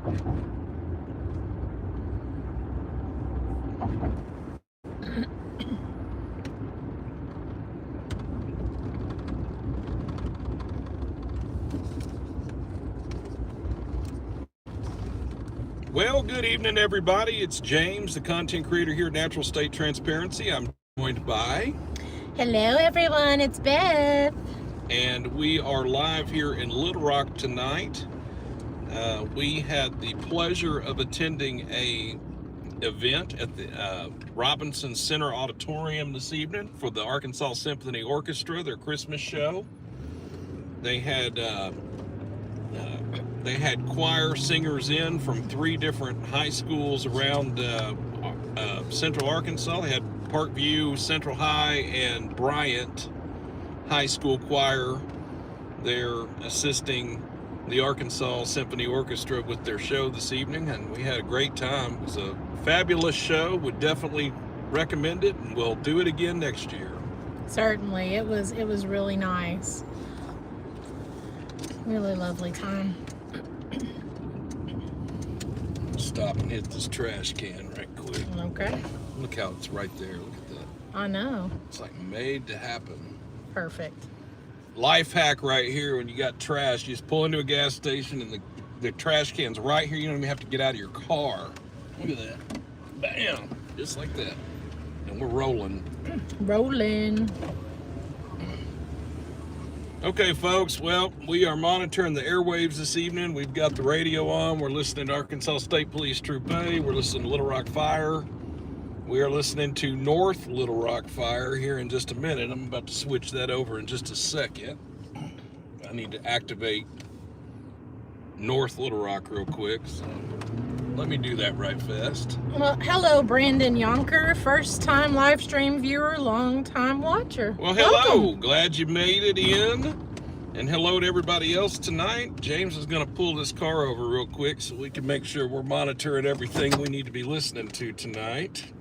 Well, good evening, everybody. It's James, the content creator here at Natural State Transparency. I'm joined by... Hello, everyone. It's Beth. And we are live here in Little Rock tonight. We had the pleasure of attending a event at the Robinson Center Auditorium this evening for the Arkansas Symphony Orchestra, their Christmas show. They had choir singers in from 3 different high schools around Central Arkansas. They had Parkview, Central High, and Bryant High School choir. They're assisting the Arkansas Symphony Orchestra with their show this evening, and we had a great time. It was a fabulous show. Would definitely recommend it, and we'll do it again next year. Certainly. It was really nice. Really lovely time. Stop and hit this trash can right quick. Okay. Look how it's right there. Look at that. I know. It's like made to happen. Perfect. Life hack right here. When you got trash, you just pull into a gas station and the trash can's right here. You don't even have to get out of your car. Look at that. Bam. Just like that. And we're rolling. Rolling. Okay, folks, well, we are monitoring the airwaves this evening. We've got the radio on. We're listening to Arkansas State Police Troop A. We're listening to Little Rock Fire. We are listening to North Little Rock Fire here in just a minute. I'm about to switch that over in just a second. I need to activate North Little Rock real quick, so let me do that right fast. Well, hello, Brandon Yonker. First-time live stream viewer, long-time watcher. Well, hello. Welcome. Glad you made it in. And hello to everybody else tonight. James is going to pull this car over real quick so we can make sure we're monitoring everything we need to be listening to tonight.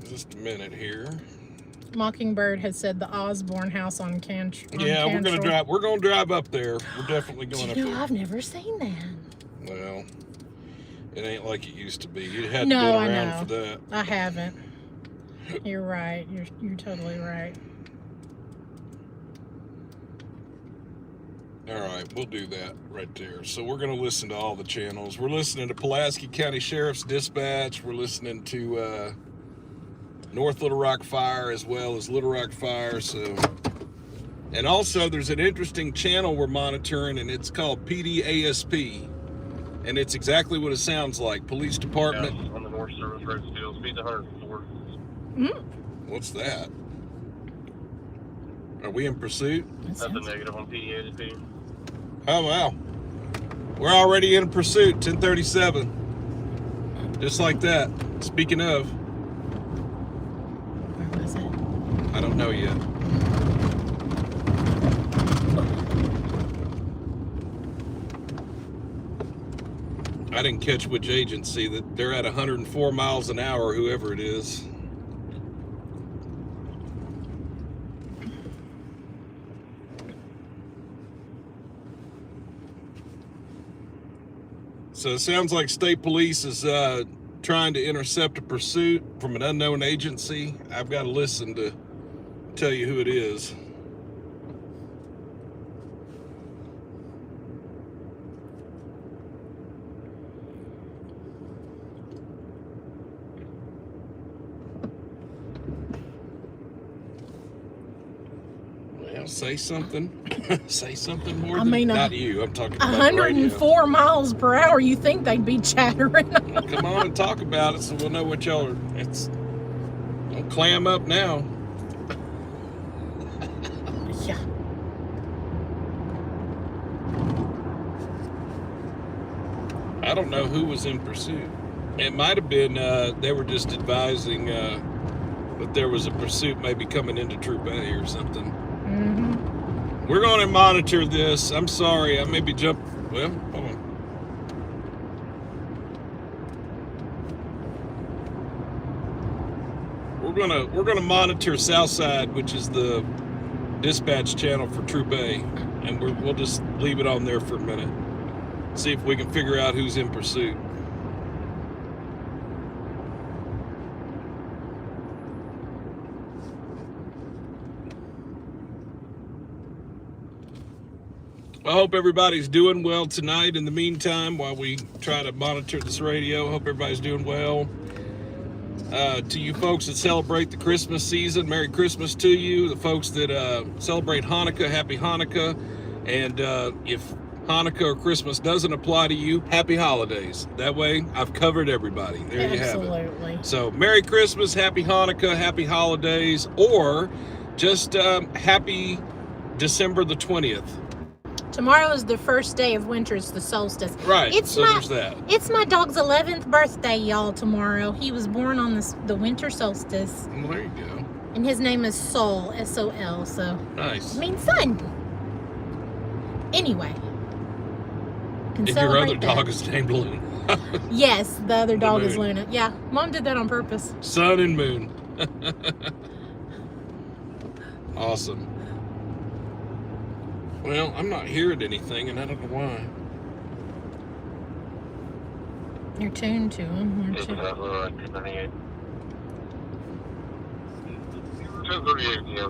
Just a minute here. Mockingbird has said the Osborne House on Yeah, we're going to drive. We're going to drive up there. We're definitely going up there. I've never seen that. Well, it ain't like it used to be. You had to No, get I around know. for that. I haven't. You're right. You're totally right. All right, we'll do that right there. So we're going to listen to all the channels. We're listening to Pulaski County Sheriff's Dispatch. We're listening to North Little Rock Fire as well as Little Rock Fire. So, and also there's an interesting channel we're monitoring, and it's called PDASP. And it's exactly what it sounds like. Police Department. Yeah, on the North Service Road still. Speed's 104. What's that? Are we in pursuit? That's a negative on PDASP. Oh, wow. We're already in pursuit, 1037. Just like that. Speaking of. Where was it? I don't know yet. I didn't catch which agency. That they're at 104 miles an hour, whoever it is. So it sounds like state police is trying to intercept a pursuit from an unknown agency. I've got to listen to tell you who it is. Well, say something. Say something more than not you. I'm talking about 104 miles per hour. You think they'd be chattering? Well, come on and talk about it so we'll know what y'all are. It's don't clam up now. Yeah. I don't know who was in pursuit. It might have been they were just advising that there was a pursuit maybe coming into Troop A or something. Mm-hmm. We're going to monitor this. I'm sorry, I maybe jumped. Well, hold on. We're gonna monitor Southside, which is the dispatch channel for Troop A, and we'll just leave it on there for a minute. See if we can figure out who's in pursuit. I hope everybody's doing well tonight. In the meantime, while we try to monitor this radio, hope everybody's doing well. To you folks that celebrate the Christmas season, Merry Christmas to you. The folks that celebrate Hanukkah, Happy Hanukkah. And if Hanukkah or Christmas doesn't apply to you, Happy Holidays. That way, I've covered everybody. There you have it. Absolutely. So, Merry Christmas, Happy Hanukkah, Happy Holidays, or just Happy December the 20th. Tomorrow is the first day of winter. It's the solstice. Right, there's that. It's my dog's 11th birthday, y'all, tomorrow. He was born on the winter solstice. Well, there you go. And his name is Sol, S-O-L, so... Nice. It means sun. Anyway. And your other dog is named Luna. Yes, the other dog is Luna. Yeah, Mom did that on purpose. Sun and moon. Awesome. Well, I'm not hearing anything, and I don't know why. You're tuned to him. It's 238. 238, yeah.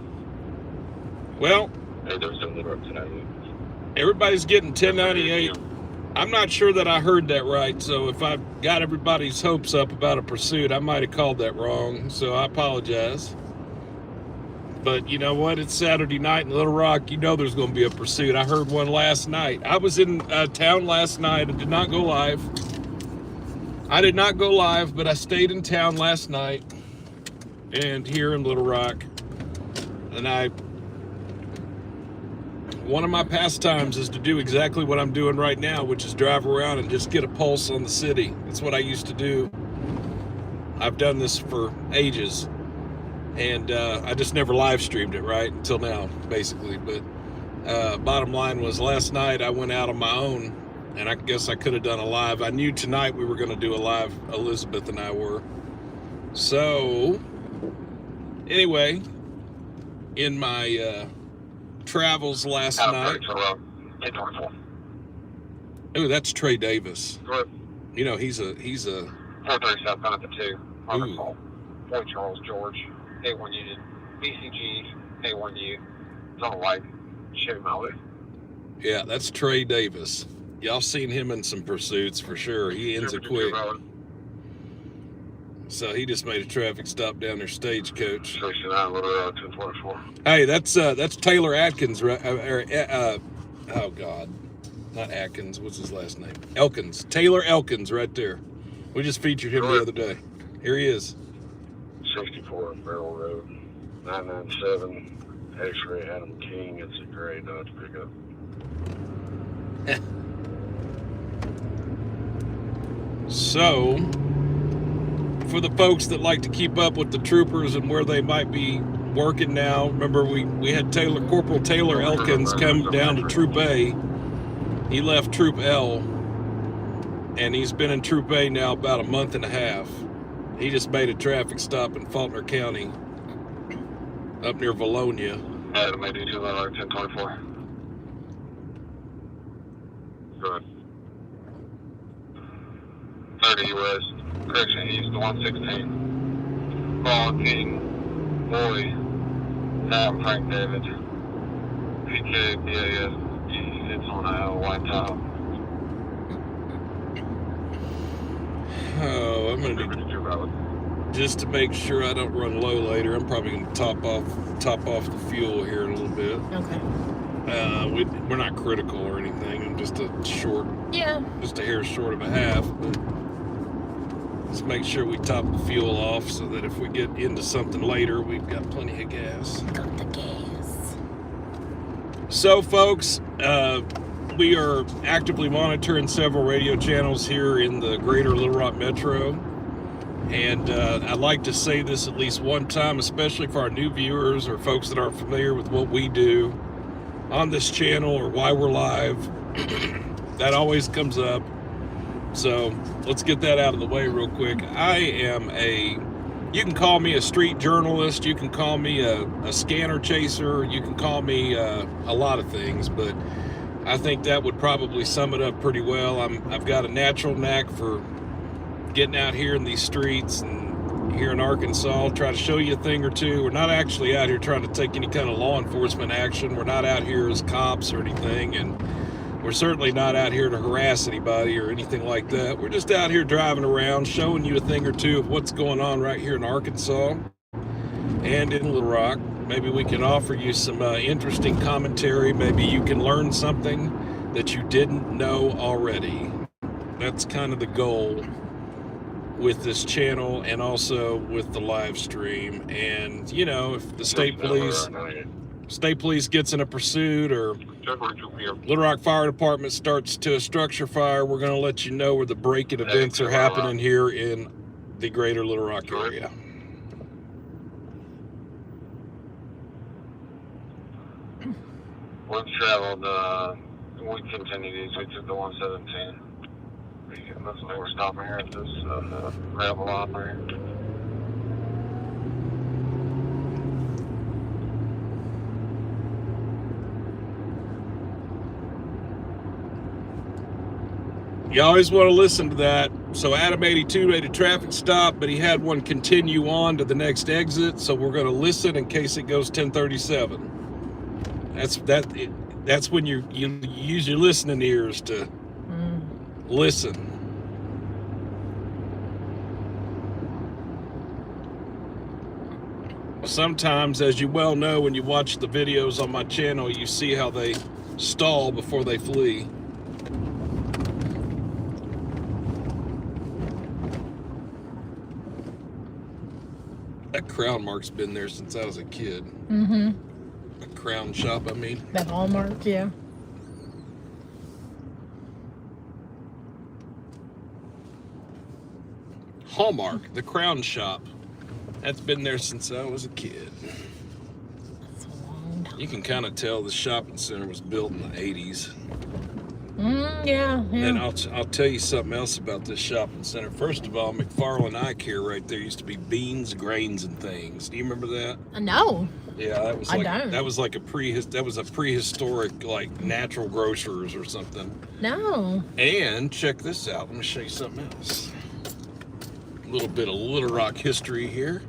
Well, Hey, there's some Liver tonight. everybody's getting 1098. I'm not sure that I heard that right, so if I got everybody's hopes up about a pursuit, I might have called that wrong, so I apologize. But you know what? It's Saturday night in Little Rock. You know there's going to be a pursuit. I heard one last night. I was in town last night. I did not go live. But I stayed in town last night and here in Little Rock. And one of my pastimes is to do exactly what I'm doing right now, which is drive around and just get a pulse on the city. That's what I used to do. I've done this for ages. And I just never live streamed it, right, until now, basically. But bottom line was last night I went out on my own, and I guess I could have done a live. I knew tonight we were going to do a live, Elizabeth and I were. So, anyway, in my travels last night. Oh, that's Trey Davis. You know, he's a 437 down at the 2. Wonderful. Boy Charles George. A1 Union, BCG, A1U, it's on a white Chevy Malibu. Yeah, that's Trey Davis. Y'all seen him in some pursuits for sure. He ends it quick. So he just made a traffic stop down there, Stagecoach. 69, Little Road, 1024. Hey, that's Taylor Atkins, right? Oh God, not Atkins. What's his last name? Elkins. Taylor Elkins, right there. We just featured him the other day. Here he is. 64 Barrow Road, 997, X-ray Adam King. It's a gray Dodge pickup. So, for the folks that like to keep up with the troopers and where they might be working now, remember we had Corporal Taylor Elkins come down to Troop A. He left Troop L, and he's been in Troop A now about a month and a half. He just made a traffic stop in Faulkner County, up near Valonia. Adam 82, 1024. Good. 30 West, correction, East 116. Paul King, Boy, Tom Frank David. PK, PAS, it's on a white top. Oh, I'm gonna need, just to make sure I don't run low later, I'm probably gonna top off the fuel here in a little bit. Okay. We're not critical or anything. I'm just just a hair short of a half. But let's make sure we top the fuel off so that if we get into something later, we've got plenty of gas. Got the gas. So, folks, we are actively monitoring several radio channels here in the greater Little Rock Metro. And I'd like to say this at least one time, especially for our new viewers or folks that aren't familiar with what we do on this channel or why we're live. That always comes up. So let's get that out of the way real quick. You can call me a street journalist, you can call me a scanner chaser, you can call me a lot of things, but I think that would probably sum it up pretty well. I've got a natural knack for getting out here in these streets and here in Arkansas, try to show you a thing or two. We're not actually out here trying to take any kind of law enforcement action. We're not out here as cops or anything, and we're certainly not out here to harass anybody or anything like that. We're just out here driving around, showing you a thing or two of what's going on right here in Arkansas and in Little Rock. Maybe we can offer you some interesting commentary. Maybe you can learn something that you didn't know already. That's kind of the goal with this channel and also with the live stream. And, you know, if the state police gets in a pursuit or Little Rock Fire Department starts to a structure fire, we're going to let you know where the break-in events are happening here in the greater Little Rock area. We've traveled, we continue these, we took the 117. Looks like we're stopping here at this gravel lot there. You always want to listen to that. So Adam 82 made a traffic stop, but he had one continue on to the next exit. So we're going to listen in case it goes 1037. That's when you use your listening ears to listen. Sometimes, as you well know, when you watch the videos on my channel, you see how they stall before they flee. That Crown Mark's been there since I was a kid. Mm-hmm. A Crown shop, I mean. That Hallmark, yeah. Hallmark, the Crown shop. That's been there since I was a kid. That's a long time. You can kind of tell the shopping center was built in the 80s. Yeah. And I'll tell you something else about this shopping center. First of all, McFarland Eye Care right there used to be Beans, Grains, and Things. Do you remember that? No. Yeah, that was I like don't. that was like a prehistoric like natural grocers or something. No. And check this out. Let me show you something else. A little bit of Little Rock history here.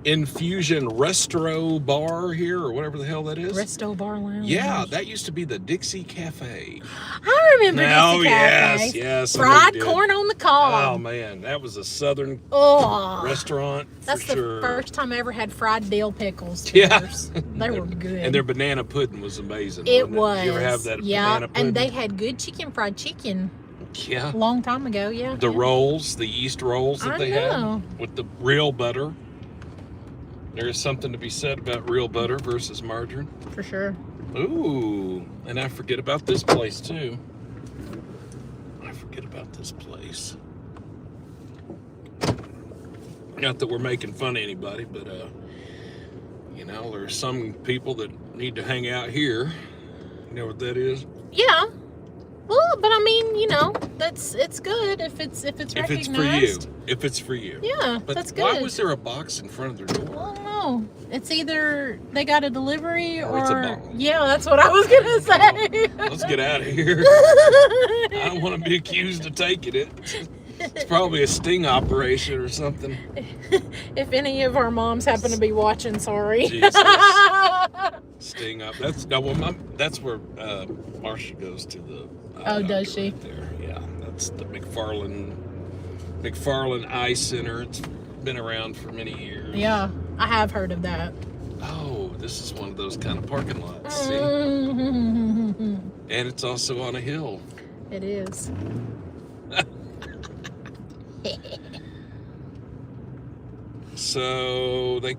Infusion Resto Bar here, or whatever the hell that is. Resto Bar Lounge. Yeah, that used to be the Dixie Cafe. I remember Dixie Cafe. Yes. Fried corn on the cob. Oh man, that was a southern restaurant. That's the first time I ever had fried dill pickles. Yeah. They were good. And their banana pudding was amazing. It was. You ever have that banana pudding? And they had good fried chicken. Yeah. A long time ago, yeah. The rolls, the yeast rolls that they had with the real butter. There is something to be said about real butter versus margarine. For sure. Ooh, and I forget about this place too. Not that we're making fun of anybody, but you know, there's some people that need to hang out here. You know what that is? Yeah. Well, but I mean, you know, it's good if it's recognized. If it's for you. Yeah, but that's good. Why was there a box in front of their door? I don't know. It's either they got a delivery or it's a bomb. Yeah, that's what I was gonna say. Let's get out of here. I don't want to be accused of taking it. It's probably a sting operation or something. If any of our moms happen to be watching, sorry. Jesus. Sting up. That's where Marcia goes to the. Oh, does she? Right there. Yeah, that's the McFarland Eye Center. It's been around for many years. Yeah, I have heard of that. Oh, this is one of those kind of parking lots. See? And it's also on a hill. It is. So they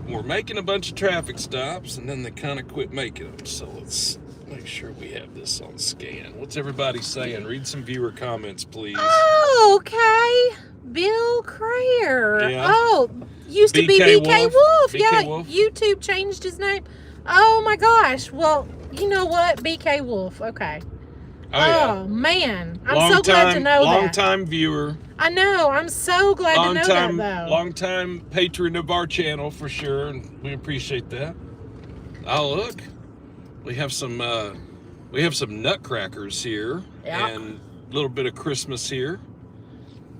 were making a bunch of traffic stops, and then they kind of quit making them. So let's make sure we have this on scan. What's everybody saying? Read some viewer comments, please. Oh, okay. Bill Crayer. Yeah. Oh, used to be BK Wolf. BK Yeah, Wolf. YouTube changed his name. Oh my gosh. Well, you know what? BK Wolf. Okay. Oh, man. I'm so glad to know that. Long-time viewer. I know. I'm so glad to know that, though. Long-time patron of our channel, for sure, and we appreciate that. Oh, look. We have some We have some nutcrackers here Yeah. and a little bit of Christmas here.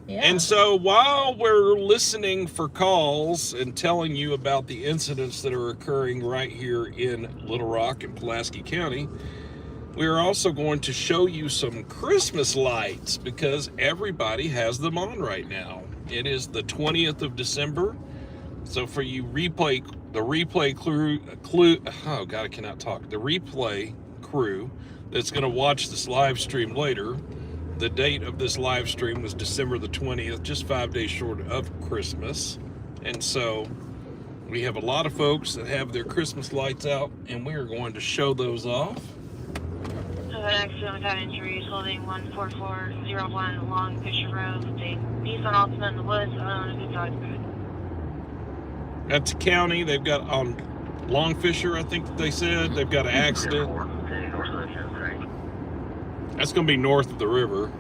Yeah. And so while we're listening for calls and telling you about the incidents that are occurring right here in Little Rock and Pulaski County, we are also going to show you some Christmas lights because everybody has them on right now. It is the 20th of December. So for you the replay crew that's going to watch this live stream later, the date of this live stream was December the 20th, just 5 days short of Christmas. And so we have a lot of folks that have their Christmas lights out, and we are going to show those off. I've had accident, got injuries, holding 14401 along Fisher Road. They Nissan Altima in the woods. I don't know if it's good. That's the county. They've got on Long Fisher, I think they said. They've got an accident. That's going to be north of the river.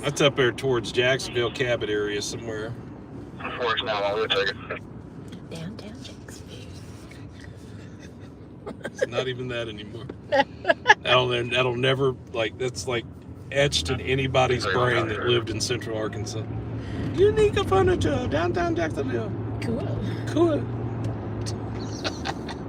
That's up there towards Jacksonville, Cabot area somewhere. Downtown Jacksonville. It's not even that anymore. That'll never, that's like etched in anybody's brain that lived in Central Arkansas. Unique furniture, downtown Jacksonville. Cool.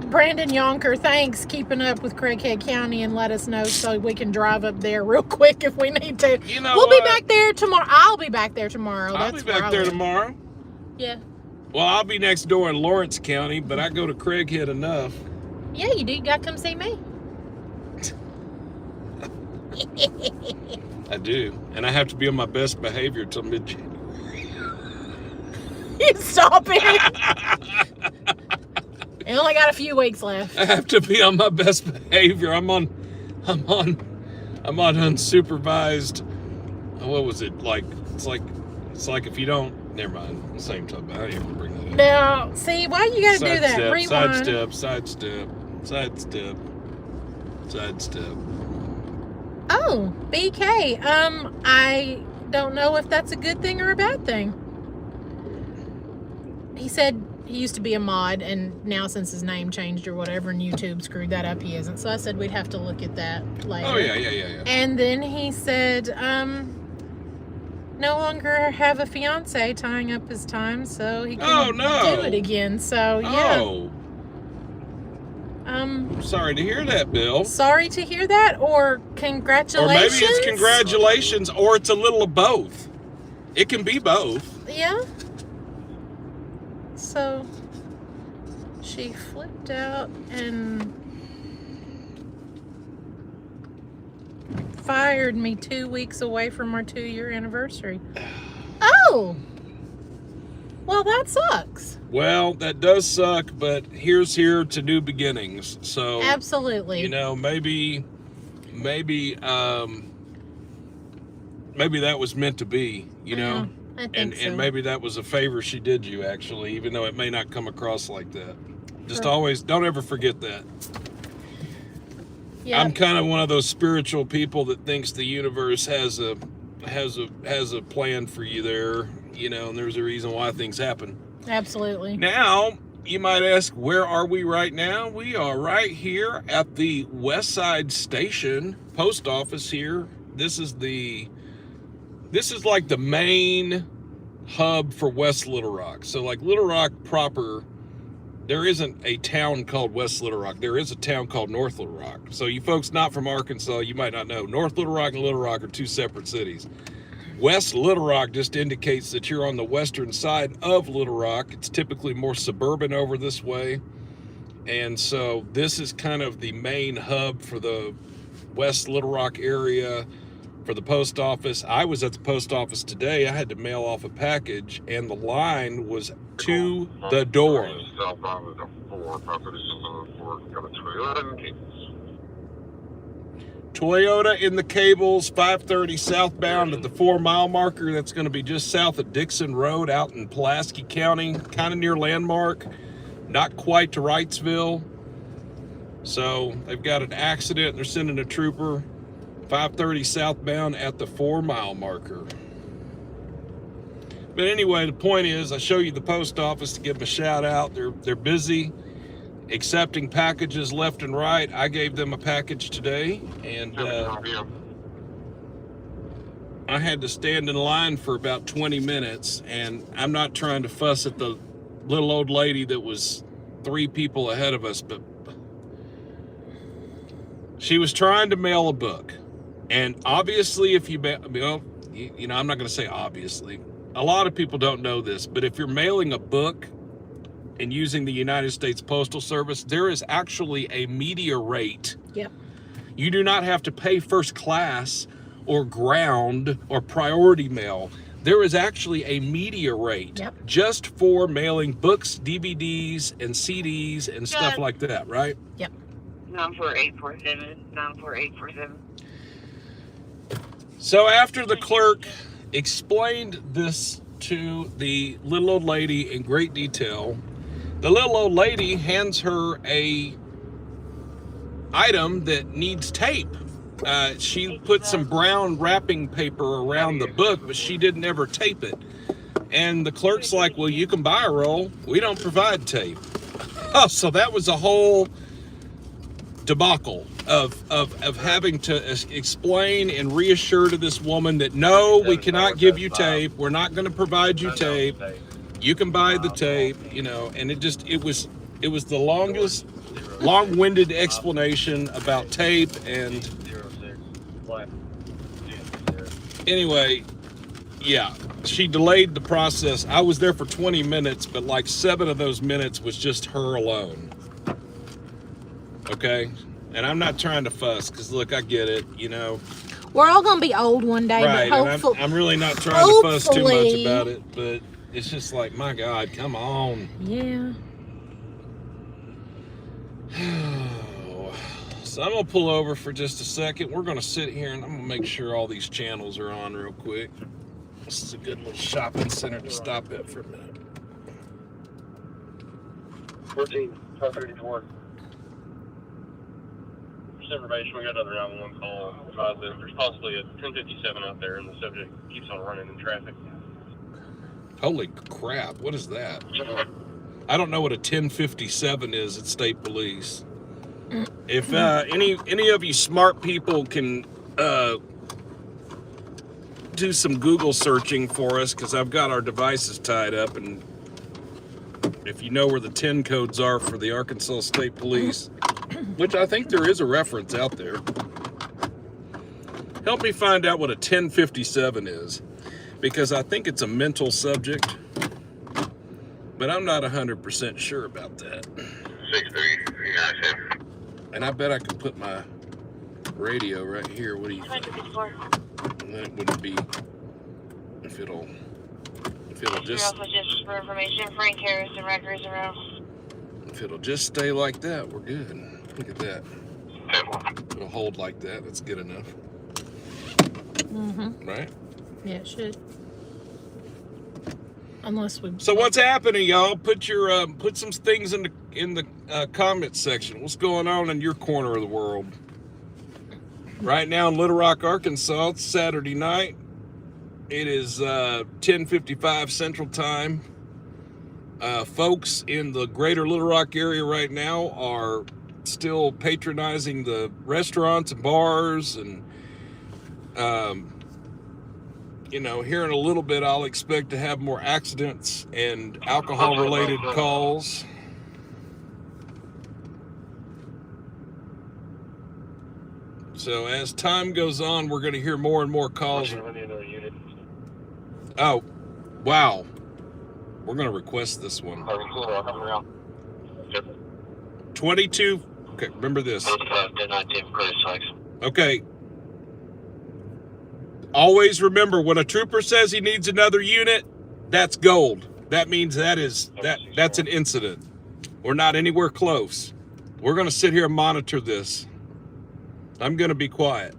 Brandon Yonker, thanks. Keeping up with Craighead County and let us know so we can drive up there real quick if we need to. You know we'll what? be back there tomorrow. I'll be back there tomorrow. I'll be back there tomorrow. Yeah. Well, I'll be next door in Lawrence County, but I go to Craighead enough. Yeah, you do. You got to come see me. I do. And I have to be on my best behavior till mid-January. You stop it. You only got a few weeks left. I have to be on my best behavior. I'm on unsupervised. What was it like? It's like if you don't. Never mind. Same time. I didn't even bring that up. Now, see why you got to do that? Sidestep, Rewind. sidestep. Oh, BK. I don't know if that's a good thing or a bad thing. He said he used to be a mod, and now since his name changed or whatever, and YouTube screwed that up, he isn't. So I said we'd have to look at that later. Oh, yeah. And then he said, no longer have a fiance tying up his time, so he can do it again. So, yeah. Oh. Sorry to hear that, Bill. Sorry to hear that, or congratulations. Or maybe it's congratulations, or it's a little of both. It can be both. Yeah. So she flipped out and fired me 2 weeks away from our 2-year anniversary. Oh! Well, that sucks. Well, that does suck, but here's here to new beginnings. So absolutely. You know, maybe that was meant to be, you know? I think so. And maybe that was a favor she did you, actually, even though it may not come across like that. Just always, don't ever forget that. Yep. I'm kind of one of those spiritual people that thinks the universe has a plan for you there, you know, and there's a reason why things happen. Absolutely. Now, you might ask, where are we right now? We are right here at the West Side Station post office here. This is like the main hub for West Little Rock. So like Little Rock proper, there isn't a town called West Little Rock. There is a town called North Little Rock. So you folks not from Arkansas, you might not know. North Little Rock and Little Rock are two separate cities. West Little Rock just indicates that you're on the western side of Little Rock. It's typically more suburban over this way. And so this is kind of the main hub for the West Little Rock area for the post office. I was at the post office today. I had to mail off a package, and the line was to the door. Toyota in the cables, 530 southbound at the 4-mile marker. That's going to be just south of Dixon Road out in Pulaski County, kind of near Landmark, not quite to Wrightsville. So they've got an accident. They're sending a trooper. 530 southbound at the 4-mile marker. But anyway, the point is, I show you the post office to give them a shout out. They're busy, accepting packages left and right. I gave them a package today, and I had to stand in line for about 20 minutes, and I'm not trying to fuss at the little old lady that was 3 people ahead of us, but she was trying to mail a book. And obviously, if you know, I'm not going to say obviously. A lot of people don't know this, but if you're mailing a book and using the United States Postal Service, there is actually a media rate. Yep. You do not have to pay first class or ground or priority mail. There is actually a media rate. Yep. Just for mailing books, DVDs, and CDs and stuff like that, right? Yep. 94847. So after the clerk explained this to the little old lady in great detail, the little old lady hands her a item that needs tape. She put some brown wrapping paper around the book, but she didn't ever tape it. And the clerk's like, well, you can buy a roll. We don't provide tape. Oh, so that was a whole debacle of having to explain and reassure to this woman that no, we cannot give you tape. We're not going to provide you tape. You can buy the tape, you know. And it was the longest, long-winded explanation about tape. And anyway, yeah, she delayed the process. I was there for 20 minutes, but like 7 of those minutes was just her alone. Okay? And I'm not trying to fuss, because look, I get it, you know. We're all going to be old one day, right, but hopefully... I'm really not trying to fuss too much about it, but it's just like, my God, come on. Yeah. So I'm going to pull over for just a second. We're going to sit here, and I'm going to make sure all these channels are on real quick. This is a good little shopping center to stop at for a minute. 14-531. Information, we got another 911 call. There's possibly a 1057 out there, and the subject keeps on running in traffic. Holy crap, what is that? I don't know what a 1057 is at State Police. If any of you smart people can do some Google searching for us, because I've got our devices tied up, and if you know where the 10 codes are for the Arkansas State Police, which I think there is a reference out there, help me find out what a 1057 is, because I think it's a mental subject, but I'm not 100% sure about that. 6337. And I bet I could put my radio right here. What do you think? And then it wouldn't be, if it'll just... Also, just for information, Frank Harrison Records around. If it'll just stay like that, we're good. Look at that. It'll hold like that. That's good enough. Mm-hmm. Right? Yeah, it should. Unless we... So what's happening, y'all? Put your put some things in the comments section. What's going on in your corner of the world? Right now in Little Rock, Arkansas, it's Saturday night. It is 10:55 Central Time. Folks in the greater Little Rock area right now are still patronizing the restaurants and bars, and you know, here in a little bit I'll expect to have more accidents and alcohol related calls. So as time goes on, we're going to hear more and more calls. Oh, wow. We're going to request this one. 22. Okay, remember this. Okay. Always remember, when a trooper says he needs another unit, that's gold. That means that's an incident. We're not anywhere close. We're going to sit here and monitor this. I'm going to be quiet.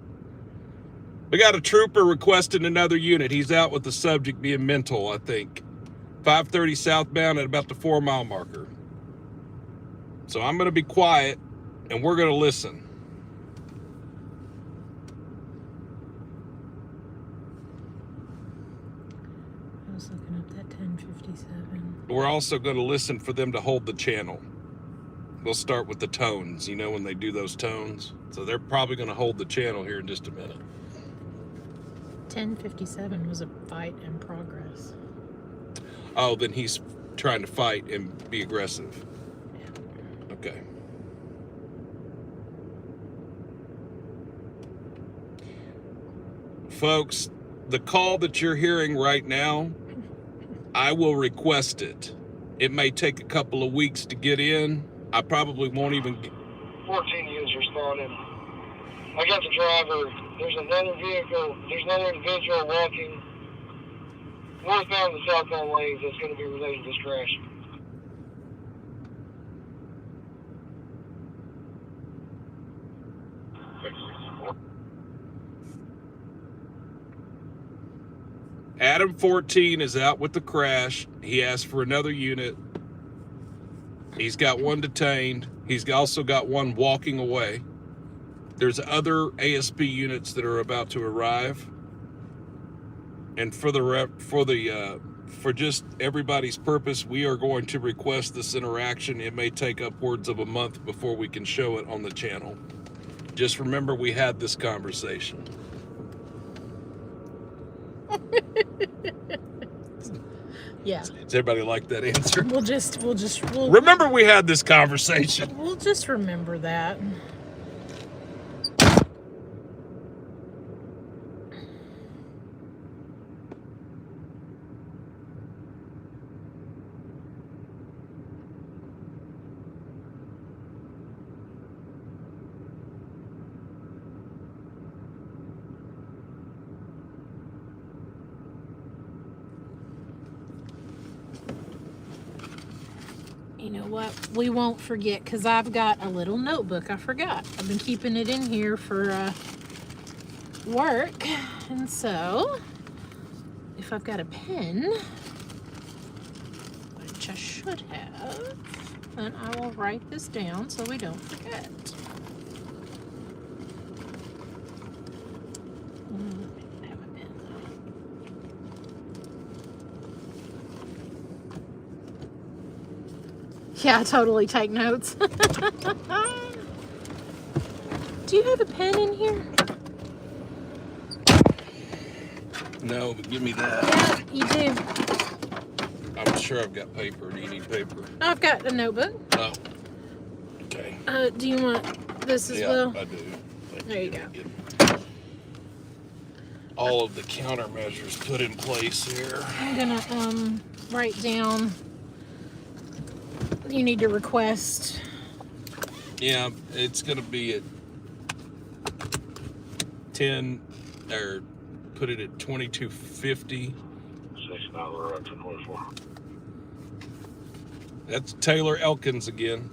We got a trooper requesting another unit. He's out with the subject being mental, I think. 530 southbound at about the 4-mile marker. So I'm going to be quiet, and we're going to listen. I was looking up that 1057. We're also going to listen for them to hold the channel. We'll start with the tones, you know, when they do those tones. So they're probably going to hold the channel here in just a minute. 10:57 was a fight in progress. Oh, then he's trying to fight and be aggressive. Okay. Folks, the call that you're hearing right now, I will request it. It may take a couple of weeks to get in. I probably won't even... 14 units responding. I got the driver. There's another vehicle. There's another individual walking northbound and southbound lanes that's going to be related to this crash. Adam 14 is out with the crash. He asked for another unit. He's got one detained. He's also got one walking away. There's other ASP units that are about to arrive. And for just everybody's purpose, we are going to request this interaction. It may take upwards of a month before we can show it on the channel. Just remember we had this conversation. Yeah. Does everybody like that answer? We'll remember we had this conversation. We'll just remember that. You know what? We won't forget, because I've got a little notebook. I forgot. I've been keeping it in here for work. And so, if I've got a pen, which I should have, then I will write this down so we don't forget. I have a pen though. Yeah, I totally take notes. Do you have a pen in here? No, but give me that. Yeah, you do. I'm sure I've got paper. Do you need paper? I've got a notebook. Oh. Okay. Do you want this as well? I do. There you go. Get all of the countermeasures put in place here. I'm gonna write down. You need to request. Yeah, it's gonna be at 10 or put it at 2250. 6 miles up to 24. That's Taylor Elkins again.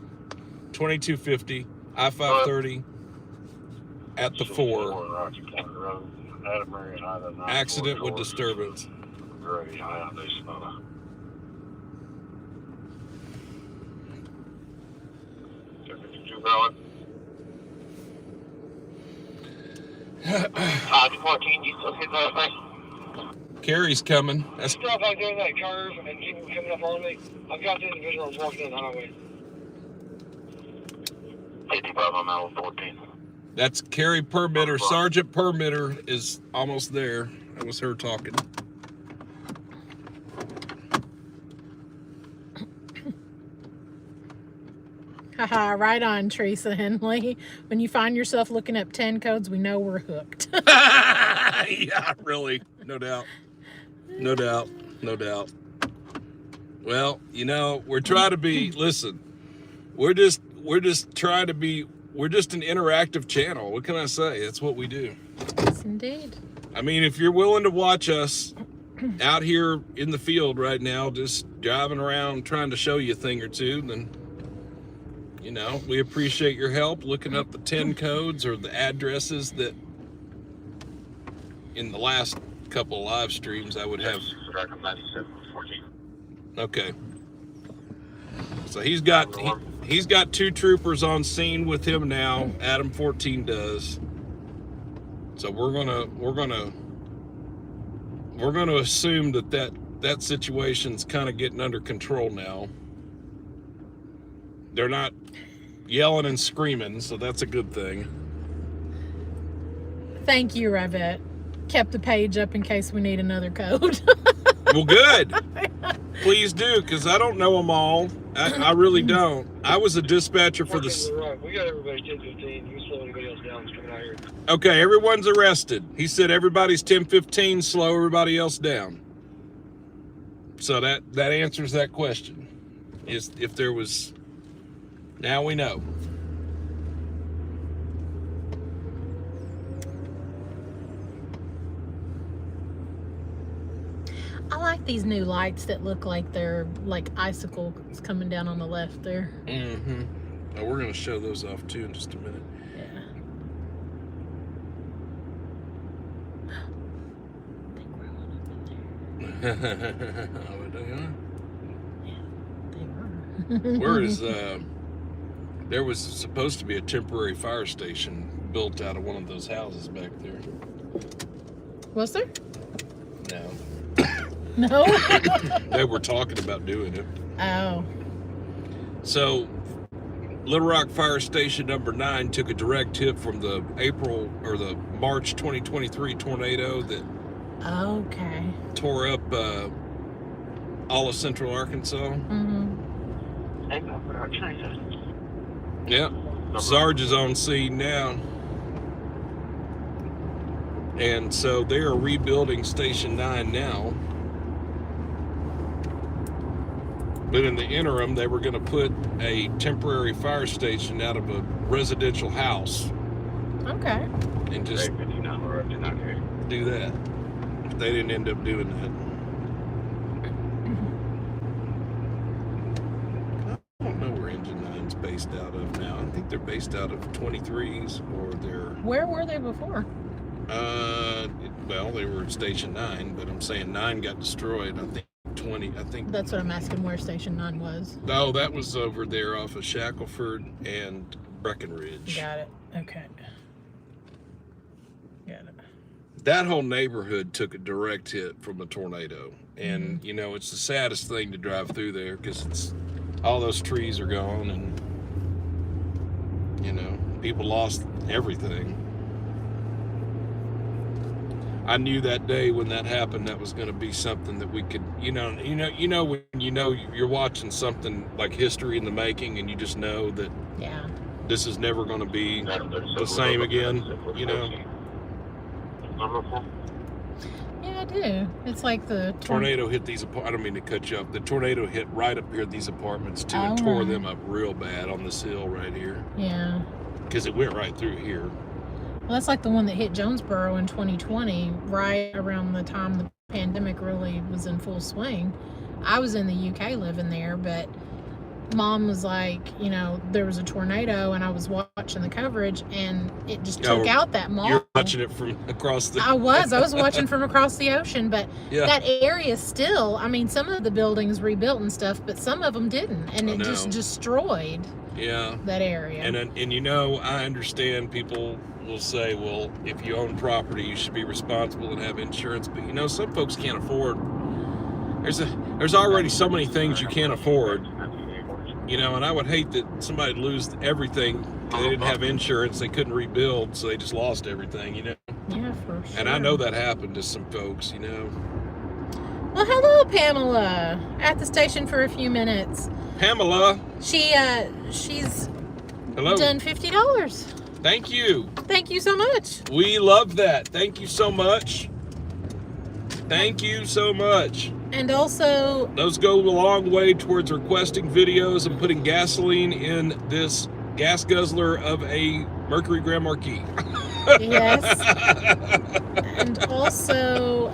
2250 I-530 at the 4. Accident with disturbance. Carrie's coming. That's Stop out there in that curve and people coming up on me. I've got the individual that's walking down the highway. 55 on mile 14. That's Carrie Permitter. Sergeant Permitter is almost there. That was her talking. Haha, right on, Teresa Henley. When you find yourself looking up 10 codes, we know we're hooked. Yeah, really. No doubt. No doubt. No doubt. Well, you know, we're trying to be, listen, we're just trying to be, we're just an interactive channel. What can I say? That's what we do. Yes, indeed. I mean, if you're willing to watch us out here in the field right now, just driving around trying to show you a thing or two, then, you know, we appreciate your help looking up the 10 codes or the addresses that in the last couple of live streams I would have. Okay. So he's got 2 troopers on scene with him now. Adam 14 does. So we're gonna assume that situation's kind of getting under control now. They're not yelling and screaming, so that's a good thing. Thank you, Revette. Kept the page up in case we need another code. Well, good. Please do, because I don't know them all. I really don't. I was a dispatcher for the... We got everybody 10-15. You slow anybody else down that's coming out here. Okay, everyone's arrested. He said everybody's 10-15, slow everybody else down. So that answers that question. Is if there was... Now we know. I like these new lights that look like they're like icicles coming down on the left there. Mm-hmm. Oh, we're going to show those off too in just a minute. Yeah. I think we're on up there. Yeah, they are. Where is there was supposed to be a temporary fire station built out of one of those houses back there. Was there? No. No. They were talking about doing it. Oh. So Little Rock Fire Station number 9 took a direct hit from the March 2023 tornado that Okay. tore up all of central Arkansas. Mm-hmm. Yep. Sarge is on scene now. And so they are rebuilding Station 9 now. But in the interim, they were going to put a temporary fire station out of a residential house. Okay. And just do that. They didn't end up doing that. I don't know where Engine 9's based out of now. I think they're based out of 23s or they're... Where were they before? Well, they were at Station 9, but I'm saying 9 got destroyed. I think That's what I'm asking where Station 9 was. No, that was over there off of Shackleford and Breckenridge. Got it. Okay. Got it. That whole neighborhood took a direct hit from a tornado. And, you know, it's the saddest thing to drive through there because it's all those trees are gone and, you know, people lost everything. I knew that day when that happened that was going to be something that we could, when you're watching something like history in the making and you just know that this is never going to be the same again, you know. Yeah, I do. It's like the tornado hit these I don't mean to cut you off. The tornado hit right up here at these apartments too and tore them up real bad on this hill right here. Yeah. Because it went right through here. Well, that's like the one that hit Jonesboro in 2020, right around the time the pandemic really was in full swing. I was in the UK living there, but Mom was like, there was a tornado, and I was watching the coverage, and it just took out that mall. You're watching it from across the... I was watching from across the ocean, but that area still, some of the buildings rebuilt and stuff, but some of them didn't, and it just destroyed that area. And I understand people will say, well, if you own property, you should be responsible and have insurance. But some folks can't afford. There's already so many things you can't afford. And I would hate that somebody lose everything. They didn't have insurance, they couldn't rebuild, so they just lost everything. Yeah, for sure. And I know that happened to some folks. Well, hello, Pamela, at the station for a few minutes. Pamela. She's hello. Done $50. Thank you. Thank you so much. We love that. Thank you so much. Thank you so much. And also... those go a long way towards requesting videos and putting gasoline in this gas guzzler of a Mercury Grand Marquis. Yes. And also...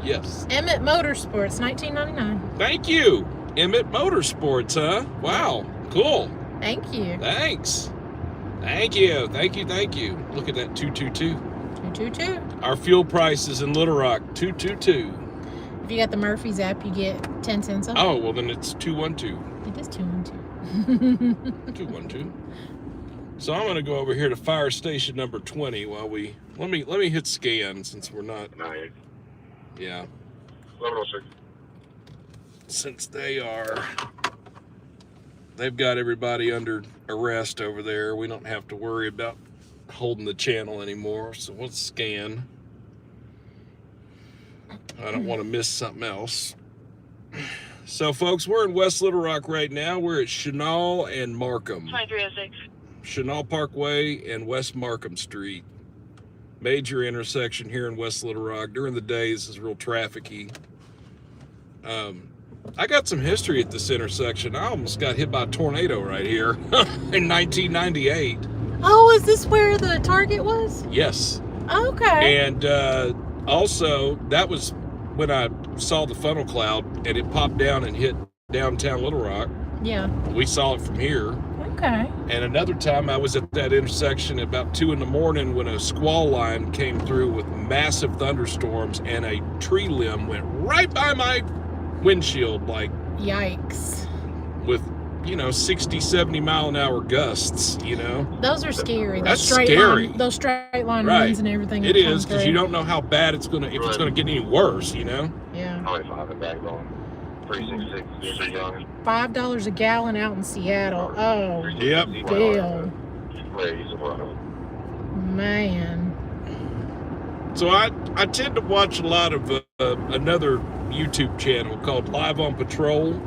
yes. Emmett Motorsports, $19.99. Thank you. Emmett Motorsports, huh? Wow. Cool. Thank you. Thanks. Thank you. Thank you. Thank you. Look at that 222. 222. Our fuel prices in Little Rock, 222. If you got the Murphy's app, you get 10 cents off. Oh, well then it's 212. It is 212. 212. So I'm going to go over here to fire station number 20 while we let me hit scan since we're not. Yeah. 1106. Since they are they've got everybody under arrest over there. We don't have to worry about holding the channel anymore. So let's scan. I don't want to miss something else. So, folks, we're in West Little Rock right now. We're at Chenal and Markham. 2306. Chenal Parkway and West Markham Street. Major intersection here in West Little Rock. During the day, this is real trafficy. I got some history at this intersection. I almost got hit by a tornado right here in 1998. Oh, is this where the Target was? Yes. Okay. And also, that was when I saw the funnel cloud and it popped down and hit downtown Little Rock. Yeah. We saw it from here. Okay. And another time I was at that intersection at about 2 in the morning when a squall line came through with massive thunderstorms and a tree limb went right by my windshield, like, Yikes. with, 60, 70 mile an hour gusts, Those are scary. That's scary. Those straight line Right. winds and everything. It that come is, because you through. don't know how bad it's going to, if it's going to get any worse, Yeah. Highway 5 and back on 366 Young. $5 a gallon out in Seattle. Oh, Yep. damn. Where you Silverado. Man. So I tend to watch a lot of another YouTube channel called Live on Patrol.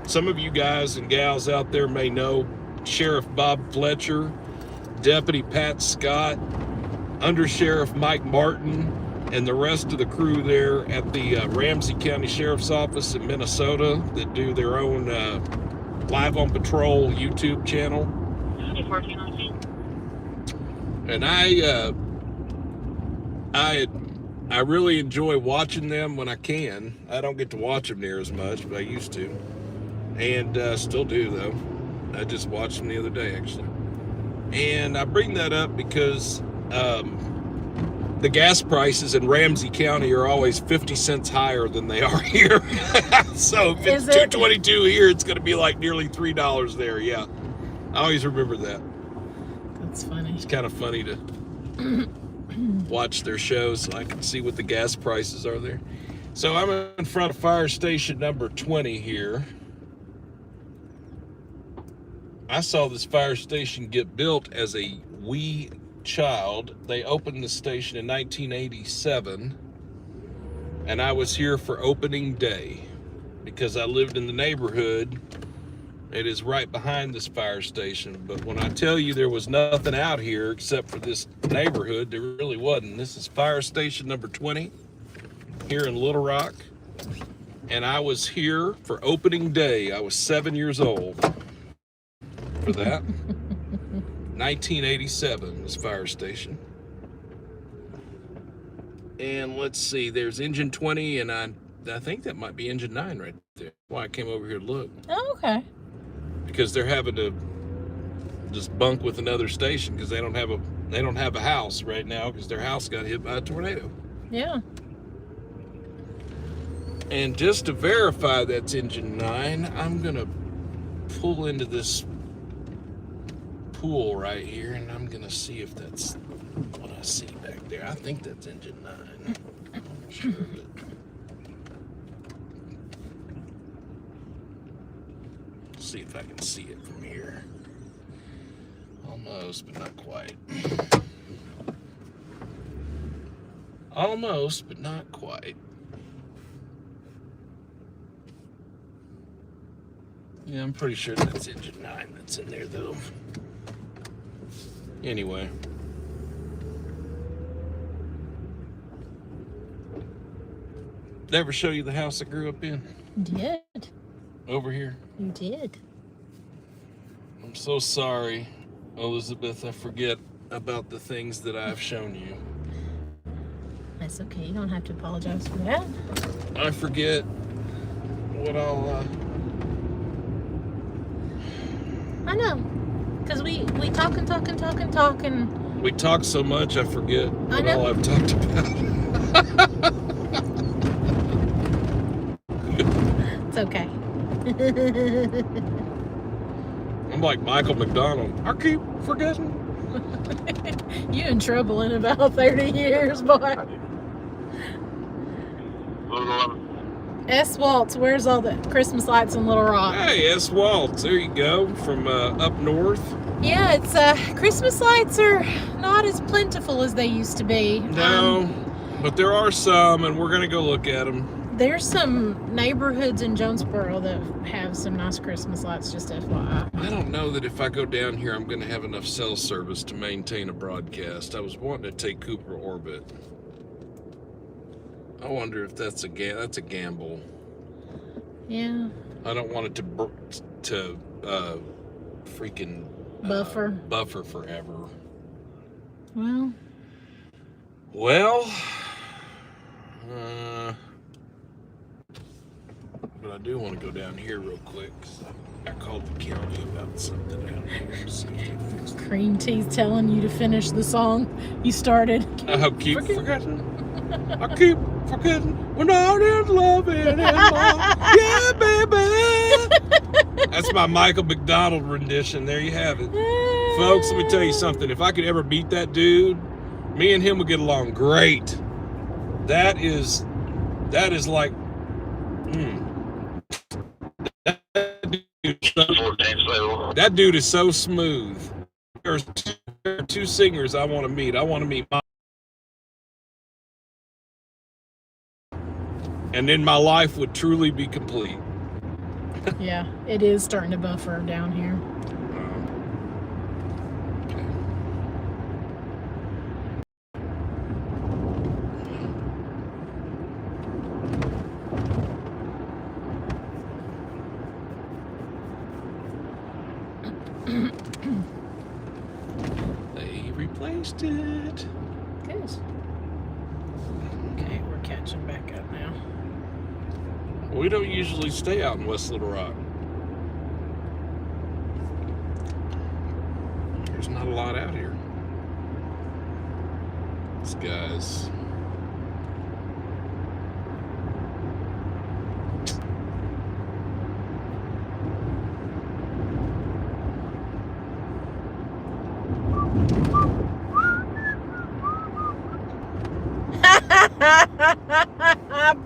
Some of you guys and gals out there may know Sheriff Bob Fletcher, Deputy Pat Scott, Under Sheriff Mike Martin, and the rest of the crew there at the Ramsey County Sheriff's Office in Minnesota that do their own Live on Patrol YouTube channel. 1419. And I really enjoy watching them when I can. I don't get to watch them near as much, but I used to. And still do, though. I just watched them the other day, actually. And I bring that up because the gas prices in Ramsey County are always 50 cents higher than they are here. So if it's $2.22 here, it's going to be like nearly $3 there. Yeah. I always remember that. That's funny. It's kind of funny to watch their shows so I can see what the gas prices are there. So I'm in front of fire station number 20 here. I saw this fire station get built as a wee child. They opened the station in 1987, and I was here for opening day because I lived in the neighborhood. It is right behind this fire station, but when I tell you there was nothing out here except for this neighborhood, there really wasn't. This is fire station number 20 here in Little Rock, and I was here for opening day. I was 7 years old for that. 1987, this fire station. And let's see, there's engine 20, and I think that might be engine 9 right there. That's why I came over here to look. Oh, okay. Because they're having to just bunk with another station because they don't have a house right now because their house got hit by a tornado. Yeah. And just to verify that's engine 9, I'm gonna pull into this pool right here and I'm gonna see if that's what I see back there. I think that's engine 9. I'm not sure, but see if I can see it from here. Almost, but not quite. Almost, but not quite. Yeah, I'm pretty sure that's engine 9 that's in there, though. Anyway. Did I ever show you the house I grew up in? You did. Over here? You did. I'm so sorry, Elizabeth. I forget about the things that I've shown you. That's okay. You don't have to apologize for that. I forget what I'll... I know. Because we talk and talk and talk and talk and... We talk so much, I forget I what know. all I've talked about. It's okay. I'm like Michael McDonald. I keep forgetting. You in trouble in about 30 years, boy. S. Waltz, where's all the Christmas lights in Little Rock? Hey, S. Waltz, there you go, from up north. Yeah, it's Christmas lights are not as plentiful as they used to be. No, but there are some, and we're gonna go look at them. There's some neighborhoods in Jonesboro that have some nice Christmas lights, just FYI. I don't know that if I go down here, I'm gonna have enough cell service to maintain a broadcast. I was wanting to take Cooper Orbit. I wonder if that's a gamble. Yeah. I don't want it to freaking buffer forever. Well, but I do want to go down here real quick. I called the county about something down here. See if they fix it. Cream Tea's telling you to finish the song you started. I keep forgetting. I keep forgetting. We're not in love anymore. Yeah, baby. That's my Michael McDonald rendition. There you have it. Folks, let me tell you something. If I could ever beat that dude, me and him would get along great. That is like, that dude is so smooth. There are two singers I want to meet. I want to meet and then my life would truly be complete. Yeah, it is starting to buffer down here. They replaced it. Good. Okay, we're catching back up now. We don't usually stay out in West Little Rock. There's not a lot out here. These guys.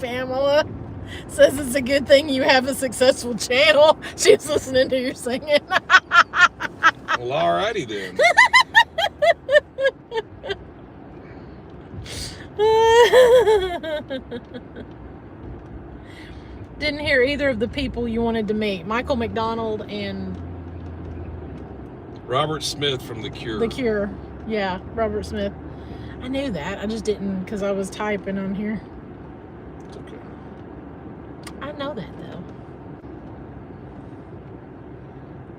Pamela says it's a good thing you have a successful channel. She's listening to you singing. Well, alrighty then. Didn't hear either of the people you wanted to meet. Michael McDonald and Robert Smith from The Cure. The Cure. Yeah, Robert Smith. I knew that. I just didn't because I was typing on here. It's okay. I know that though.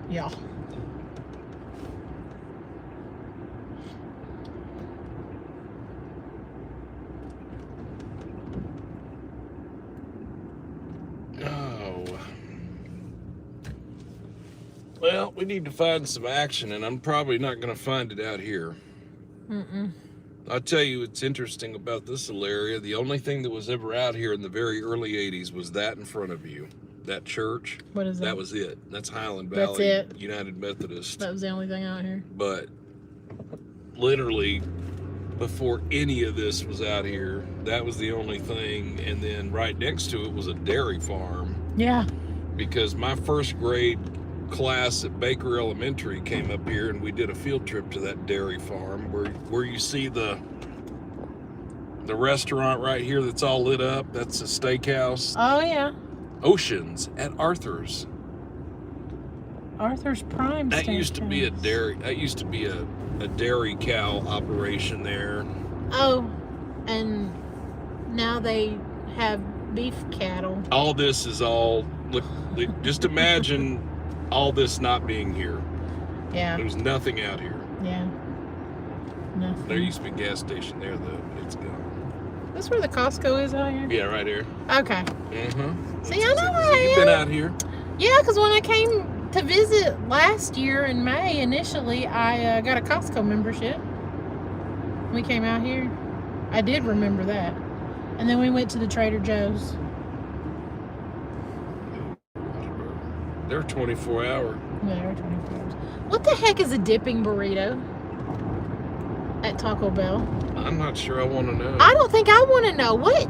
Yeah. Oh. Well, we need to find some action, and I'm probably not going to find it out here. I'll tell you, it's interesting about this little area. The only thing that was ever out here in the very early 80s was that in front of you. That church. What is that? That was it. That's Highland Valley That's it. United Methodist. That was the only thing out here. But literally, before any of this was out here, that was the only thing. And then right next to it was a dairy farm. Yeah. Because my first grade class at Baker Elementary came up here, and we did a field trip to that dairy farm where you see the restaurant right here that's all lit up. That's a steakhouse. Oh yeah. Oceans at Arthur's. Arthur's Prime. That used to be a dairy. That used to be a dairy cow operation there. Oh, and now they have beef cattle. All this is all. Look, just imagine all this not being here. Yeah. There's nothing out here. Yeah. Nothing. There used to be a gas station there though, but it's gone. That's where the Costco is out here? Yeah, right here. Okay. See, I know where I You've am. been out here. Yeah, because when I came to visit last year in May, initially, I got a Costco membership. We came out here. I did remember that. And then we went to the Trader Joe's. They're 24 hour. Yeah, they're 24 hours. What the heck is a dipping burrito at Taco Bell? I'm not sure I want to know. I don't think I want to know. What?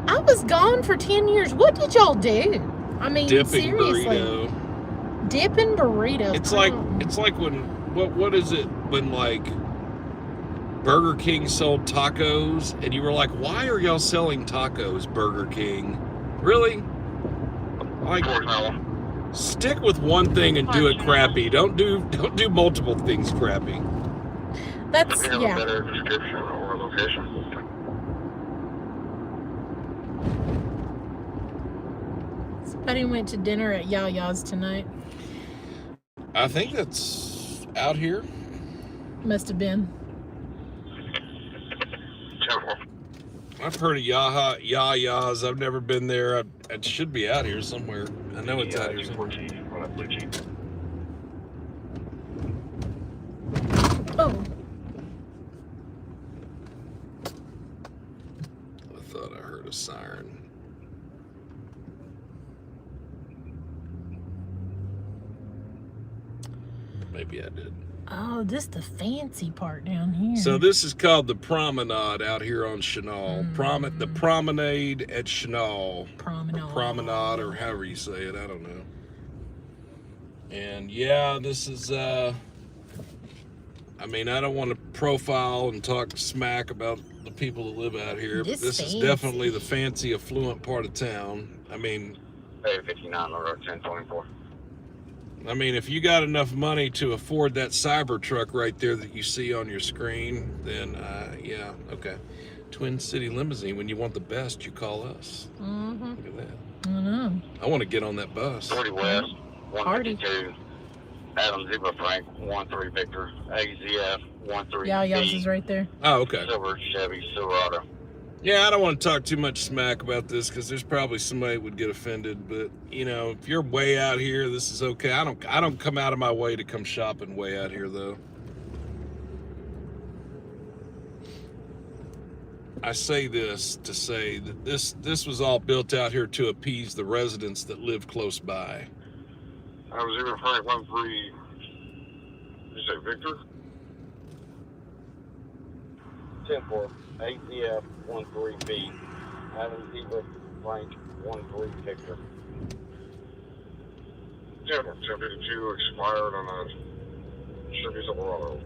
I was gone for 10 years. What did y'all do? I mean, Dipping seriously. burrito. Dipping burrito. It's like when what is it when like Burger King sold tacos and you were like, why are y'all selling tacos, Burger King? Really? Like, stick with one thing and do it crappy. Don't do multiple things crappy. That's Do you have yeah. a better description or location? Somebody went to dinner at Yaya's tonight. I think that's out here. Must have been. I've heard of Yaya's. I've never been there. It should be out here somewhere. I know it's out here somewhere. Oh. I thought I heard a siren. Maybe I did. Oh, this the fancy part down here. So this is called the Promenade out here on Chenal. The Promenade at Chenal. Promenade, or however you say it. I don't know. And yeah, this is, I mean, I don't want to profile and talk smack about the people that live out here, but this is definitely the fancy, affluent part of town. I mean, 59 or 1024. I mean, if you got enough money to afford that Cybertruck right there that you see on your screen, then yeah, okay. Twin City Limousine. When you want the best, you call us. Mm-hmm. Look at that. I know. I want to get on that bus. 40 West, 152. Adam Zebra Frank, 13 Victor, AZF, 13 Yaya's is right there. Oh, okay. Silver Chevy Silverado. Yeah, I don't want to talk too much smack about this because there's probably somebody that would get offended. But you know, if you're way out here, this is okay. I don't come out of my way to come shopping way out here, though. I say this to say that this was all built out here to appease the residents that live close by. Adam Zebra Frank, 13. Did you say Victor? 10-4. AZF 13B. Adam Zebra Frank 13 Victor. Yeah, 1052 expired on a Chevy Silverado.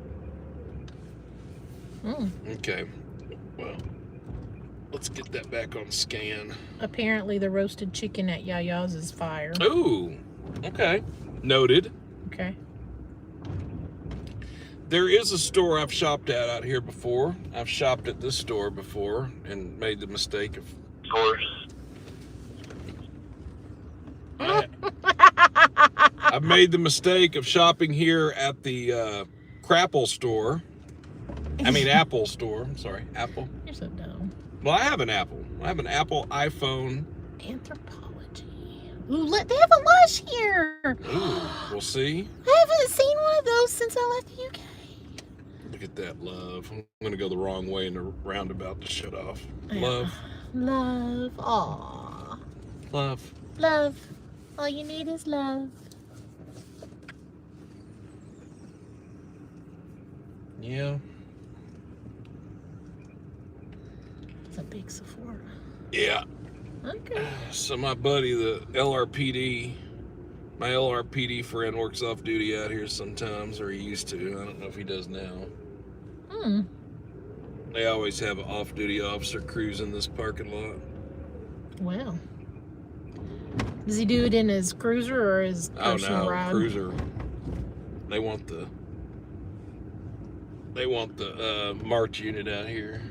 Okay. Well, let's get that back on scan. Apparently the roasted chicken at Yaya's is fire. Ooh. Okay. Noted. Okay. There is a store I've shopped at out here before. I've shopped at this store before and made the mistake of course. I've made the mistake of shopping here at the Crapple store. I mean Apple store. I'm sorry, Apple. You're so dumb. Well, I have an Apple. I have an Apple iPhone. Anthropology. Ooh, they have a Lush here. Ooh, we'll see. I haven't seen one of those since I left the UK. Look at that, love. I'm going to go the wrong way in the roundabout to shut off. Yeah. Love. Love. Aww. Love. Love. All you need is love. Yeah. It's a big Sephora. Yeah. Okay. So my buddy, the LRPD, my LRPD friend works off duty out here sometimes, or he used to. I don't know if he does now. They always have an off-duty officer cruising this parking lot. Well. Does he do it in his cruiser or his personal ride? Cruiser. They want the March unit out here.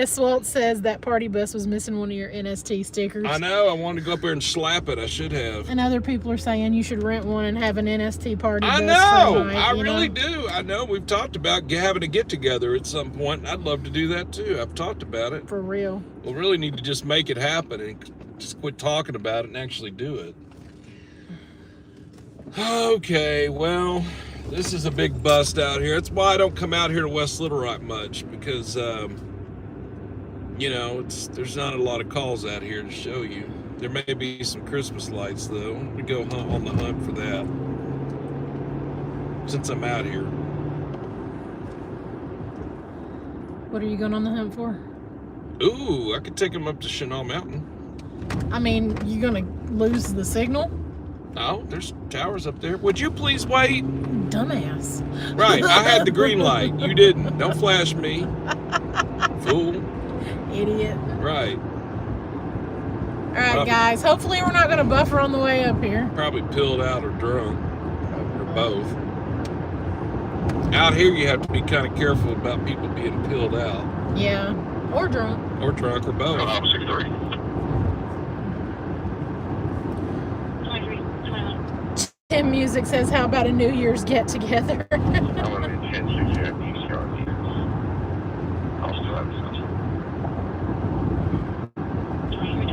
Swalt says that party bus was missing one of your NST stickers. I know. I wanted to go up there and slap it. I should have. And other people are saying you should rent one and have an NST party bus. I know. For a night, I really do. I know. We've talked about having a get together at some point. I'd love to do that too. I've talked about it. For real. We'll really need to just make it happen and just quit talking about it and actually do it. Okay. Well, this is a big bust out here. That's why I don't come out here to West Little Rock much, because you know, there's not a lot of calls out here to show you. There may be some Christmas lights, though. We go on the hunt for that, since I'm out here. What are you going on the hunt for? Ooh, I could take him up to Chenal Mountain. I mean, you gonna lose the signal? Oh, there's towers up there. Would you please wait? Dumbass. Right, I had the green light. You didn't. Don't flash me. Fool. Idiot. Right. Alright, guys. Hopefully we're not gonna buffer on the way up here. Probably pilled out or drunk. Or both. Out here you have to be kind of careful about people being pilled out. Yeah. Or drunk. Or drunk or both. 63. 23, 21. Tim Music says, how about a New Year's get together? I'm going to be 10-6 at East Yard. I'll still have this. 23,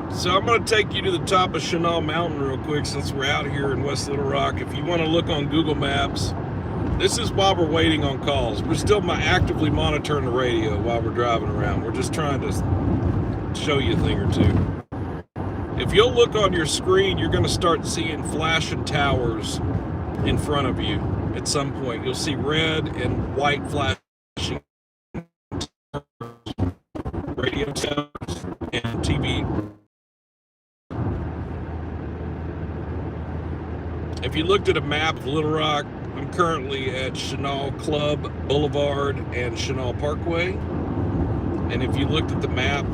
22. So I'm going to take you to the top of Chenal Mountain real quick since we're out here in West Little Rock. If you want to look on Google Maps, this is while we're waiting on calls. We're still actively monitoring the radio while we're driving around. We're just trying to show you a thing or two. If you'll look on your screen, you're going to start seeing flashing towers in front of you at some point. You'll see red and white flashing radio towers and TV. If you looked at a map of Little Rock, I'm currently at Chenal Club Boulevard and Chenal Parkway. And if you looked at the map,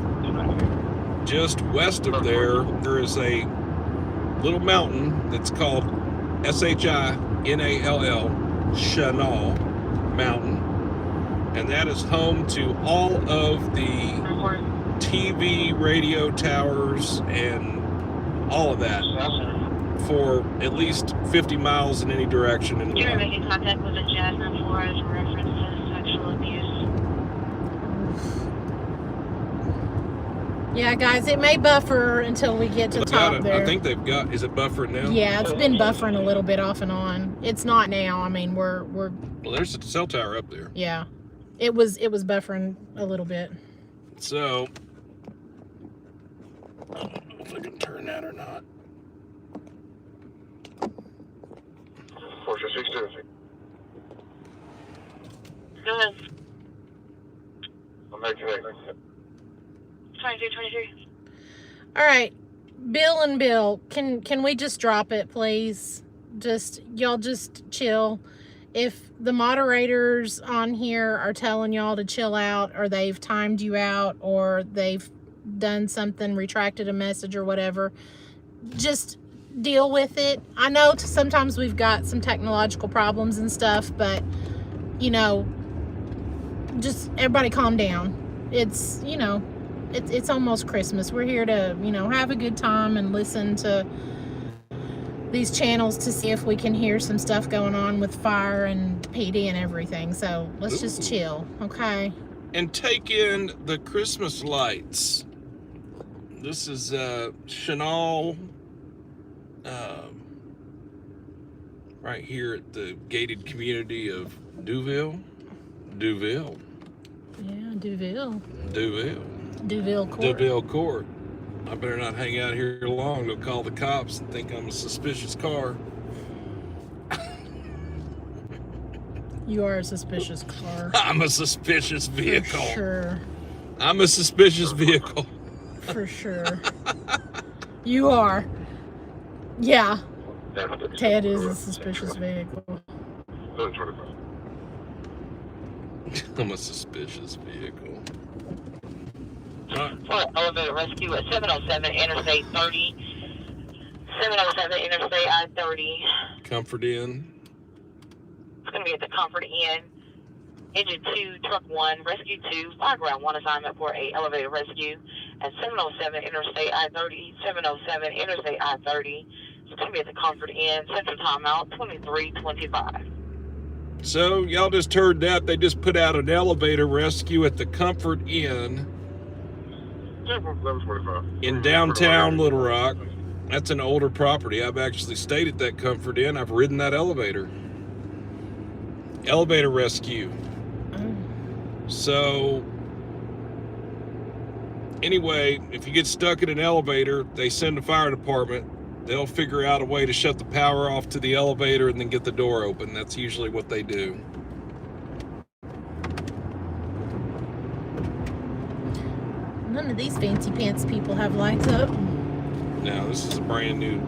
just west of there, there is a little mountain that's called Shinall, Chenal Mountain. And that is home to all of the TV, radio towers, and all of that for at least 50 miles in any direction. In the You're world. making contact with a Jasmine Flores in reference to sexual abuse. Yeah, guys, it may buffer until we get to the top there. I think they've got, is it buffering now? Yeah, it's been buffering a little bit off and on. It's not now. I mean, we're Well, there's a cell tower up there. yeah. It was buffering a little bit. So, I don't know if I can turn that or not. 4660. Go ahead. I'll make it. 23. All right, Bill and Bill, can we just drop it, please? Y'all just chill. If the moderators on here are telling y'all to chill out, or they've timed you out, or they've done something, retracted a message or whatever, just deal with it. I know sometimes we've got some technological problems and stuff, but you know, just everybody calm down. It's, you know, it's almost Christmas. We're here to, you know, have a good time and listen to these channels to see if we can hear some stuff going on with fire and PD and everything. So let's just chill, okay? And take in the Christmas lights. This is Chenal, right here at the gated community of Duville. Yeah, Duville Court. Duville Court. I better not hang out here long. They'll call the cops and think I'm a suspicious car. You are a suspicious car. I'm a suspicious vehicle. For sure. I'm a suspicious vehicle. For sure. You are. Yeah. Ted is a suspicious vehicle. I'm a suspicious vehicle. For elevator rescue at 707 Interstate 30. 707 Interstate I-30. Comfort Inn. It's going to be at the Comfort Inn. Engine 2, Truck 1, Rescue 2, Fly Ground 1 assignment for a elevator rescue at 707 Interstate I-30. 707 Interstate I-30. It's going to be at the Comfort Inn. Central timeout 23:25. So y'all just heard that. They just put out an elevator rescue at the Comfort Inn in downtown Little Rock. That's an older property. I've actually stayed at that Comfort Inn. I've ridden that elevator. Elevator rescue. So anyway, if you get stuck in an elevator, they send the fire department. They'll figure out a way to shut the power off to the elevator and then get the door open. That's usually what they do. None of these fancy pants people have lights up. No, this is a brand new.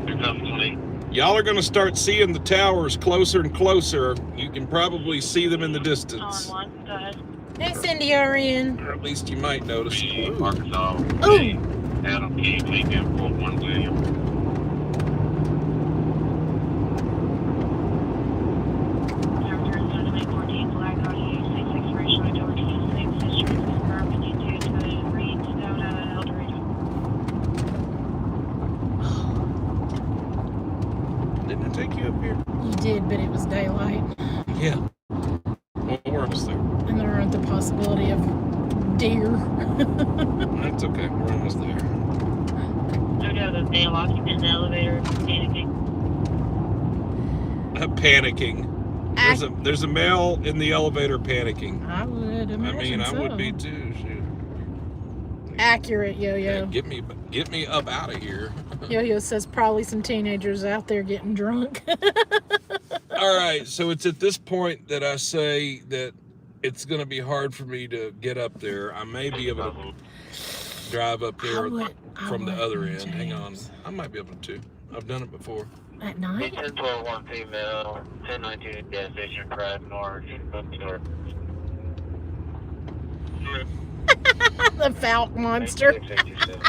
Here comes 20. Y'all are going to start seeing the towers closer and closer. You can probably see them in the distance. On one, go ahead. Hey, Cindy RN. Or at least you might notice. Ooh. Arkansas. Ooh. Adam Key, take in 41 William. Didn't I take you up here? You did, but it was daylight. Yeah. Well, we're almost there. And there aren't the possibility of deer. That's okay. We're almost there. No doubt of they locking in the elevator, panicking. Panicking. There's a male in the elevator panicking. I would imagine I so. would be too. Shoot. Accurate, Yo-Yo. Get me up out of here. Yo-Yo says probably some teenagers out there getting drunk. All right, so it's at this point that I say that it's going to be hard for me to get up there. I may be able to drive up there from the other end. James. Hang on. I might be able to. I've done it before. At night? 1012 female, 1019 gas station, drive north, north. The Falcon monster. 8687.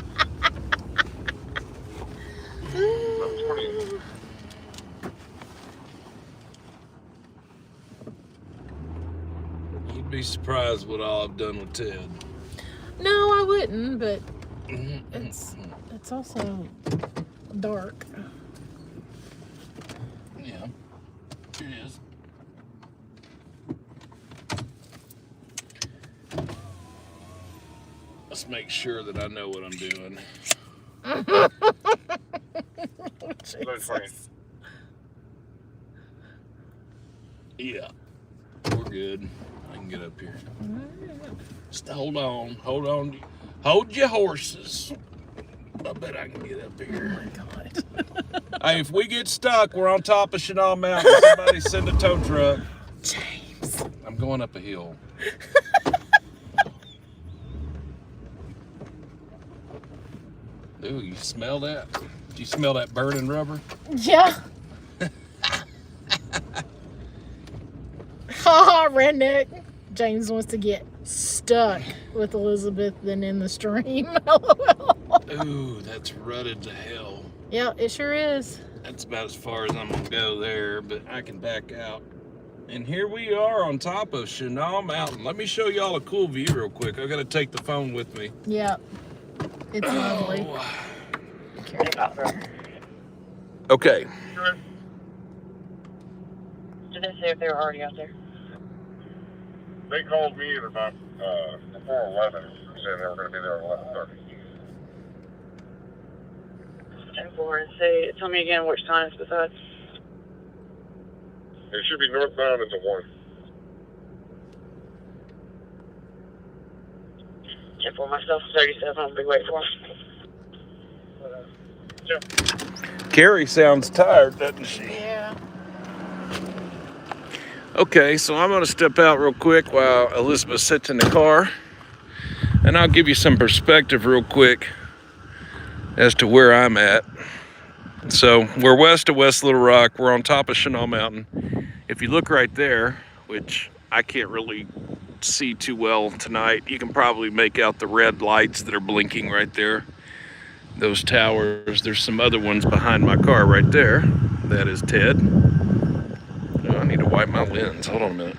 You'd be surprised what all I've done with Ted. No, I wouldn't, but it's also dark. Yeah, it is. Let's make sure that I know what I'm doing. Jesus. Yeah, we're good. I can get up here. Just hold on. Hold your horses. I bet I can get up here. Oh my God. Hey, if we get stuck, we're on top of Chenal Mountain. Somebody send a tow truck. James. I'm going up a hill. Ooh, you smell that? Do you smell that burning rubber? Yeah. Ha, redneck. James wants to get stuck with Elizabeth than in the stream. Ooh, that's rutted to hell. Yeah, it sure is. That's about as far as I'm gonna go there, but I can back out. And here we are on top of Chenal Mountain. Let me show y'all a cool view real quick. I gotta take the phone with me. Yep. It's lovely. Okay. Did they say if they were already out there? They called me at about 4:11, saying they were going to be there at 11:30. 10-4 and say, tell me again which time it's besides. It should be northbound into 1. 10-4 myself, 37, I'll be waiting for him. Carrie sounds tired, doesn't she? Yeah. Okay, so I'm gonna step out real quick while Elizabeth sits in the car, and I'll give you some perspective real quick as to where I'm at. So we're west of West Little Rock. We're on top of Chenal Mountain. If you look right there, which I can't really see too well tonight, you can probably make out the red lights that are blinking right there. Those towers. There's some other ones behind my car right there. That is Ted. Oh, I need to wipe my lens. Hold on a minute.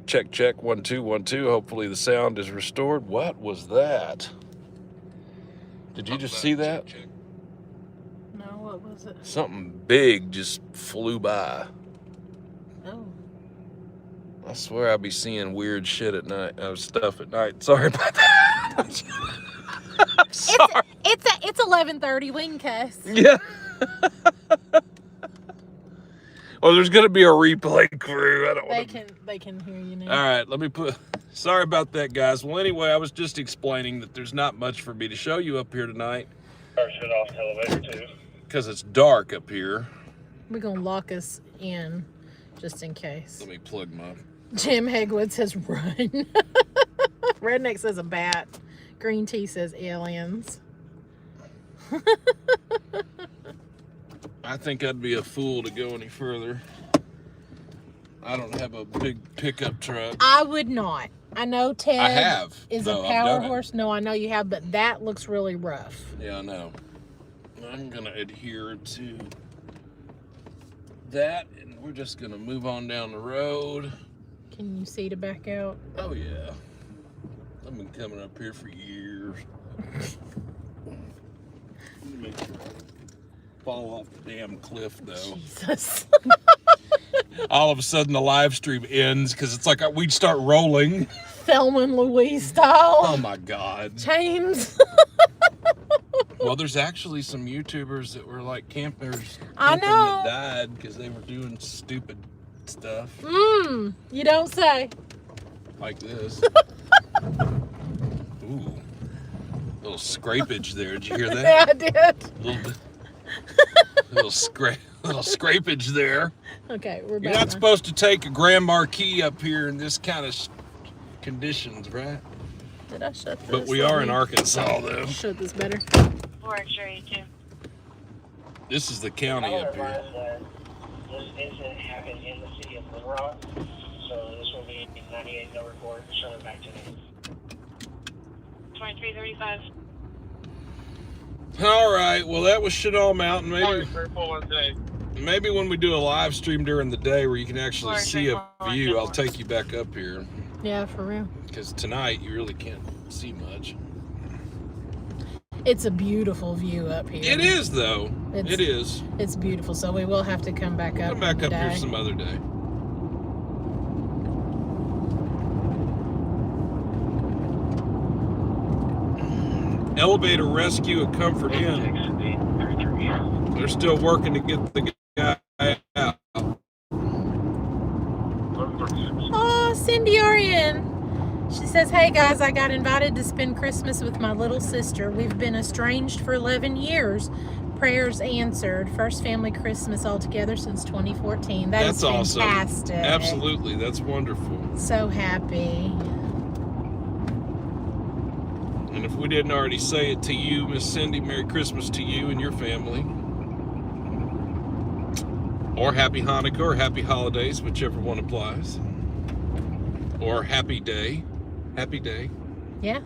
Check, check, 1 2 1 2. Hopefully the sound is restored. What was that? Did you just see that? No, what was it? Something big just flew by. Oh. I swear I'll be seeing weird shit at night. Stuff at night. Sorry about that. I'm sorry. It's 11:30. We can cuss. Yeah. Well, there's gonna be a replay crew. I don't want to. They can hear you now. All right, let me put. Sorry about that, guys. Well, anyway, I was just explaining that there's not much for me to show you up here tonight. Shut off the elevator too. Because it's dark up here. We're gonna lock us in, just in case. Let me plug my. Jim Hegwood says run. Redneck says a bat. Green tea says aliens. I think I'd be a fool to go any further. I don't have a big pickup truck. I would not. I know Ted I have. is No, a I've power done it. horse. No, I know you have, but that looks really rough. Yeah, I know. I'm going to adhere to that, and we're just going to move on down the road. Can you see to back out? Oh, yeah. I've been coming up here for years. Let me make sure I fall off the damn cliff, though. Jesus. All of a sudden, the live stream ends because it's like we'd start rolling. Thelma and Louise style. Oh, my God. James. Well, there's actually some YouTubers that were like campers. I camping know. That died because they were doing stupid stuff You don't say. like this. Ooh, little scrapage there. Did you hear that? Yeah, I did. Little scrapage there. Okay, we're You're back. not now. supposed to take a Grand Marquis up here in this kind of conditions, right? Did I shut this? But we are in Arkansas, though. Shut this better. This is the county up here. This incident happened in the city of Little Rock, so this will be 98 no report, showing back to me. 2335. All right. Well, that was Chenal Mountain. Maybe. Maybe when we do a live stream during the day where you can actually see a view, I'll take you back up here. Yeah, for real. Because tonight you really can't see much. It's a beautiful view up here. It is, though. It's- It is. It's beautiful, so we will have to come back up. Come back up today. here some other day. Elevator rescue at Comfort Inn. They're still working to get the guy out. Oh, Cindy Arian. She says, hey guys, I got invited to spend Christmas with my little sister. We've been estranged for 11 years. Prayers answered. First family Christmas all together since 2014. That's awesome. Fantastic. Absolutely. That's wonderful. So happy. And if we didn't already say it to you, Miss Cindy, Merry Christmas to you and your family. Or Happy Hanukkah or Happy Holidays, whichever one applies. Or Happy Day. Happy Day. Yeah.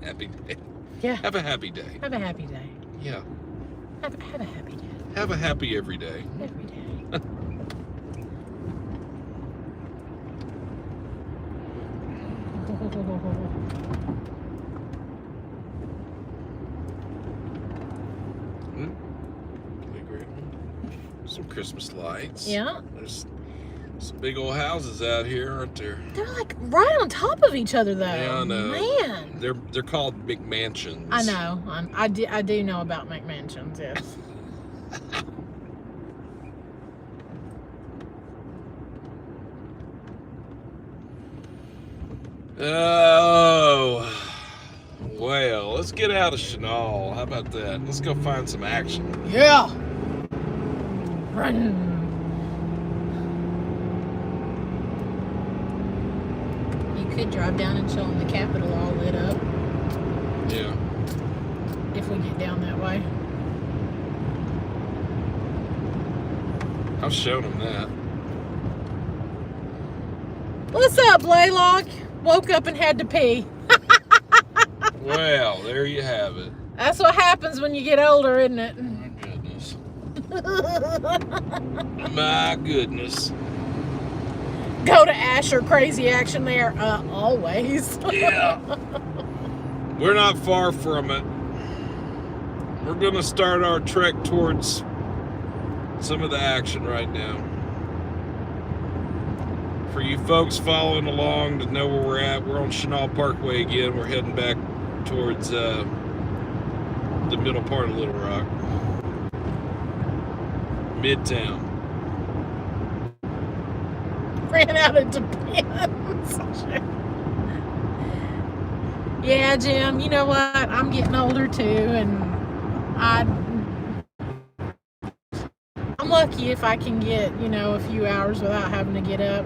Happy Day. Yeah. Have a happy day. Have a happy day. Yeah. Have a happy day. Have a happy every day. Every day. Some Christmas lights. Yeah. There's some big old houses out here, aren't there? They're like right on top of each other, though. Yeah, I know. Man. They're called McMansions. I know. I do know about McMansions, yes. Oh, well, let's get out of Chenal. How about that? Let's go find some action. Yeah. Run. You could drive down and show them the Capitol all lit up Yeah. if we get down that way. I've shown them that. What's up, Laylock? Woke up and had to pee. Well, there you have it. That's what happens when you get older, isn't it? My goodness. My goodness. go to Asher, crazy action there. Always. Yeah. We're not far from it. We're going to start our trek towards some of the action right now. For you folks following along to know where we're at, we're on Chenal Parkway again. We're heading back towards the middle part of Little Rock. Midtown. Ran out of Depends. Yeah, Jim, you know what? I'm getting older too, and I'm lucky if I can get, a few hours without having to get up,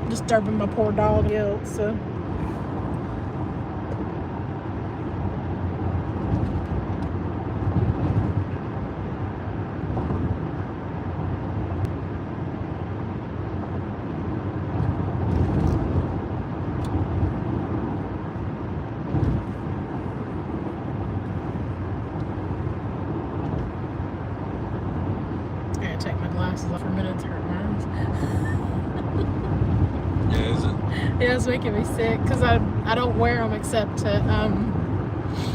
disturbing my poor dog guilt, so. Take my glasses off for a minute to hurt my eyes. Yeah, is it? Yeah, it's making me sick because I don't wear them except to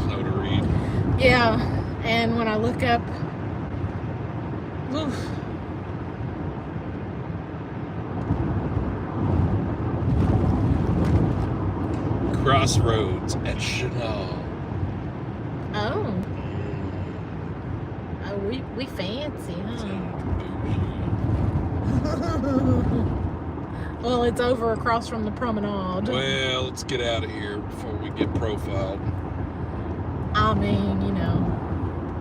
Know to read. yeah, and when I look up, oof. Crossroads at Chenal. Oh, we fancy, huh? Well, it's over across from the Promenade. Well, let's get out of here before we get profiled. I mean,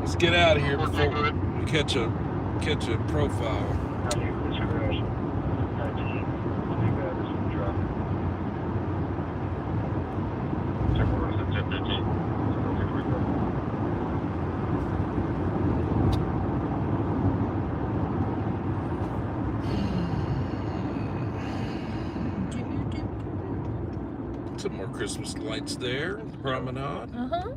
Let's get out of here before we catch a profile. Some more Christmas lights there. Promenade. Uh-huh.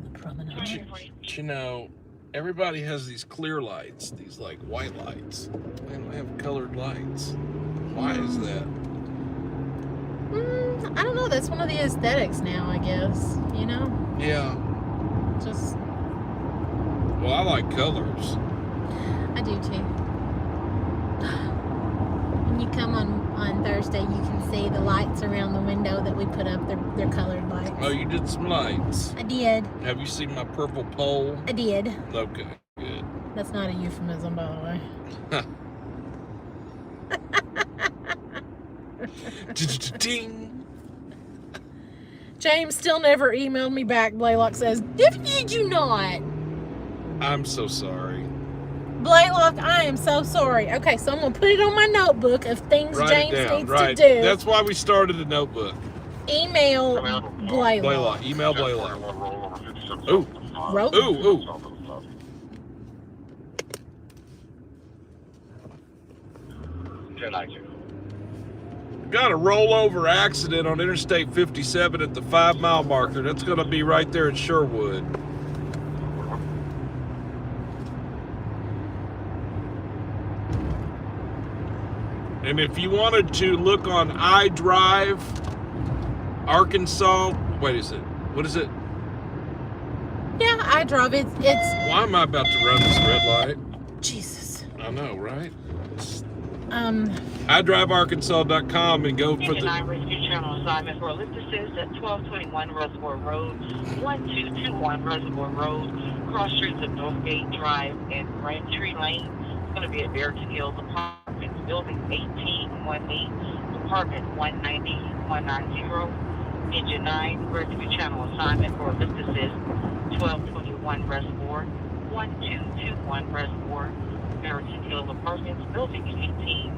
The Promenade. But you know, everybody has these clear lights, these like white lights. They don't have colored lights. Why is that? I don't know. That's one of the aesthetics now, I guess. Yeah. Just. Well, I like colors. I do too. When you come on Thursday, you can see the lights around the window that we put up. They're colored lights. Oh, you did some lights. I did. Have you seen my purple pole? I did. Okay, good. That's not a euphemism, by the way. Ding. James still never emailed me back. Blaylock says, did you not? I'm so sorry. Blaylock, I am so sorry. Okay, so I'm going to put it on my notebook of things James needs to do. That's why we started a notebook. Email Blaylock. Blaylock. Email Blaylock. Ooh. Ooh. Got a rollover accident on Interstate 57 at the 5-mile marker. That's going to be right there at Sherwood. And if you wanted to look on iDrive, Arkansas, what is it? Yeah, iDrive. It's. Why am I about to run this red light? Jesus. I know, right? iDriveArkansas.com and go for the. Rescue Channel assignment for lift assist at 1221 Reservoir Road, 1221 Reservoir Road, cross streets of Northgate Drive and Braintree Lane. It's going to be at Barrington Hills Apartments, Building 1818, Apartment 190, Engine 9, Rescue Channel assignment for lift assist, 1221 Reservoir, 1221 Reservoir, Barrington Hills Apartments, Building 1818,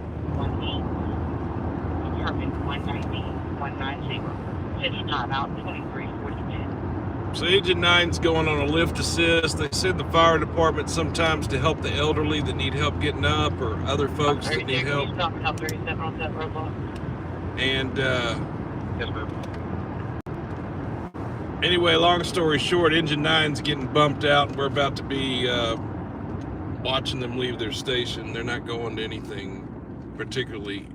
Apartment 190. City time out 2342. So Engine 9's going on a lift assist. They send the fire department sometimes to help the elderly that need help getting up, or other folks that need help. And anyway, long story short, Engine 9's getting bumped out, and we're about to be watching them leave their station. They're not going to anything particularly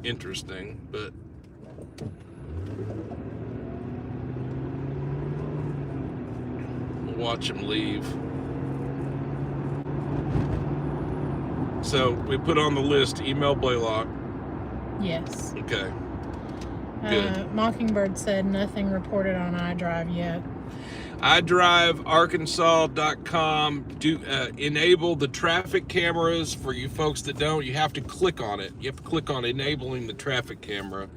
interesting, but we'll watch him leave. So we put on the list, email Blaylock. Yes. Okay. Good. Mockingbird said nothing reported on iDrive yet. iDriveArkansas.com. Enable the traffic cameras. For you folks that don't, you have to click on it. You have to click on enabling the traffic camera,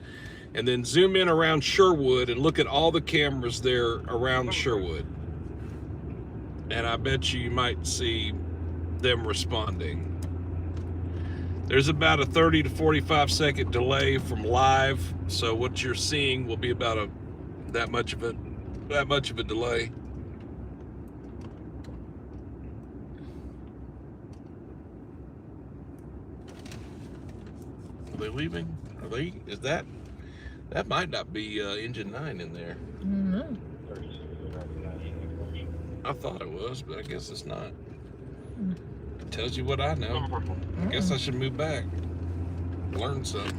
and then zoom in around Sherwood and look at all the cameras there around Sherwood. And I bet you might see them responding. There's about a 30 to 45 second delay from live, so what you're seeing will be about that much of a delay. Are they leaving? Are they? Is that might not be engine 9 in there? No. I thought it was, but I guess it's not. It tells you what I know. I guess I should move back. Learn something.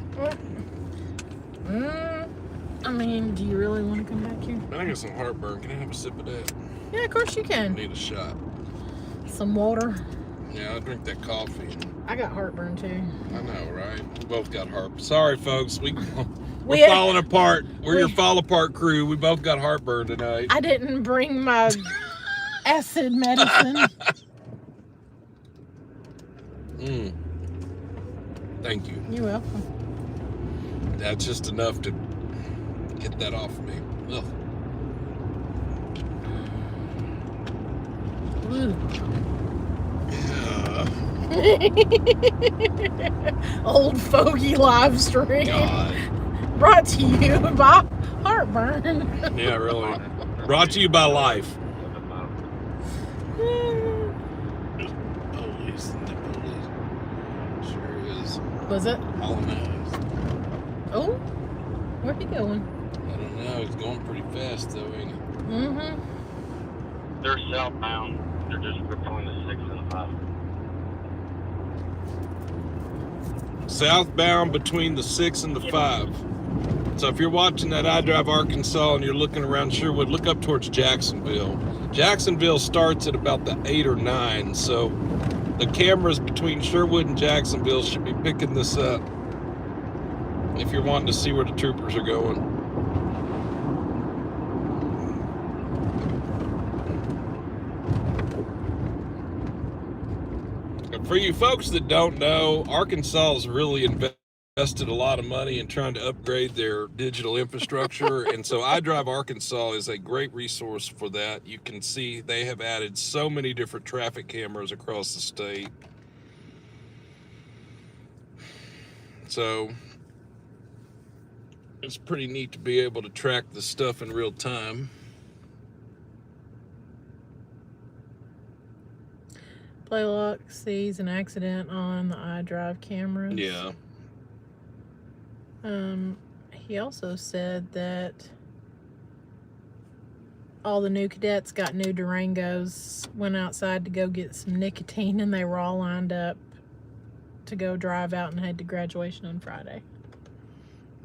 I mean, do you really want to come back here? Man, I got some heartburn. Can I have a sip of that? Yeah, of course you I can. need a shot. Some water. Yeah, I'll drink that coffee. I got heartburn too. I know, right? We both got heartburn. Sorry, folks. We're falling apart. We're your fall apart crew. We both got heartburn tonight. I didn't bring my acid medicine. Thank you. You're welcome. That's just enough to get that off me. Ugh. Ooh. Yeah. Old fogey live stream. God. Brought to you by heartburn. Yeah, really. Brought to you by life. Police. Sure is. Was it? All I know. Oh, where he going? I don't know. He's going pretty fast though, ain't he? Mm-hmm. They're southbound. They're just between the 6 and the 5. Southbound between the 6 and the 5. So if you're watching that iDrive Arkansas and you're looking around Sherwood, look up towards Jacksonville. Jacksonville starts at about the 8 or 9. So the cameras between Sherwood and Jacksonville should be picking this up if you're wanting to see where the troopers are going. For you folks that don't know, Arkansas has really invested a lot of money in trying to upgrade their digital infrastructure. And so iDrive Arkansas is a great resource for that. You can see they have added so many different traffic cameras across the state. So it's pretty neat to be able to track this stuff in real time. Blaylock sees an accident on the iDrive cameras. Yeah. He also said that all the new cadets got new Durangos, went outside to go get some nicotine, and they were all lined up to go drive out and head to graduation on Friday.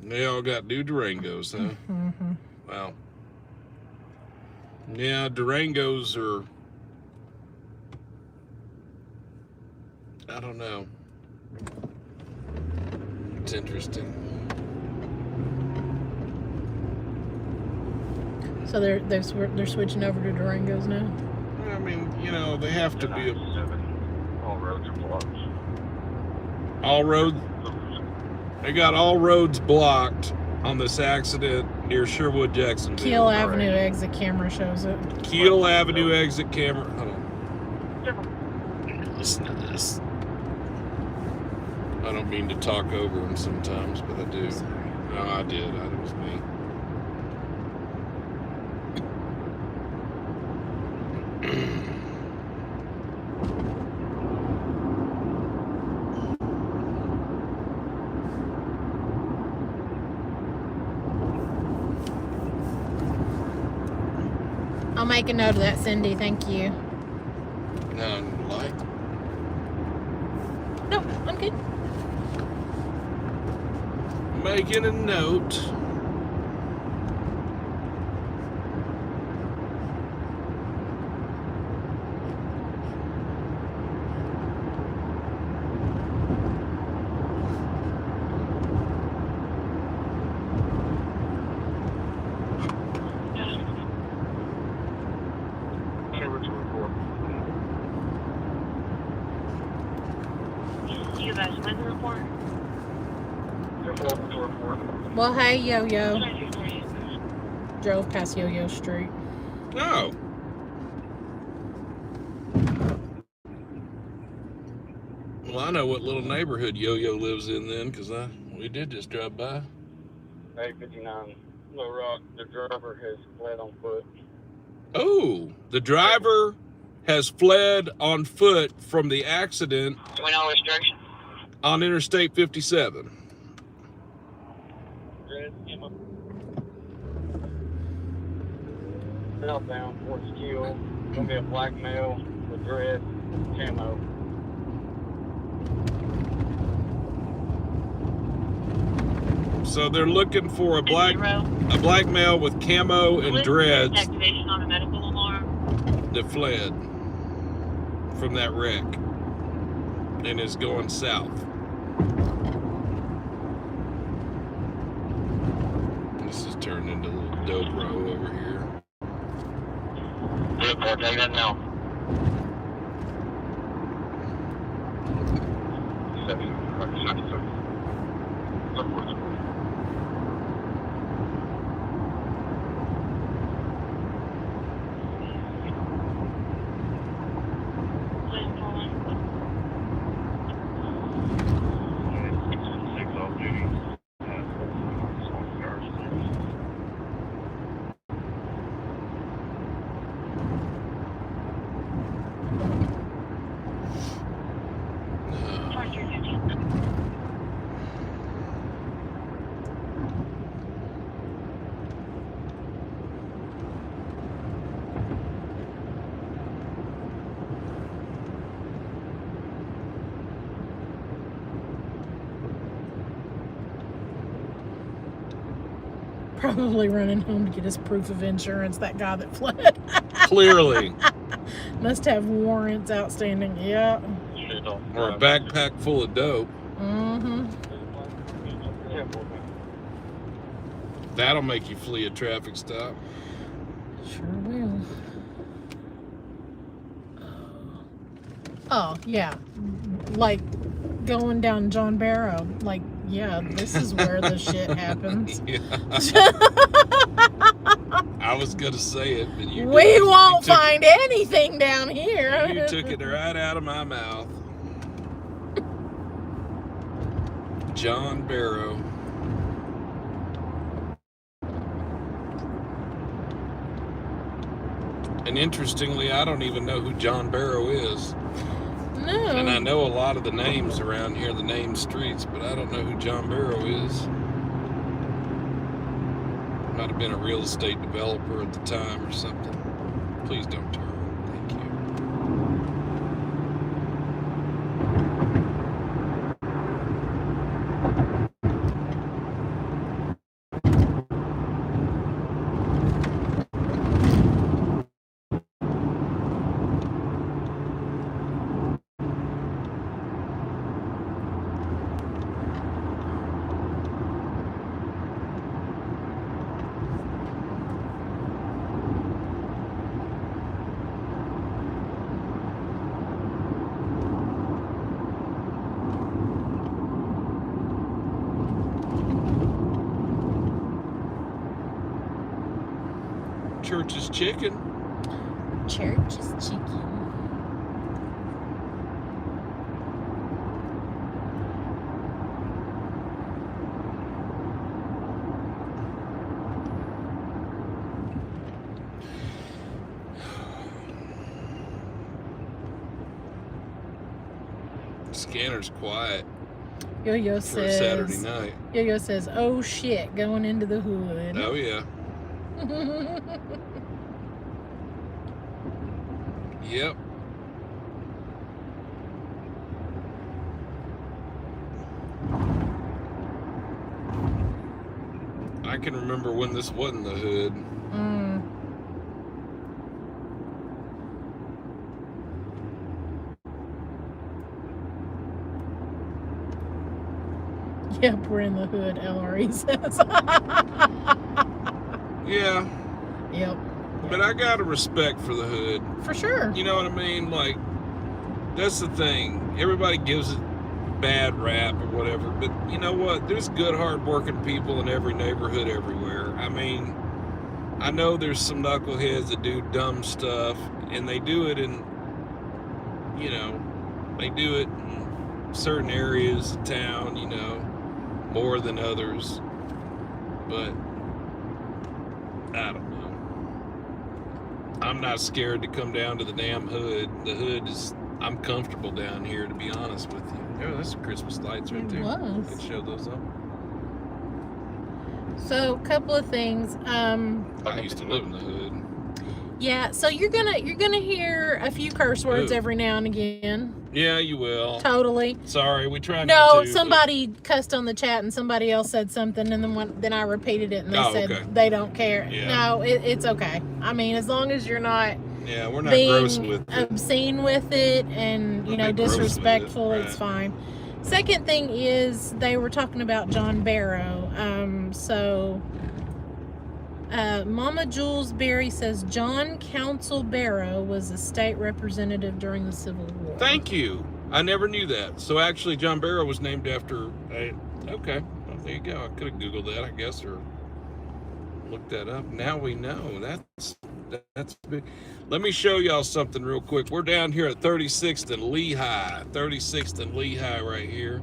They all got new Durangos, huh? Mm-hmm. Wow. Yeah, Durangos are, I don't know. It's interesting. So they're switching over to Durangos now. I mean, you know, they have to be. All roads are blocked. All roads. They got all roads blocked on this accident near Sherwood, Jacksonville. Keel Avenue exit camera shows it. Keel Avenue exit camera. Hold on. Listen to this. I don't mean to talk over him sometimes, but I do. No, I did. It was me. I'll make a note of that, Cindy. Thank you. No, light. No, I'm good. Making a note. You guys weather report? Well, hey, Yo-Yo. Drove past Yo-Yo Street. Oh. Well, I know what little neighborhood Yo-Yo lives in then, because we did just drive by. 859 Low Rock. The driver has fled on foot. Oh, the driver has fled on foot from the accident Do we know restriction? on Interstate 57. Southbound towards Kill. Gonna be a black male with dread, camo. So they're looking for a black male with camo and dreads Activation on a medical alarm. that fled from that wreck and is going south. This is turned into a little dope row over here. Report, take that now. 796. Probably running home to get his proof of insurance, that guy that fled. Clearly. Must have warrants outstanding. Yeah. Or a backpack full of dope. Mm-hmm. That'll make you flee a traffic stop. Sure will. Oh, yeah. Like going down John Barrow. Like, yeah, this is where the shit happens. Yeah. I was gonna say it, but you We won't find anything down here. You took it right out of my mouth. John Barrow. And interestingly, I don't even know who John Barrow is. No. And I know a lot of the names around here, the named streets, but I don't know who John Barrow is. Might have been a real estate developer at the time or something. Please don't turn. Thank you. Church's chicken. Church's chicken. Scanner's quiet Yo-Yo for a Saturday says, night. Yo-Yo says, oh shit, going into the hood. Oh yeah. Yep. I can remember when this wasn't the hood. Yep, we're in the hood, LRE says. Yeah. Yep. But I got a respect for the hood. For sure. You know what I mean? Like, that's the thing. Everybody gives it bad rap or whatever, but you know what? There's good, hard-working people in every neighborhood everywhere. I mean, I know there's some knuckleheads that do dumb stuff, and they do it in, you know, they do it in certain areas of town, you know, more than others. But I don't know. I'm not scared to come down to the damn hood. The hood is, I'm comfortable down here, to be honest with you. Oh, that's some Christmas lights right there. Was. Could show those up. So, a couple of things. I used to live in the hood. Yeah, so you're gonna hear a few curse words Ooh. every now and again. Yeah, you will. Totally. Sorry, we tried No, not to. somebody cussed on the chat and somebody else said something, and then I repeated it and they said okay. they don't care. Yeah. No, it's okay. I mean, as long as you're not Yeah, we're not gross being with it. obscene with it and you Not know be gross with it, disrespectful, right. it's fine. Second thing is they were talking about John Barrow. Mama Jules Berry says John Council Barrow was a state representative during the Civil War. Thank you. I never knew that. So actually, John Barrow was named after a. Okay, well, there you go. I could have Googled that, I guess, or looked that up. Now we know. That's big. Let me show y'all something real quick. We're down here at 36th and Lehigh. 36th and Lehigh right here.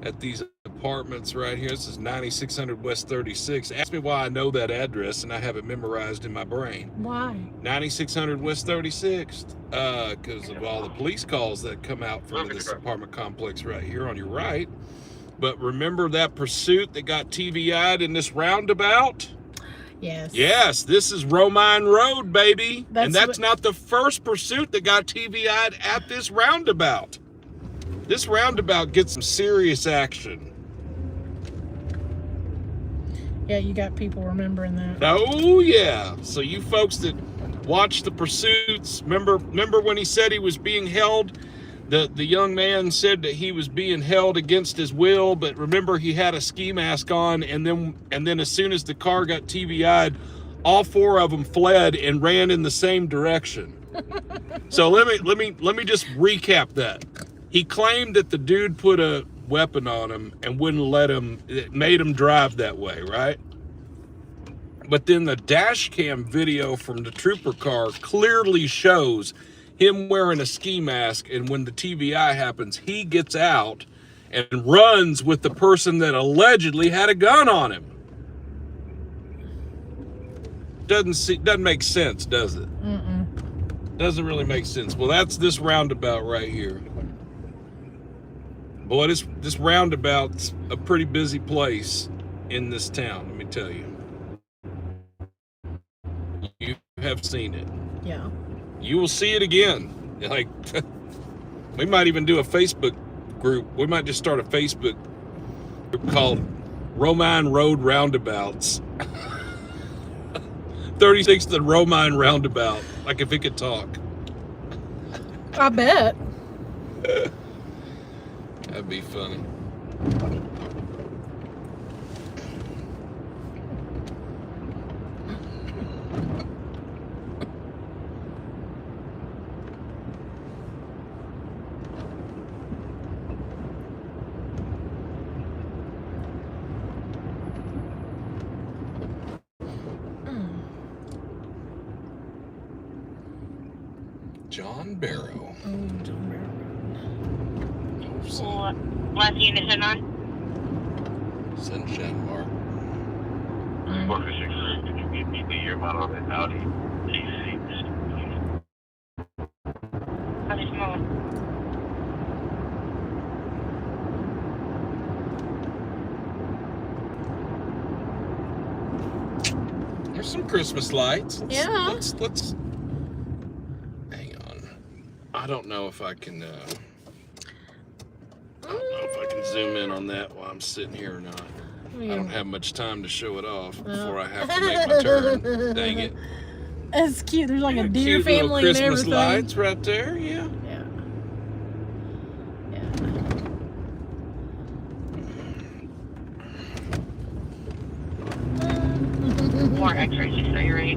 At these apartments right here. This is 9600 West 36. Ask me why I know that address and I have it memorized in my brain. Why? 9600 West 36th. Because of all the police calls that come out from this apartment complex right here on your right. But remember that pursuit that got TVI'd in this roundabout? Yes. Yes, this is Romine Road, baby. That's and that's not the first pursuit that got TVI'd at this roundabout. This roundabout gets some serious action. Yeah, you got people remembering that. Oh, yeah. So you folks that watch the pursuits, remember when he said he was being held? The young man said that he was being held against his will, but remember he had a ski mask on, and then as soon as the car got TVI'd, all four of them fled and ran in the same direction. So let me just recap that. He claimed that the dude put a weapon on him and wouldn't let him, it made him drive that way, right? But then the dash cam video from the trooper car clearly shows him wearing a ski mask, and when the TVI happens, he gets out and runs with the person that allegedly had a gun on him. Doesn't make sense, does it? Doesn't really make sense. Well, that's this roundabout right here. Boy, this roundabout's a pretty busy place in this town, let me tell you. You have seen it. Yeah. You will see it again. Like, we might even do a Facebook group. We might just start a Facebook group called Romine Road Roundabouts. 36th and Romine Roundabout. Like if it could talk. I bet. That'd be funny. John Barrow. Oh, John Barrow. Last unit, Chenal. Sunshine Mark. 463, could you give me the year model of the Audi TC? How's small? There's some Christmas lights. Yeah. Let's hang on. I don't know if I can zoom in on that while I'm sitting here or not. I don't have much time to show it off before I have to make my turn. Dang it. That's cute. There's like a deer Cute little family and Christmas everything. lights right there, yeah. More X-ray 6, are you ready?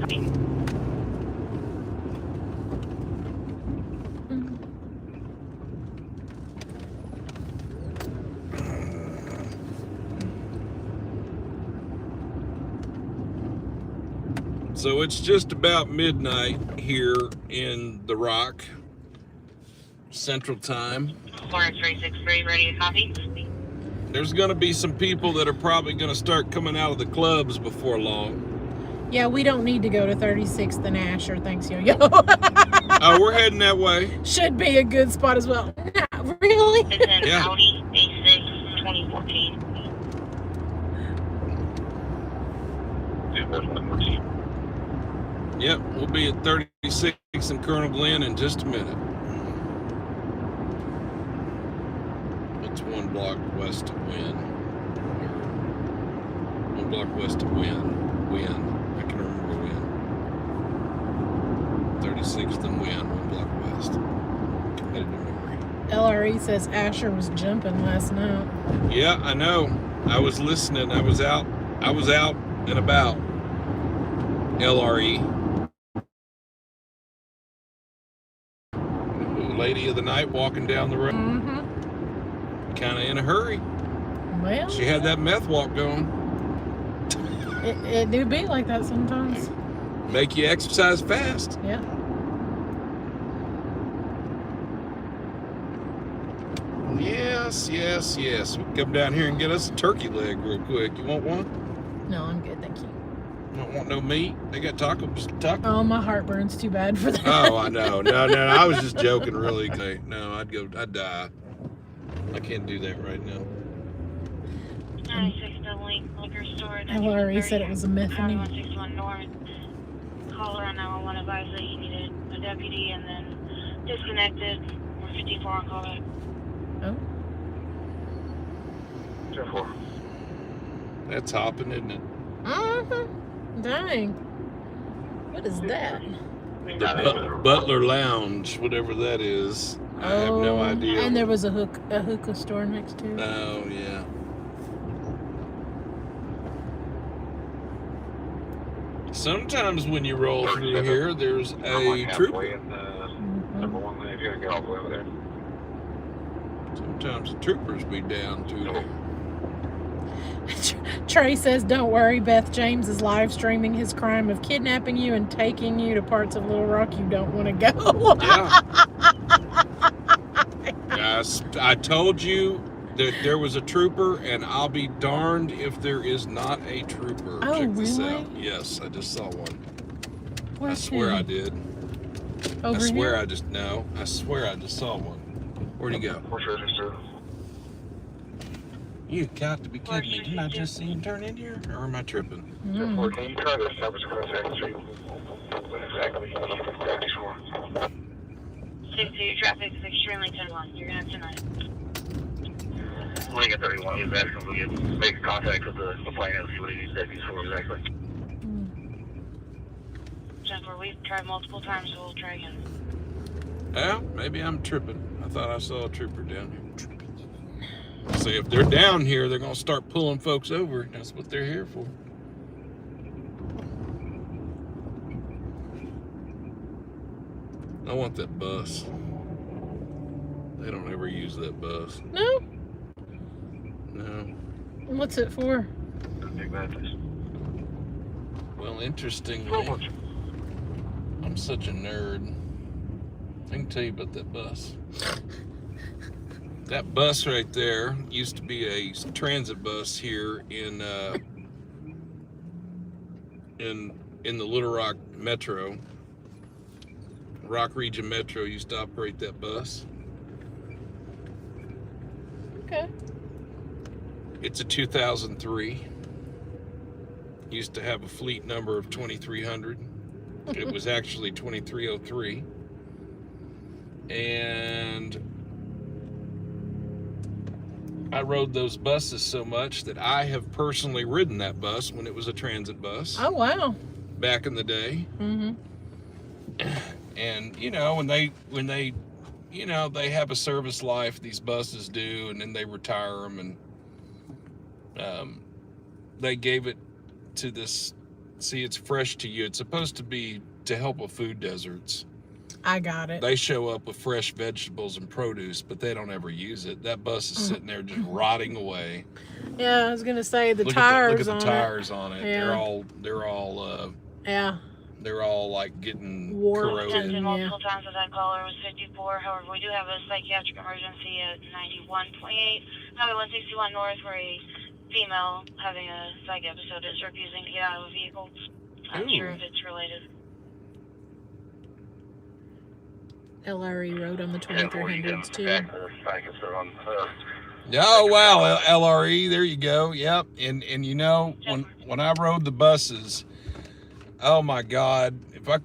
So it's just about midnight here in the Rock, Central Time. 4X-ray ready to copy? There's going to be some people that are probably going to start coming out of the clubs before long. Yeah, we don't need to go to 36th and Asher, thanks, Yo-Yo. Oh, we're heading that way. Should be a good spot as well. Not really? It's an Yeah. Audi A6 2014. Yep, we'll be at 36 and Colonel Glenn in just a minute. It's 1 block west of Wynn. 1 block west of Wynn. I can remember Wynn. 36th and Wynn, 1 block west. Committed to memory. LRE says Asher was jumping last night. Yeah, I know. I was listening. I was out and about. LRE. Lady of the night walking down the road. Mm-hmm. Kind of in a hurry. Well, She had that meth walk going. it do be like that sometimes. Make you exercise fast. Yeah. Yes. We can come down here and get us a turkey leg real quick. You want one? No, I'm good, thank you. You don't want no meat? They got taco. Oh, my heart burns too bad for that. Oh, I know. No, I was just joking, really. Okay. No, I'd die. I can't do that right now. 96 Building Liquor Store. LRE said it was a methany. 161 North. Caller on 911 advised that you needed a deputy and then disconnected. 154 on call back. Oh. 10-4. That's hopping, isn't it? Mm-hmm. Dang. What is that? The Butler Lounge, whatever that is. I have no idea. And there was a hookah store next to it. Oh, yeah. Sometimes when you roll through here, there's a trooper. Number 1 lane, if you're gonna get all the way over there. Sometimes the troopers be down through there. Trey says, don't worry, Beth James is live streaming his crime of kidnapping you and taking you to parts of Little Rock you don't want to go. Yeah. Guys, I told you that there was a trooper, and I'll be darned if there is not a trooper. Oh, Check this really? out. Yes, I just saw one. Where's I swear he? I did. Over I swear here? I just saw one. Where'd he go? What's your register? You got to be kidding me. Didn't I just see him turn in here? Or am I tripping? Mm. Can you try to establish across Second Street? Exactly. 62 traffic is extremely 10-1. You're gonna have tonight. Link at 31 is asking if we can make contact with the plane and see what he needs deputies for exactly. Jennifer, we've tried multiple times, so we'll try again. Well, maybe I'm tripping. I thought I saw a trooper down here. See, if they're down here, they're going to start pulling folks over. That's what they're here for. I want that bus. They don't ever use that bus. No? No. What's it for? Well, interestingly, I'm such a nerd. I can tell you about that bus. That bus right there used to be a transit bus here in the Little Rock Metro. Rock Region Metro used to operate that bus. Okay. It's a 2003. Used to have a fleet number of 2300. It was actually 2303. And I rode those buses so much that I have personally ridden that bus when it was a transit bus. Oh, wow. Back in the day. Mm-hmm. And, you know, when they, you know, they have a service life, these buses do, and then they retire them, and they gave it to this, see, it's fresh to you. It's supposed to be to help with food deserts. I got it. They show up with fresh vegetables and produce, but they don't ever use it. That bus is sitting there just rotting away. Yeah, I was gonna say the Look tires at the on tires on it. Yeah. They're all like getting Warped. corroded. Attention multiple times with that caller was 54. However, we do have a psychiatric emergency at 9128. Highway 161 North where a female having a psych episode is refusing to get out of a vehicle. Not sure if it's related. LRE Road on the 2300s too. Oh wow, LRE, there you go. Yep. And you know, when I rode the buses, oh my God,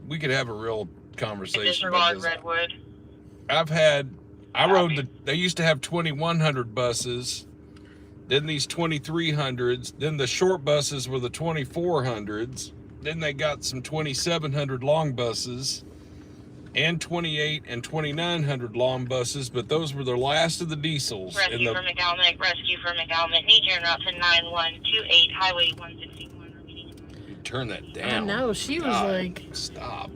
we could have a real conversation about this. Redwood. They used to have 2100 buses, then these 2300s, then the short buses were the 2400s, then they got some 2700 long buses, and 28 and 2900 long buses, but those were the last of the diesels. Rescue for McDonald. Need you en route to 9128 Highway 161. Turn that down. I know, she was like... Stop.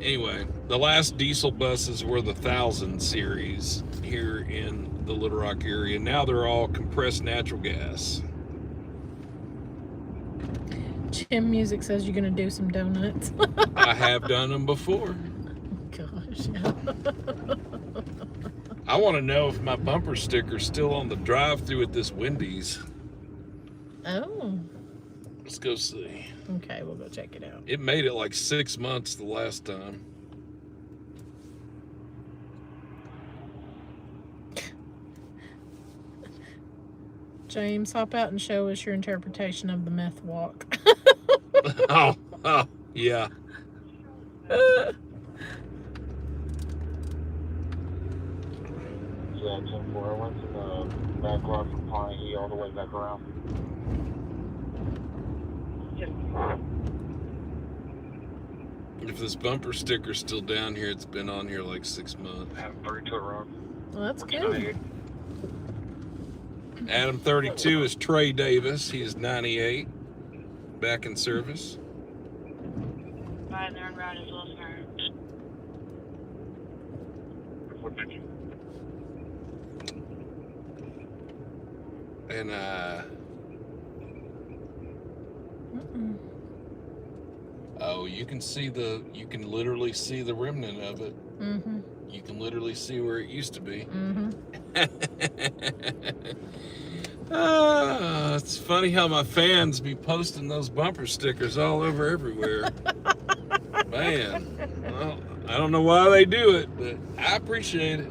Anyway, the last diesel buses were the 1000 series here in the Little Rock area. Now they're all compressed natural gas. Jim Music says you're gonna do some donuts. I have done them before. Gosh. I want to know if my bumper sticker's still on the drive-through at this Wendy's. Oh. Let's go see. Okay, we'll go check it out. It made it like 6 months the last time. James, hop out and show us your interpretation of the meth walk. oh, yeah. Yeah, 10-4. I went to the back lot from Pawnee all the way back around. If this bumper sticker's still down here, it's been on here like 6 months. I have 32 around. Well, that's good. Adam 32 is Trey Davis. He is 98. Back in service. Right there en route is Wilson. What did you? And oh, you can literally see the remnant of it. Mm-hmm. You can literally see where it used to be. Mm-hmm. It's funny how my fans be posting those bumper stickers all over everywhere. Man, well, I don't know why they do it, but I appreciate it.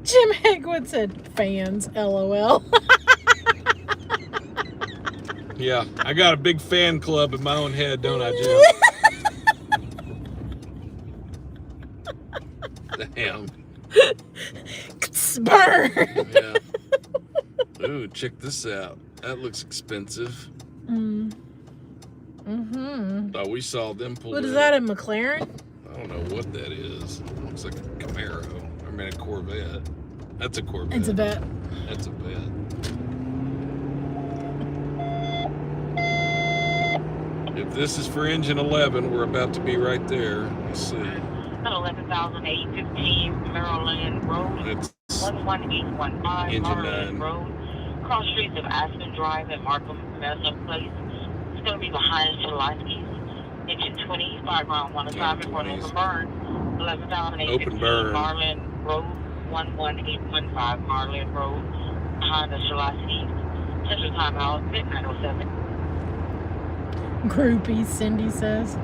Jim Hegwood said, fans, LOL. Yeah, I got a big fan club in my own head, don't I, Jim? Damn. Burn. Yeah. Ooh, check this out. That looks expensive. Mm-hmm. Oh, we saw them pull. What is that, a McLaren? I don't know what that is. It looks like a Camaro. I mean, a Corvette. That's a Corvette. It's a bet. That's a bet. If this is for engine 11, we're about to be right there. Let's see. 11,815 Maryland Road. It's 11815 engine Maryland 9. Road. Cross streets of Aspen Drive and Markham Mesa Place. It's going to be behind Shalowski's. Engine 20, 5 round 1 assignment for an open burn. 11,815 Marlin Road. 11815 Marlin Road. Behind the Shalowski's. Central timeout, midnight 07. Groupies, Cindy says.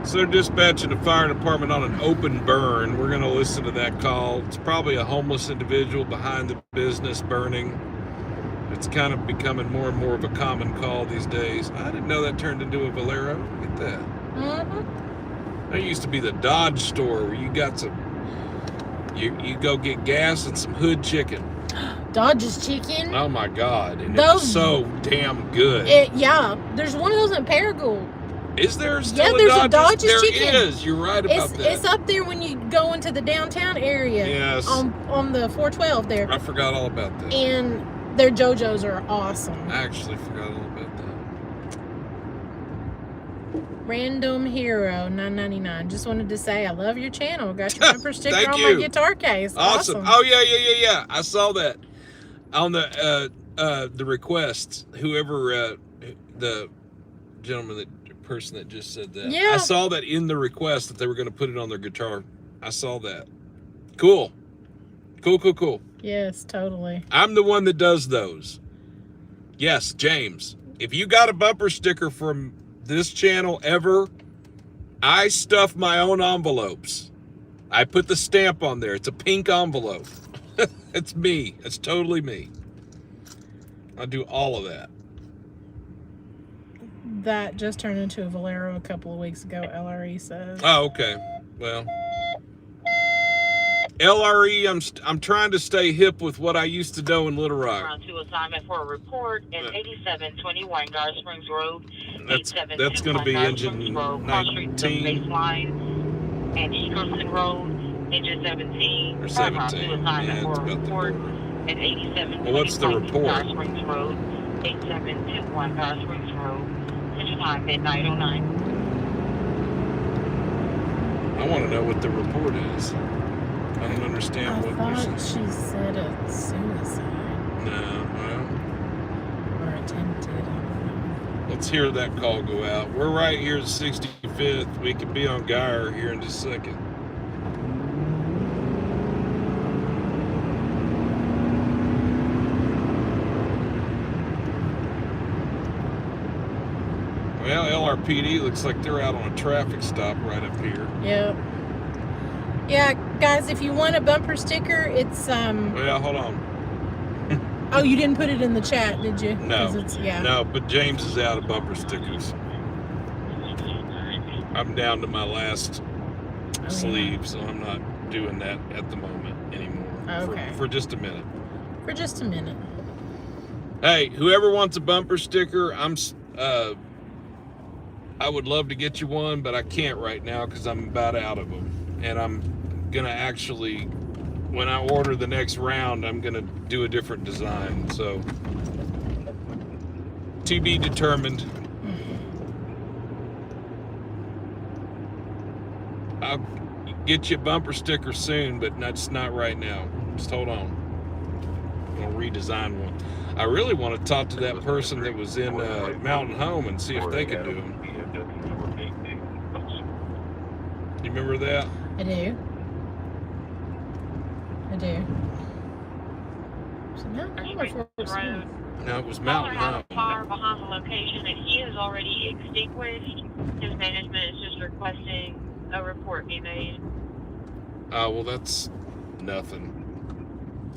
So they're dispatching the fire department on an open burn. We're going to listen to that call. It's probably a homeless individual behind the business burning. It's kind of becoming more and more of a common call these days. I didn't know that turned into a Valero. Look at that. Mm-hmm. There used to be the Dodge store where you got some, you go get gas and some hood chicken. Dodge's chicken. Oh my God. And Those- it's so damn good. Yeah, there's one of those in Paragould. Is there still there's a a Dodge's chicken. There is. You're right about that. It's up there when you go into the downtown area. Yes. On the 412 there. I forgot all about that. And their JoJo's are awesome. I actually forgot all about that. Random Hero 9.99. Just wanted to say I love your channel. Got your bumper sticker Thank on you. my guitar case. Awesome. Oh yeah. I saw that on the requests. Whoever the gentleman person that just said that. Yeah. I saw that in the request that they were going to put it on their guitar. I saw that. Cool. Yes, totally. I'm the one that does those. Yes, James. If you got a bumper sticker from this channel ever, I stuff my own envelopes. I put the stamp on there. It's a pink envelope. It's me. It's totally me. I do all of that. That just turned into a Valero a couple of weeks ago, LRE says. Oh, okay. Well, LRE, I'm trying to stay hip with what I used to know in Little Rock. Round 2 assignment for a report at 8721 Gar Springs Road. That's going to be engine 19 Baseline and Eagerson Road, engine 17. or 17. Round 2 assignment Yeah, for it's a about report the at 8721 Well, what's the report? Gar Springs Road, 8721 Gar Springs Road. Engine time midnight 09. I want to know what the report is. I don't understand I what you're thought saying. she said a suicide No, well, or attempted. let's hear that call go out. We're right here at 65th. We could be on Geyer here in just a second. Well, LRPD looks like they're out on a traffic stop right up here. Yep. Yeah, guys, if you want a bumper sticker, it's Well, hold on. Oh, you didn't put it in the chat, did you? No. 'Cause it's, yeah. No, but James is out of bumper stickers. I'm down to my last Oh, sleeve, so I'm not doing that at the moment anymore. Okay. For just a minute. For just a minute. Hey, whoever wants a bumper sticker, I would love to get you one, but I can't right now because I'm about out of them. And I'm gonna actually, when I order the next round, I'm gonna do a different design. So, to be determined. I'll get you a bumper sticker soon, but that's not right now. Just hold on. I'm gonna redesign one. I really want to talk to that person that was in Mountain Home and see if they could do them. You remember that? I do. So now Road. No, it was Caller Mountain has Home. a car behind the location that he has already extinguished. His management is just requesting a report be made. Oh, well, that's nothing.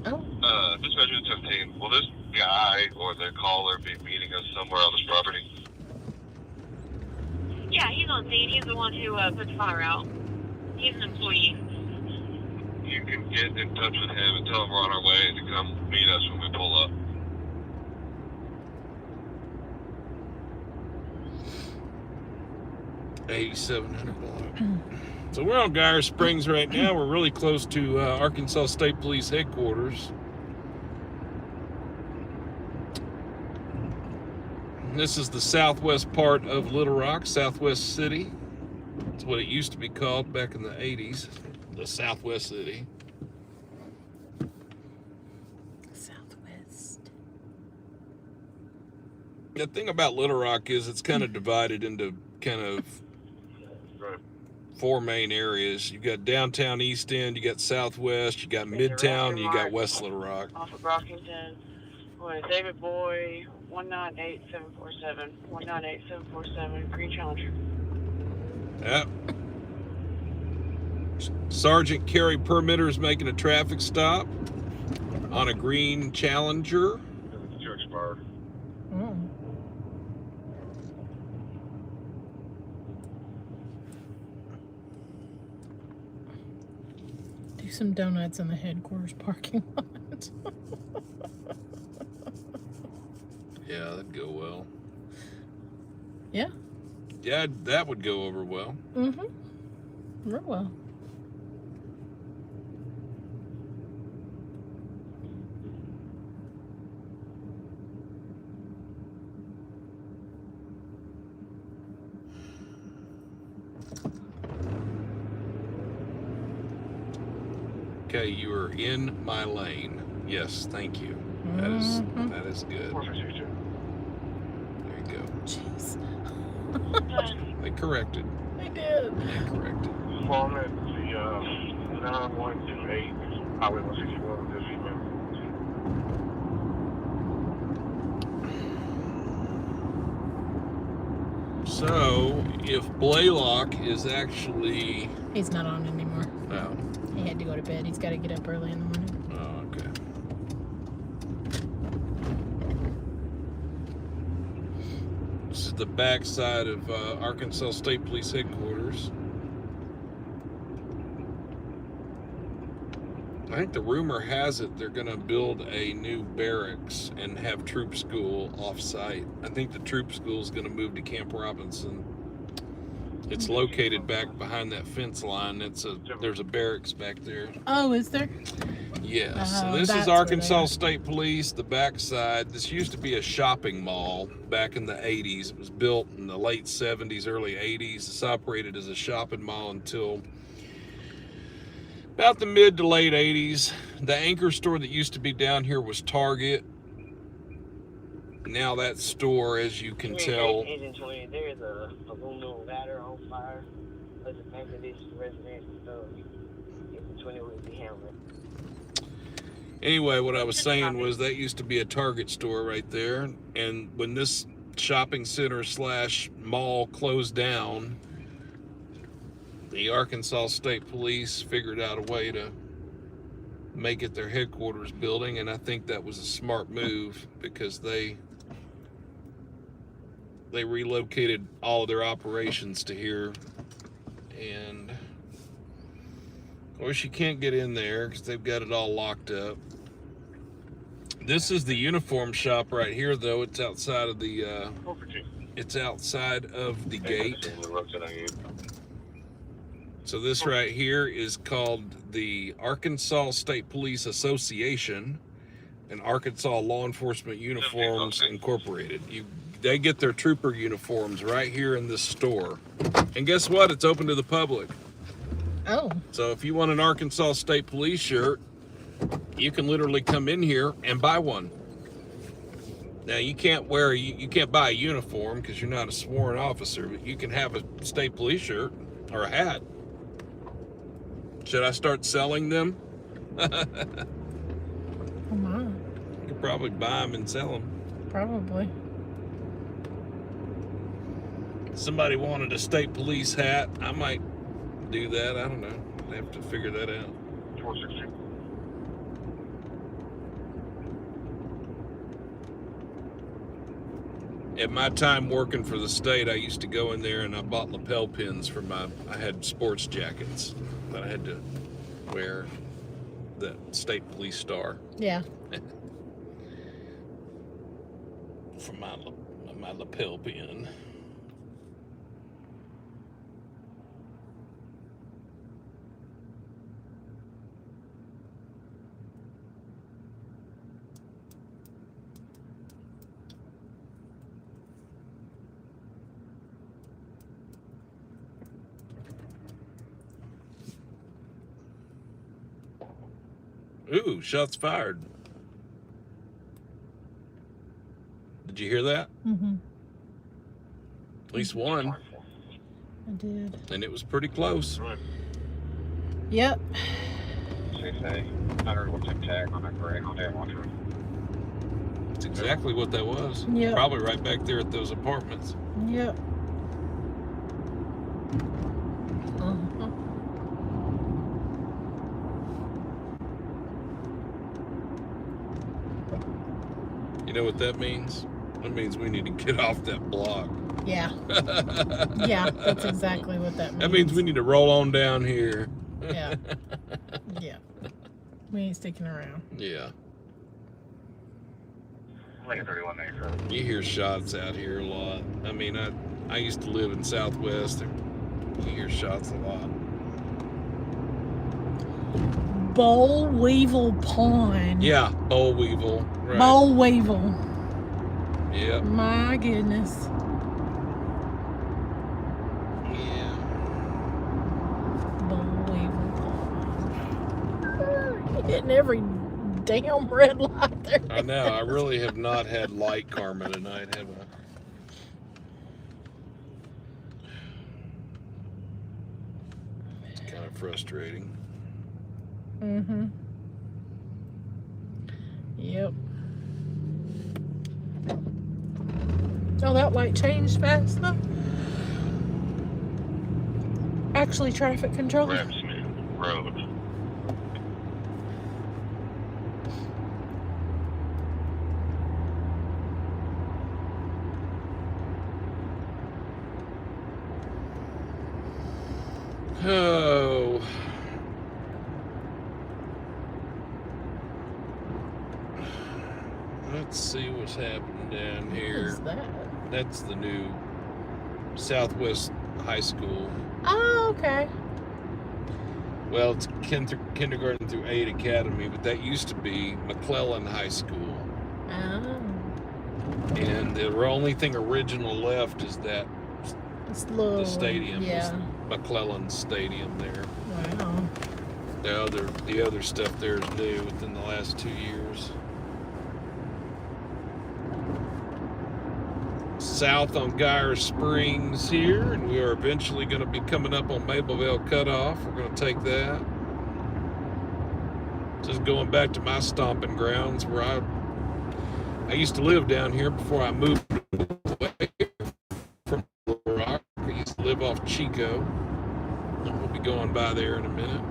Oh. Dispatcher 17, will this guy or the caller be meeting us somewhere on this property? Yeah, he's on scene. He's the one who put the fire out. He's an employee. You can get in touch with him and tell him we're on our way to come meet us when we pull up. $8,700 block. So we're on Geyer Springs right now. We're really close to Arkansas State Police headquarters. This is the southwest part of Little Rock, Southwest City. That's what it used to be called back in the 80s, the Southwest City. Southwest. The thing about Little Rock is it's kind of divided into kind of four main areas. You got downtown East End, you got Southwest, you got Midtown, you got West Little Rock. Off of Brockington. Boy, David Boy, 198747. 198747, Green Challenger. Yep. Sergeant Kerry Permitter is making a traffic stop on a green Challenger. Sergeant fire. Oh. Do some donuts in the headquarters parking lot. Yeah, that'd go well. Yeah. Yeah, that would go over well. Mm-hmm. Real well. Okay, you are in my lane. Yes, thank you. That is good. 452. There you go. Jeez. They corrected. They did. They corrected. Well, I'm at the 9128 Highway 161 this evening. So, if Blaylock is actually... He's not on anymore. No. He had to go to bed. He's got to get up early in the morning. Oh, okay. This is the backside of Arkansas State Police Headquarters. I think the rumor has it they're going to build a new barracks and have troop school off-site. I think the troop school is going to move to Camp Robinson. It's located back behind that fence line. There's a barracks back there. Oh, is there? Yes. Oh, And this that's is where they Arkansas are. State Police, the backside. This used to be a shopping mall back in the 80s. It was built in the late 70s, early 80s. It's operated as a shopping mall until about the mid to late 80s. The anchor store that used to be down here was Target. Now that store, as you can tell... Agent 20, there's a aluminum ladder on fire. There's a Methodist residence, so Agent 20 will be handling. Anyway, what I was saying was that used to be a Target store right there. And when this shopping center / mall closed down, the Arkansas State Police figured out a way to make it their headquarters building. And I think that was a smart move because they relocated all of their operations to here. And of course you can't get in there because they've got it all locked up. This is the uniform shop right here, though. It's outside of the gate. So this right here is called the Arkansas State Police Association and Arkansas Law Enforcement Uniforms Incorporated. They get their trooper uniforms right here in this store. And guess what? It's open to the public. Oh. So if you want an Arkansas State Police shirt, you can literally come in here and buy one. Now you can't buy a uniform because you're not a sworn officer, but you can have a state police shirt or a hat. Should I start selling them? Oh my. You could probably buy them and sell them. Probably. Somebody wanted a state police hat. I might do that. I don't know. I have to figure that out. 460. At my time working for the state, I used to go in there and I bought lapel pins for I had sports jackets that I had to wear the state police star Yeah. for my lapel pin. Ooh, shots fired. Did you hear that? Mm-hmm. At least one. I did. And it was pretty close. Yep. 6A, 100 what's in tag on that gray Honda 1. That's exactly what that was. Yep. Probably right back there at those apartments. Yep. You know what that means? That means we need to get off that block. Yeah. Yeah, that's exactly what that means. That means we need to roll on down here. Yeah. Yeah. We ain't sticking around. Yeah. Like 31 You hear shots out here a lot. I mean, I used to live in Southwest, and you hear shots a lot. Boll Weevil Pond. Yeah, boll weevil. Right. Boll Weevil. Yep. My goodness. Yeah. Boll Weevil Pond. You're hitting every damn red light there. I know. I really have not had light karma tonight, have I? It's kind of frustrating. Mm-hmm. Yep. Oh, that light changed fast though. Actually, traffic control. Smith Road. Oh. Let's see what's happening down What here. is that? That's the new Southwest High School. Oh, okay. Well, it's kindergarten through 8 academy, but that used to be McClellan High School. Oh. And the only thing original left is that It's little, the stadium, yeah. McClellan Stadium there. Wow. The other stuff there is new within the last 2 years. South on Geyer Springs here, and we are eventually going to be coming up on Mapleville Cutoff. We're going to take that. Just going back to my stomping grounds where I used to live down here before I moved away from Little Rock. I used to live off Chico. And we'll be going by there in a minute.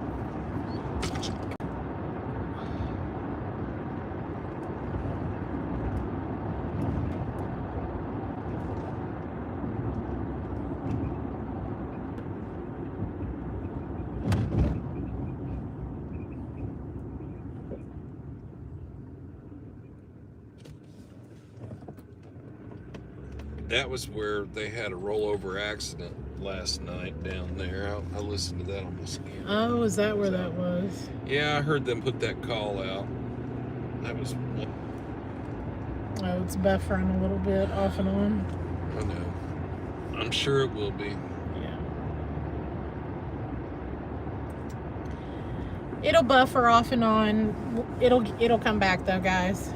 That was where they had a rollover accident last night down there. I listened to that on my scan. Oh, is that where that was? Yeah, I heard them put that call out. That was one. Oh, it's buffering a little bit off and on. I know. I'm sure it will be. Yeah. It'll buffer off and on. It'll come back though, guys.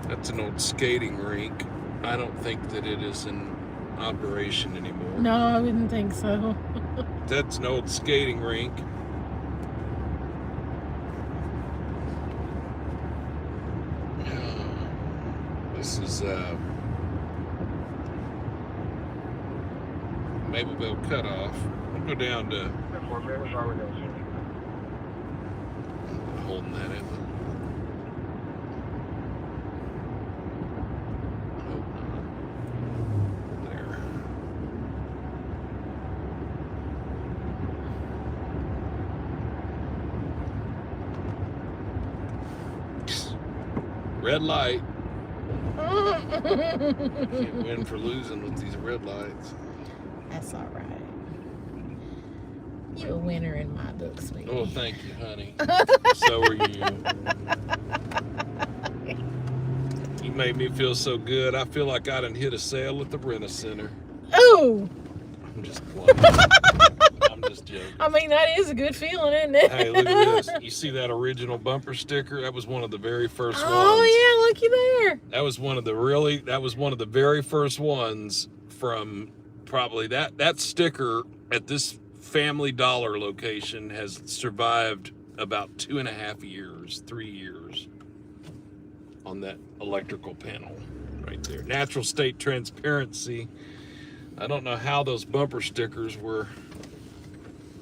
That's an old skating rink. I don't think that it is in operation anymore. No, I wouldn't think so. That's an old skating rink. This is Mapleville Cutoff. We'll go down to holding that in. Red light. Can't win for losing with these red lights. That's all right. You're a winner in my book, sweetie. Oh, thank you, honey. So are you. You made me feel so good. I feel like I done hit a sale at the Rent-A-Center. Oh! I'm just playing. I'm just joking. I mean, that is a good feeling, isn't it? Hey, look at this. You see that original bumper sticker? That was one of the very first ones. Oh, yeah, looky there. That was one of the very first ones from probably that sticker at this Family Dollar location has survived about 2.5 years, 3 years on that electrical panel. right there. Natural state transparency. I don't know how those bumper stickers were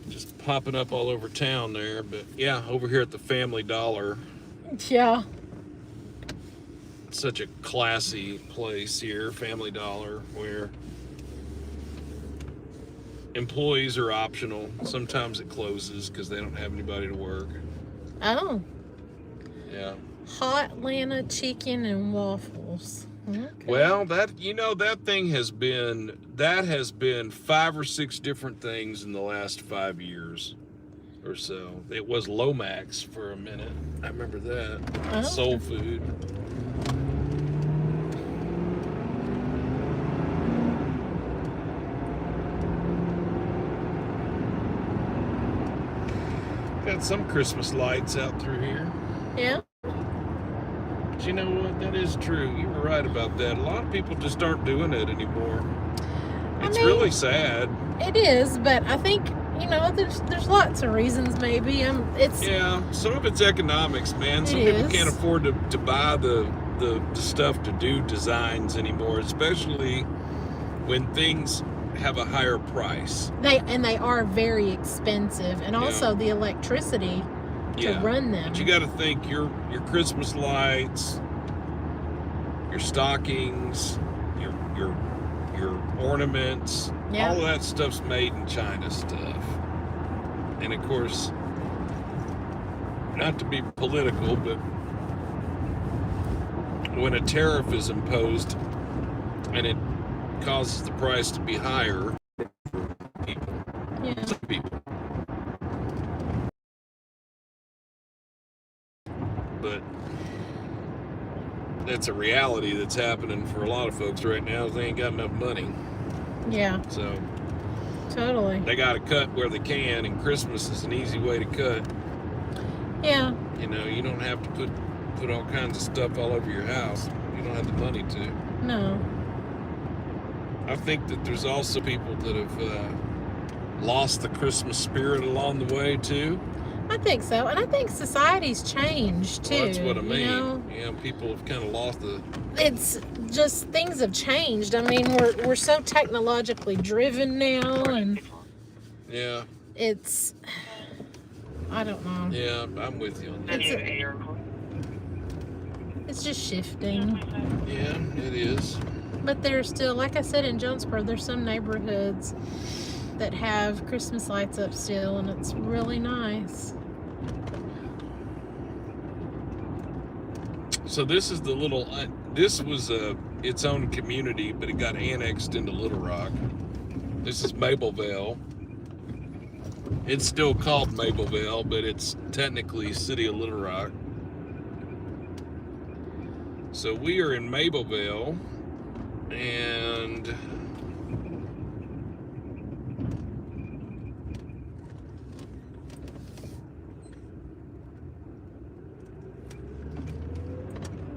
just popping up all over town there, but yeah, over here at the Family Dollar. Yeah. Such a classy place here, Family Dollar, where employees are optional. Sometimes it closes because they don't have anybody to work. Oh. Yeah. Hot Atlanta chicken and waffles. Okay. Well, that thing has been 5 or 6 different things in the last 5 years or so. It was Lomax for a minute. I remember that. Oh. Soul food. Got some Christmas lights out through here. Yeah. But you know what? That is true. You were right about that. A lot of people just aren't doing it anymore. It's really sad. It is, but I think, there's lots of reasons maybe. Yeah, some of it's economics, man. Some people can't afford to buy the stuff to do designs anymore, especially when things have a higher price. They are very expensive, and also the electricity to run them. But you got to think your Christmas lights, your stockings, your ornaments, all of that stuff's made in China stuff. And of course, not to be political, but when a tariff is imposed and it causes the price to be higher for people, some people. But that's a reality that's happening for a lot of folks right now. They ain't got enough money. Yeah. So totally. They got to cut where they can, and Christmas is an easy way to cut. Yeah. You don't have to put all kinds of stuff all over your house. You don't have the money to. No. I think that there's also people that have lost the Christmas spirit along the way too. I think so, and I think society's changed too. Well, that's what I mean. People have kind of lost the. It's just things have changed. I mean, we're so technologically driven now, and it's. I don't know. Yeah, I'm with you on that. It's just shifting. Yeah, it is. But there's still, like I said, in Jonesboro, there's some neighborhoods that have Christmas lights up still, and it's really nice. So this is the little. This was its own community, but it got annexed into Little Rock. This is Mableville. It's still called Mableville, but it's technically City of Little Rock. So we are in Mableville, and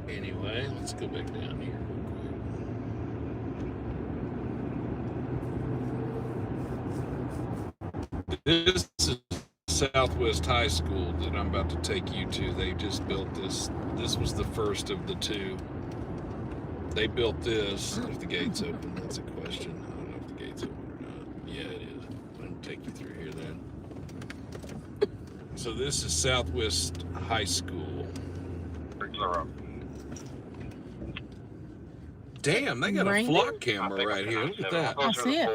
anyway, let's go back down here real quick. This is Southwest High School that I'm about to take you to. They just built this. This was the first of the two. They built this. If the gate's open, that's a question. I don't know if the gate's open or not. Yeah, it is. I'm going to take you through here then. So this is Southwest High School. Damn, they got a flock camera right here. Look at that. I see it.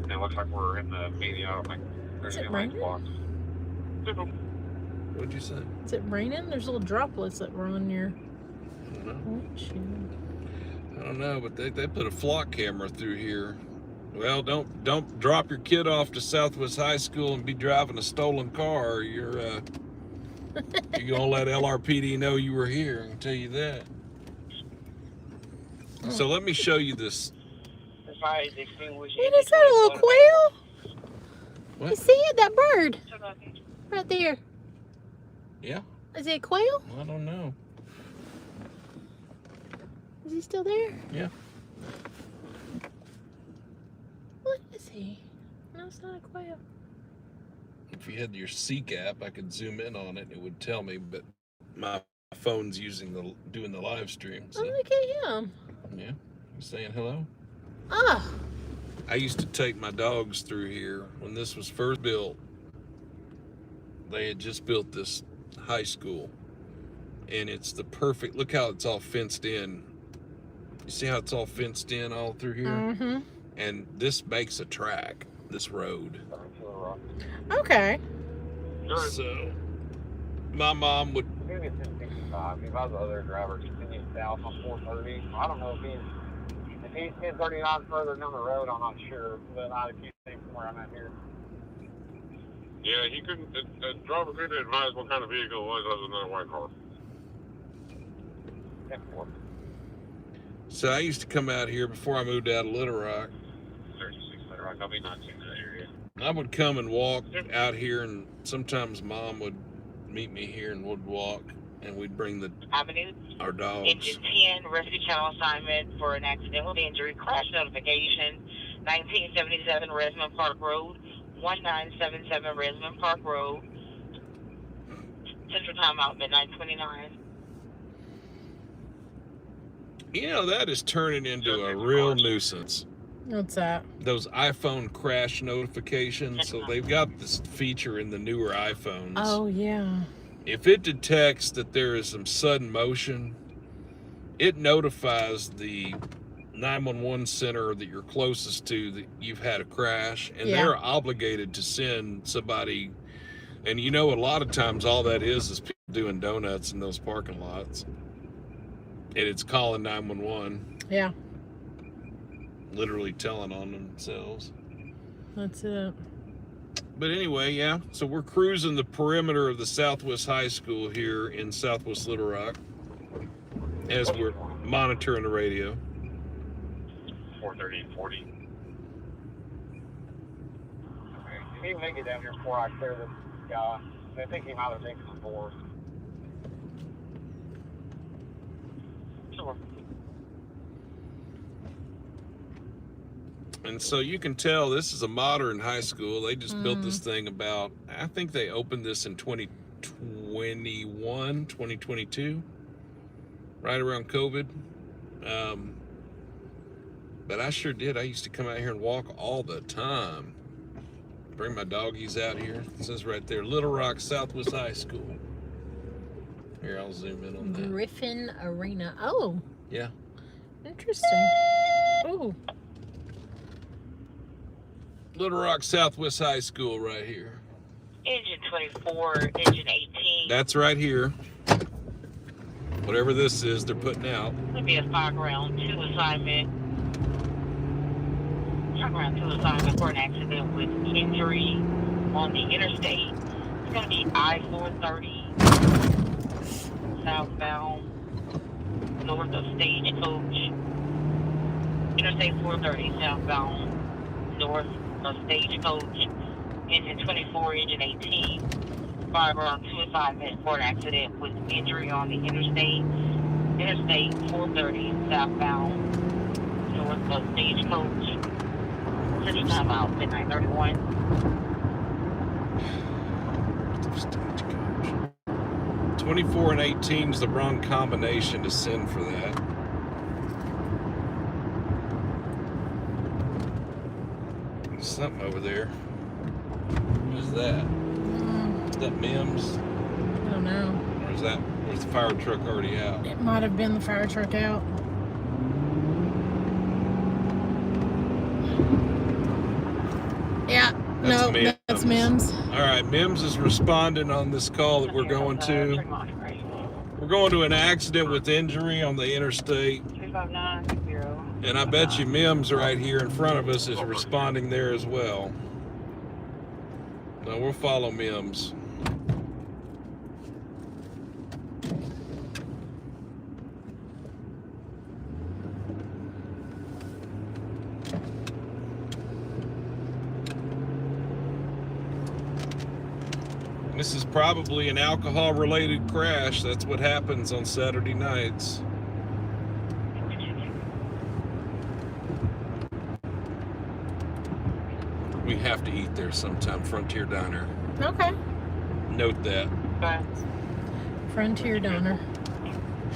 It looks like we're in the median. I don't think there's any light blocks. What'd you say? Is it raining? There's little droplets that were on your windshield. I don't know, but they put a flock camera through here. Well, don't drop your kid off to Southwest High School and be driving a stolen car. Or you're gonna let LRPD know you were here. I can tell you that. So let me show you this. Man, is that a little quail? What? You see it? That bird right there. Yeah. Is it a quail? I don't know. Is he still there? Yeah. What is he? No, it's not a quail. If you had your Seek app, I could zoom in on it. It would tell me, but my phone's doing the live stream. So. Oh, look at him. Yeah, you saying hello? Oh, I used to take my dogs through here when this was first built. They had just built this high school, and it's the perfect, look how it's all fenced in. You see how it's all fenced in all through here? mm-hmm. And this makes a track, this road. Okay. So my mom would, If I was the other driver continuing south on 430, I don't know if he's 1039 further down the road, I'm not sure, but I keep seeing from where I'm at here. Yeah, he couldn't. The driver couldn't advise what kind of vehicle it was other than a white car. so I used to come out here before I moved out of Little Rock. 36 Little Rock, I'll be not in that area. I would come and walk out here, and sometimes Mom would meet me here and would walk, and we'd bring Avenue. our dogs. Engine 10, rescue channel assignment for an accidental injury, crash notification, 1977 Resmond Park Road, 1977 Resmond Park Road, Central Time out, midnight 29. You know, that is turning into a real nuisance. What's that? Those iPhone crash notifications. So they've got this feature in the newer iPhones. Oh, yeah. If it detects that there is some sudden motion, it notifies the 911 center that you're closest to that you've had a crash, and they're obligated to send somebody. And you know, a lot of times all that is people doing donuts in those parking lots, and it's calling 911. Yeah. Literally telling on themselves. That's it. But anyway, yeah, so we're cruising the perimeter of the Southwest High School here in Southwest Little Rock as we're monitoring the radio. 430 and 40. Okay. You need to make it down here before I clear this guy. I think he might have taken some force. Sure. And so you can tell this is a modern high school. They just built this thing about, I think they opened this in 2021, 2022, right around COVID. But I sure did. I used to come out here and walk all the time. Bring my doggies out here. It says right there, Little Rock Southwest High School. Here, I'll zoom in on that. Griffin Arena. Oh. Yeah. Interesting. Oh. Little Rock Southwest High School right here. Engine 24, engine 18. That's right here. Whatever this is, they're putting out. It'll be a fire ground 2 assignment. Fire ground 2 assignment for an accident with injury on the interstate. It's going to be I-430 southbound north of Stagecoach. Interstate 430 southbound north of Stagecoach. Engine 24, engine 18. Fire ground 2 assignment for an accident with injury on the interstate. Interstate 430 southbound north of Stagecoach. Central time out, midnight 31. Stagecoach. 24 and 18 is the wrong combination to send for that. There's something over there. What is that? Is that Mims? I don't know. Or is that, or is the fire truck already out? It might have been the fire truck out. Yeah. That's No, Mims. that's Mims. All right, Mims is responding on this call that we're going to. We're going to an accident with injury on the interstate. 35960. And I bet you Mims right here in front of us is responding there as well. No, we'll follow Mims. This is probably an alcohol-related crash. That's what happens on Saturday nights. We have to eat there sometime. Frontier Diner. Okay. Note that. Okay. Frontier Diner.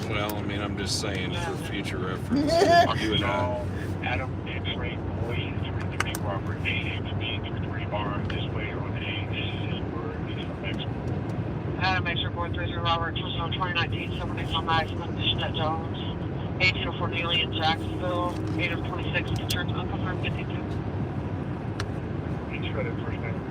Well, I mean, I'm just saying for future reference. You and I. Adam X-ray boy 33 Robert 8XB 33 bar this way on A. This is his word. This is from Mexico. Adam X-ray boy 33 Robert 2019 somebody on maximum mission at Jones. 1804 Neely in Jacksonville. 826 return to unconfirmed 52. He's got it first name.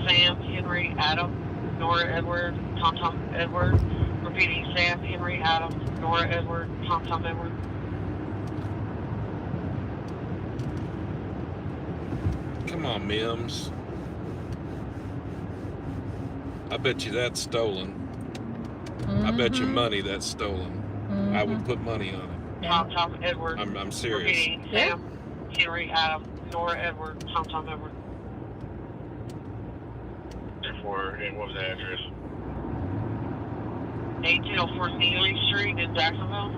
Sam Henry Adam Nora Edward Tom Edward. Repeating, Sam Henry Adam Nora Edward Tom Edward. Come on, Mims. I bet you that's stolen. I bet you money that's stolen. I would put money on it. Tom Edward. I'm serious. Repeating, Sam Henry Adam Nora Edward Tom Edward. And what was the address? 1804 Neely Street in Jacksonville.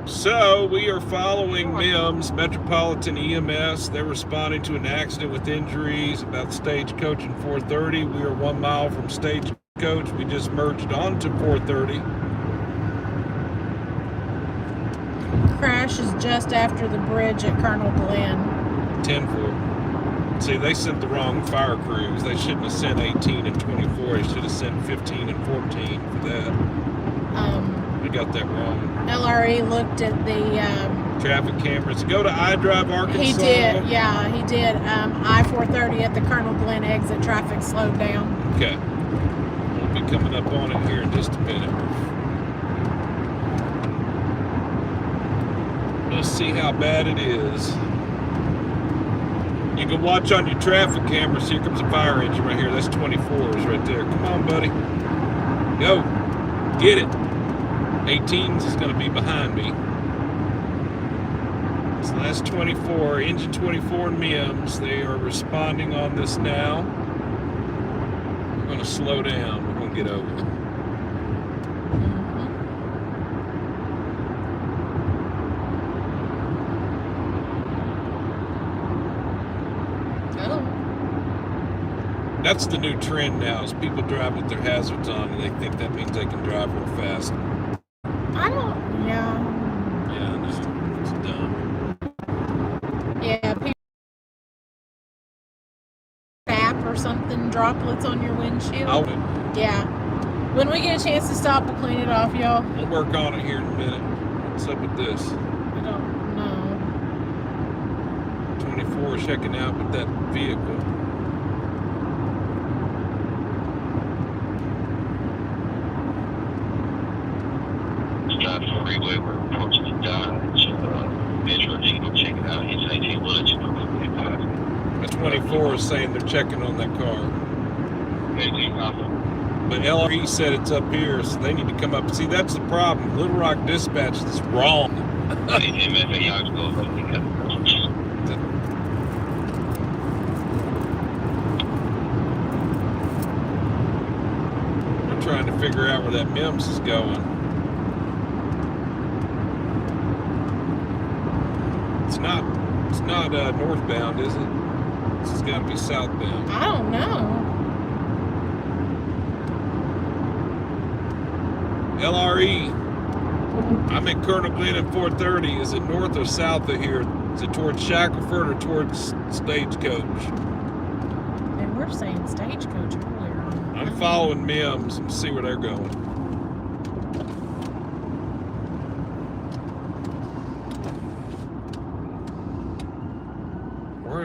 So we are following Mims, Metropolitan EMS. They're responding to an accident with injuries about Stagecoach and 430. We are 1 mile from Stagecoach. We just merged onto 430. Crash is just after the bridge at Colonel Glenn. 10-4. See, they sent the wrong fire crews. They shouldn't have sent 18 and 24. They should have sent 15 and 14 for that. We got that wrong. LRE looked at the Traffic cameras. Go to iDrive Arkansas. he did, yeah, he did. I-430 at the Colonel Glenn exit, traffic slowed down. Okay. We'll be coming up on it here in just a minute. Let's see how bad it is. You can watch on your traffic cameras. Here comes a fire engine right here. That's 24s right there. Come on, buddy. Go. Get it. 18s is going to be behind me. So that's 24. Engine 24 and Mims. They are responding on this now. We're going to slow down. We're going to get over it. That's the new trend now, is people drive with their hazards on and they think that means they can drive real fast. I don't, yeah. Yeah, no, it's dumb. Yeah, people tap or something, droplets on your windshield. I'll Yeah. When we get a chance to stop, we'll clean it off, y'all. we'll work on it here in a minute. What's up with this? I don't know. 24 checking out with that vehicle. Freeway, we're approaching the Dodge. Metro, you can go check it out. It's 18 Woodage. The 24 is saying they're checking on that car. 18 Alpha. But LRE said it's up here, so they need to come up. See, that's the problem. Little Rock Dispatch is wrong. We're trying to figure out where that Mims is going. It's not northbound, is it? This has got to be southbound. I don't know. LRE. I'm at Colonel Glenn at 430. Is it north or south of here? Is it towards Shackelford or towards Stagecoach? They were saying Stagecoach earlier on. I'm following Mims and see where they're going.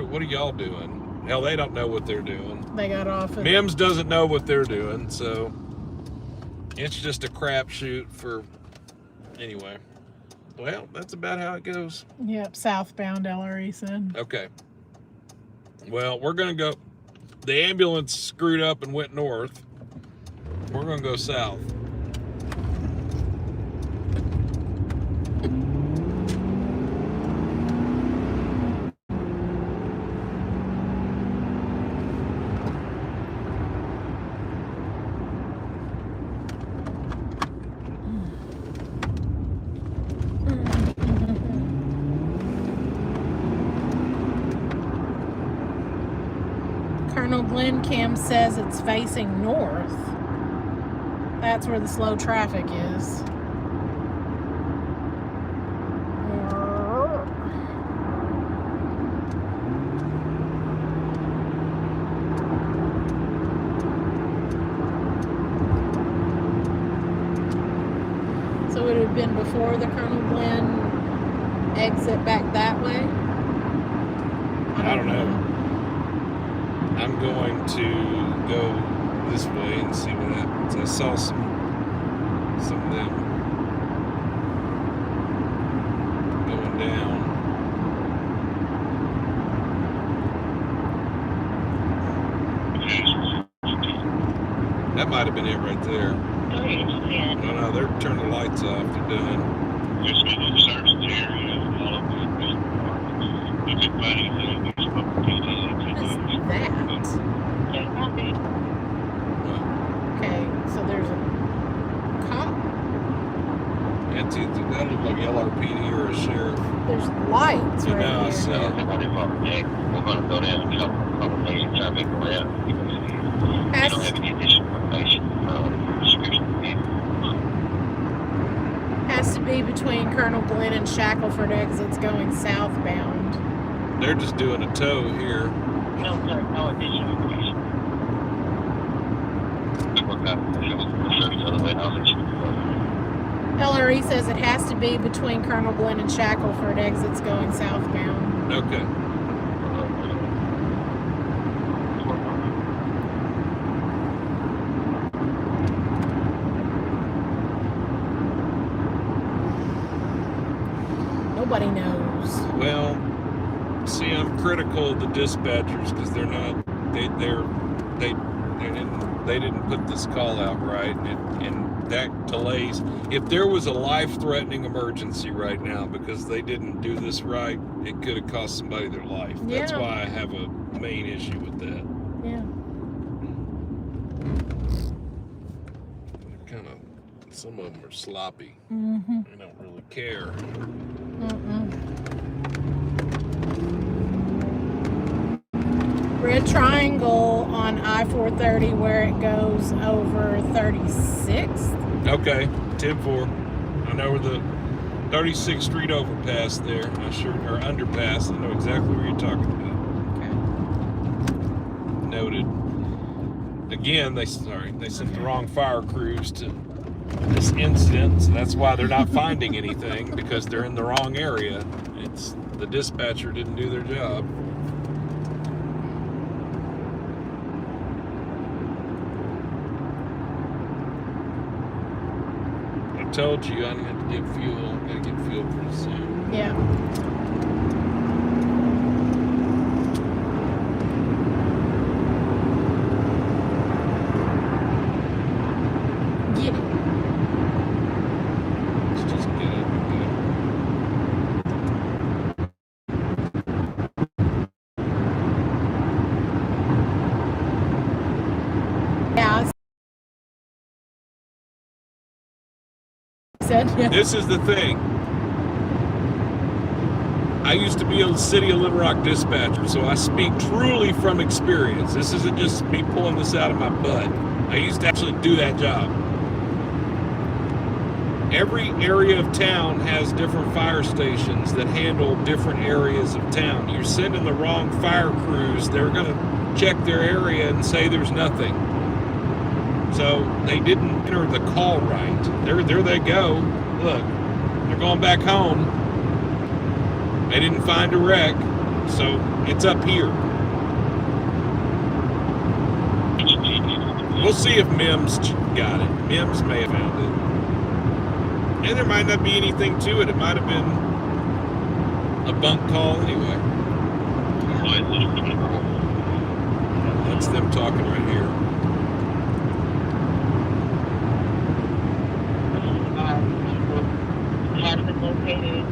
What are y'all doing? Hell, they don't know what they're doing. They got off of Mims doesn't know what they're doing, so it's just a crapshoot for anyway. Well, that's about how it goes. Yep, southbound, LRE said. Okay. Well, we're gonna go. The ambulance screwed up and went north. We're gonna go south. Colonel Glenn Cam says it's facing north. That's where the slow traffic is. So it would have been before the Colonel Glenn exit back that way? I don't know. I'm going to go this way and see what happens. I saw some of them going down. That might have been it right there. No, they're turning the lights off. They're done. Just get them searched the area. All of them. You can find anything. You're supposed to What is that? Okay, so there's a cop. That's either, that looked like LRPD or a sheriff. There's lights You right know, I here. saw. We're going to go down and help Promenade and try to make a round. We don't have any additional information. Has to be between Colonel Glenn and Shackleford exits going southbound. They're just doing a tow here. No, sir, no additional information. LRE says it has to be between Colonel Glenn and Shackleford exits going southbound. Okay. Nobody knows. Well, see, I'm critical of the dispatchers because they're not. They didn't put this call out right, and that delays. If there was a life-threatening emergency right now because they didn't do this right, it could have cost somebody their life. Yeah. That's why I have a main issue with that. Yeah. They're kind of, some of them are sloppy. Mm-hmm. They don't really care. Red triangle on I-430 where it goes over 36th. Okay, 10-4. I know where the 36th Street overpass there. Or underpass. I know exactly where you're talking about. Okay. Noted. Again, they sent the wrong fire crews to this incident, so that's why they're not finding anything, because they're in the wrong area. It's the dispatcher didn't do their job. I told you I need to get fuel. I'm gonna get fuel pretty soon. Yeah. Get it. Let's just get it. Yeah. Said yeah. This is the thing. I used to be a City of Little Rock dispatcher, so I speak truly from experience. This isn't just me pulling this out of my butt. I used to actually do that job. Every area of town has different fire stations that handle different areas of town. You're sending the wrong fire crews, they're going to check their area and say there's nothing. So they didn't enter the call right. There they go. Look, they're going back home. They didn't find a wreck, so it's up here. We'll see if Mims got it. Mims may have found it. And there might not be anything to it. It might have been a bunk call anyway. That's them talking right here. Has been located.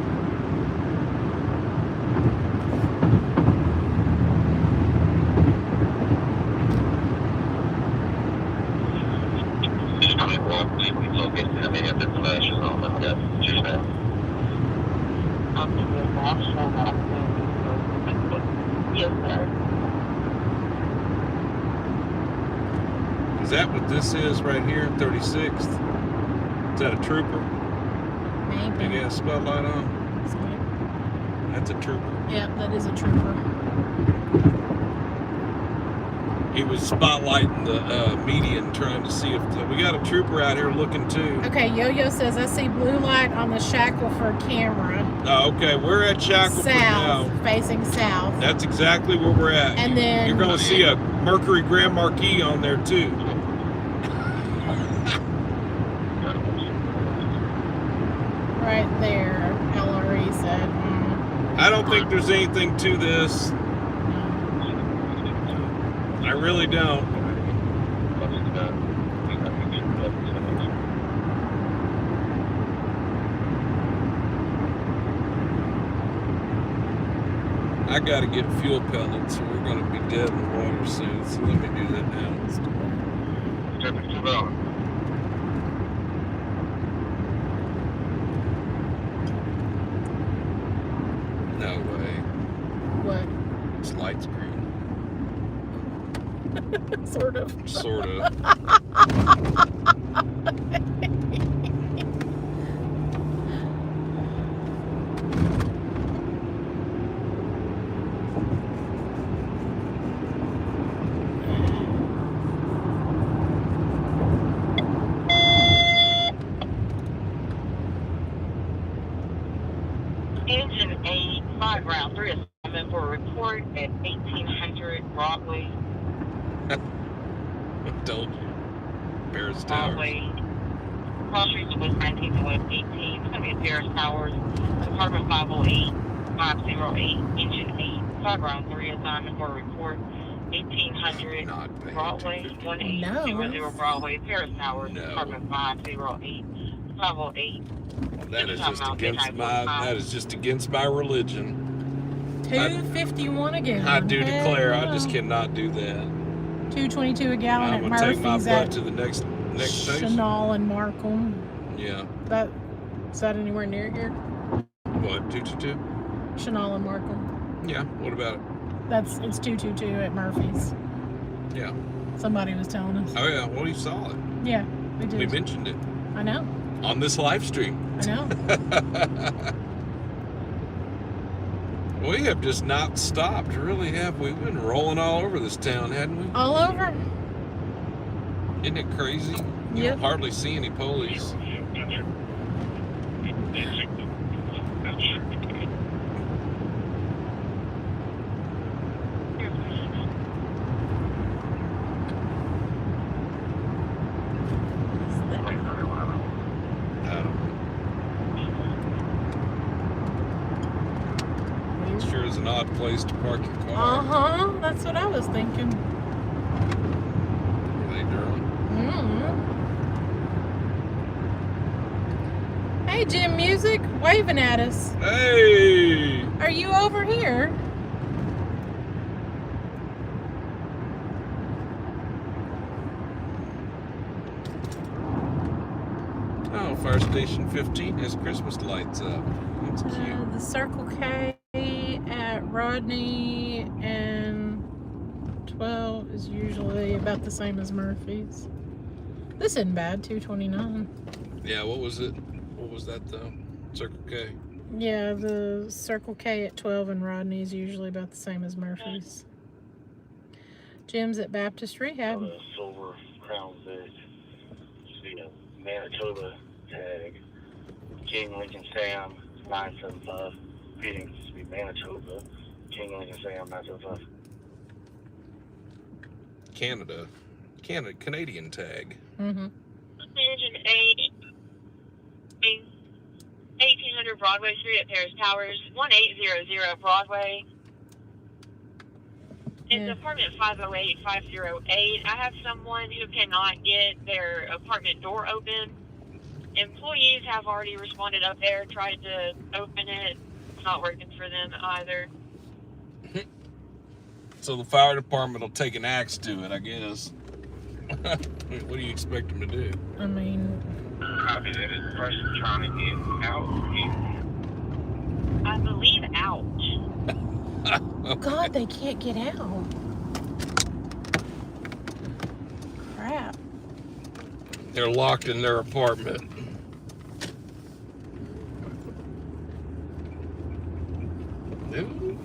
Yes, sir. Is that what this is right here? 36th? Is that a trooper? Maybe. Big ass spotlight on? That's a trooper. Yeah, that is a trooper. He was spotlighting the median, trying to see if we got a trooper out here looking too. Okay, Yo-Yo says, I see blue light on the Shackleford camera. Oh, okay, we're at Shackleford South, now. facing south. That's exactly where we're at. And then you're going to see a Mercury Grand Marquis on there too. right there, LRE said. I don't think there's anything to this. I really don't. I gotta get fuel pellets, so we're gonna be dead in the water soon. So let me do that now. No way. What? This light's green. Sort of. Sort of. Engine 8, 5 round 3 assignment for a report at 1800 Broadway. I told you. Paris Towers. Broadway. Cross Street to West 19th and West 18th. It's going to be at Paris Towers. Department 508, 508, Engine 8, 5 round 3 assignment for a report. 1800 Not paying Broadway, attention. 1800 Broadway, Paris Towers. No. Department 508, 508. That is just against my religion. 251 a gallon. I do declare, I just Hell. cannot do that. 222 a gallon I'm at gonna take my Murphy's butt at to the next station. Chenal and Markham. Yeah. Is that anywhere near here? What? 222? Chenal and Markham. Yeah. What about it? It's 222 at Murphy's. Yeah. Somebody was telling us. Oh yeah. Well, you saw it. Yeah, we did. We mentioned it I know. on this live stream. I know. We have just not stopped, really, have we? We've been rolling all over this town, hadn't we? All over. Isn't it crazy? You Yep. don't hardly see any police. Sure is an odd place to park your car. Uh-huh. That's what I was thinking. Are they drunk? Hey, Jim Music, waving at us. Hey! Are you over here? Oh, Fire Station 15 has Christmas lights up. That's cute. The Circle K at Rodney and 12 is usually about the same as Murphy's. This isn't bad, 229. Yeah, what was it? What was that though? Circle K. Yeah, the Circle K at 12 and Rodney is usually about the same as Murphy's. Jim's at Baptist Rehab. Silver Crown Vic. See a Manitoba tag. King Lincoln Sam 975. Repeating to be Manitoba. King Lincoln Sam 975. Canadian tag. Mm-hmm. Engine 8, 1800 Broadway Street at Paris Towers, 1800 Broadway. It's Yeah. apartment 508, 508. I have someone who cannot get their apartment door open. Employees have already responded up there, tried to open it. It's not working for them either. So the fire department will take an axe to it, I guess. What do you expect them to do? I mean, Copy that. Is the person trying to get out? I believe out. God, they can't get out. Crap. They're locked in their apartment. Ooh.